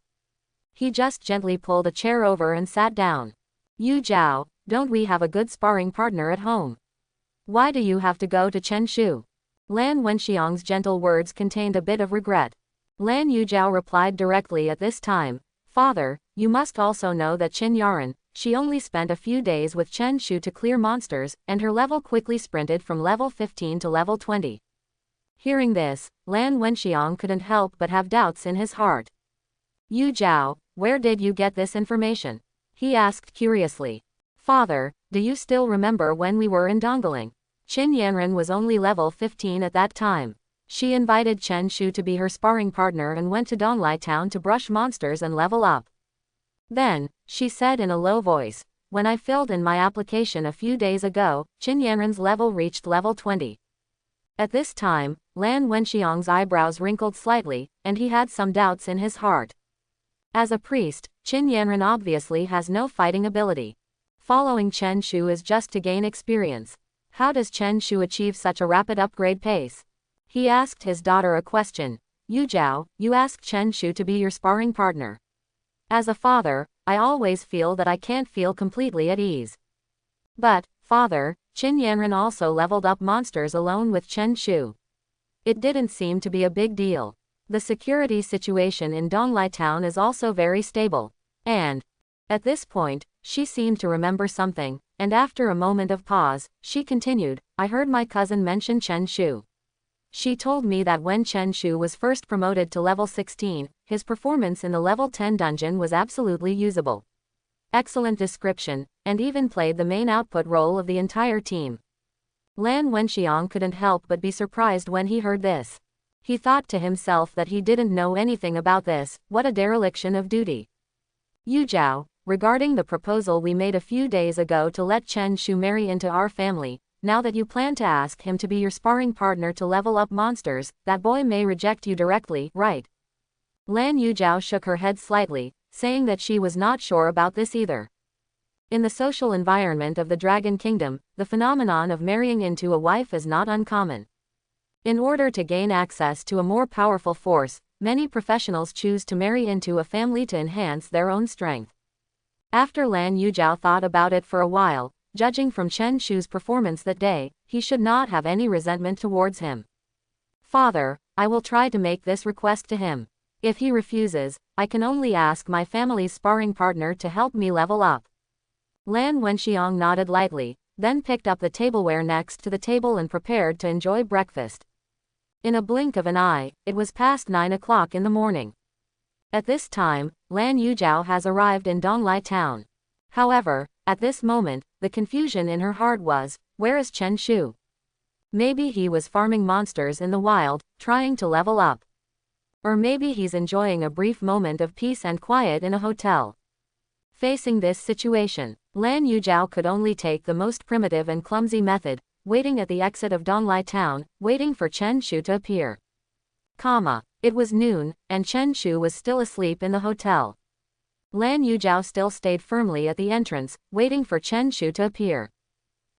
He just gently pulled a chair over and sat down. Yujiao, don't we have a good sparring partner at home? Why do you have to go to Chen Shu? Lan Wenxiang's gentle words contained a bit of regret. Lan Yujiao replied directly at this time, Father, you must also know that Qin Yaran, she only spent a few days with Chen Shu to clear monsters, and her level quickly sprinted from level 15 to level 20. Hearing this, Lan Wenxiang couldn't help but have doubts in his heart. Yu Zhao, where did you get this information? He asked curiously. Father, do you still remember when we were in Dongling? Qin Yanran was only level 15 at that time. She invited Chen Shu to be her sparring partner and went to Donglai town to brush monsters and level up. Then, she said in a low voice, when I filled in my application a few days ago, Qin Yanran's level reached level 20. At this time, Lan Wenxiang's eyebrows wrinkled slightly, and he had some doubts in his heart. As a priest, Qin Yanran obviously has no fighting ability. Following Chen Shu is just to gain experience. How does Chen Shu achieve such a rapid upgrade pace? He asked his daughter a question. Yu Zhao, you asked Chen Shu to be your sparring partner. As a father, I always feel that I can't feel completely at ease. But, father, Qin Yanran also leveled up monsters alone with Chen Shu. It didn't seem to be a big deal. The security situation in Donglai town is also very stable. And, at this point, she seemed to remember something, and after a moment of pause, she continued, I heard my cousin mention Chen Shu. She told me that when Chen Shu was first promoted to level 16, his performance in the level 10 dungeon was absolutely usable. Excellent description, and even played the main output role of the entire team. Lan Wenxiang couldn't help but be surprised when he heard this. He thought to himself that he didn't know anything about this. What a dereliction of duty. Yu Zhao, regarding the proposal we made a few days ago to let Chen Shu marry into our family, now that you plan to ask him to be your sparring partner to level up monsters, that boy may reject you directly, right? Lan Yu Zhao shook her head slightly, saying that she was not sure about this either. In the social environment of the Dragon Kingdom, the phenomenon of marrying into a wife is not uncommon. In order to gain access to a more powerful force, many professionals choose to marry into a family to enhance their own strength. After Lan Yu Zhao thought about it for a while, judging from Chen Shu's performance that day, he should not have any resentment towards him. Father, I will try to make this request to him. If he refuses, I can only ask my family's sparring partner to help me level up. Lan Wenxiang nodded lightly, then picked up the tableware next to the table and prepared to enjoy breakfast. In a blink of an eye, it was past 9 o'clock in the morning. At this time, Lan Yu Zhao has arrived in Donglai town. However, at this moment, the confusion in her heart was, where is Chen Shu? Maybe he was farming monsters in the wild, trying to level up. Or maybe he's enjoying a brief moment of peace and quiet in a hotel. Facing this situation, Lan Yu Zhao could only take the most primitive and clumsy method, waiting at the exit of Donglai town, waiting for Chen Shu to appear. It was noon, and Chen Shu was still asleep in the hotel. Lan Yu Zhao still stayed firmly at the entrance, waiting for Chen Shu to appear.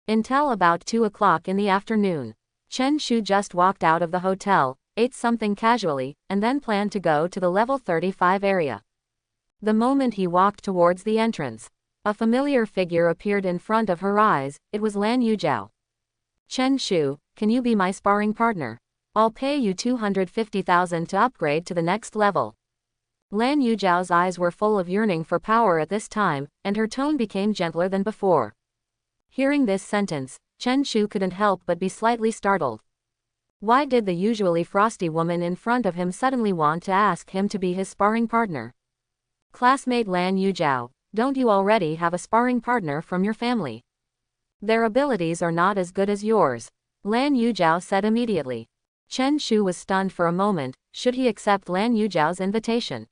Until about 2 o'clock in the afternoon, Chen Shu just walked out of the hotel, ate something casually, and then planned to go to the level 35 area. The moment he walked towards the entrance, a familiar figure appeared in front of her eyes. It was Lan Yu Zhao. Chen Shu, can you be my sparring partner? I'll pay you 250,000 to upgrade to the next level. Lan Yu Zhao's eyes were full of yearning for power at this time, and her tone became gentler than before. Hearing this sentence, Chen Shu couldn't help but be slightly startled. Why did the usually frosty woman in front of him suddenly want to ask him to be his sparring partner? Classmate Lan Yu Zhao, don't you already have a sparring partner from your family? Their abilities are not as good as yours, Lan Yu Zhao said immediately. Chen Shu was stunned for a moment. Should he accept Lan Yu Zhao's invitation?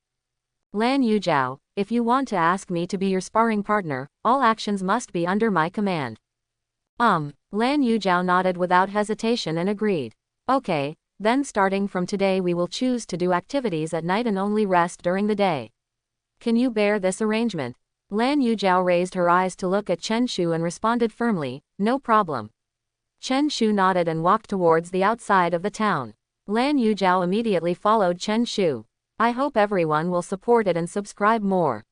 Lan Yu Zhao, if you want to ask me to be your sparring partner, all actions must be under my command. Lan Yu Zhao nodded without hesitation and agreed. Okay, then starting from today we will choose to do activities at night and only rest during the day. Can you bear this arrangement? Lan Yu Zhao raised her eyes to look at Chen Shu and responded firmly, no problem. Chen Shu nodded and walked towards the outside of the town. Lan Yu Zhao immediately followed Chen Shu. I hope everyone will support it and subscribe more.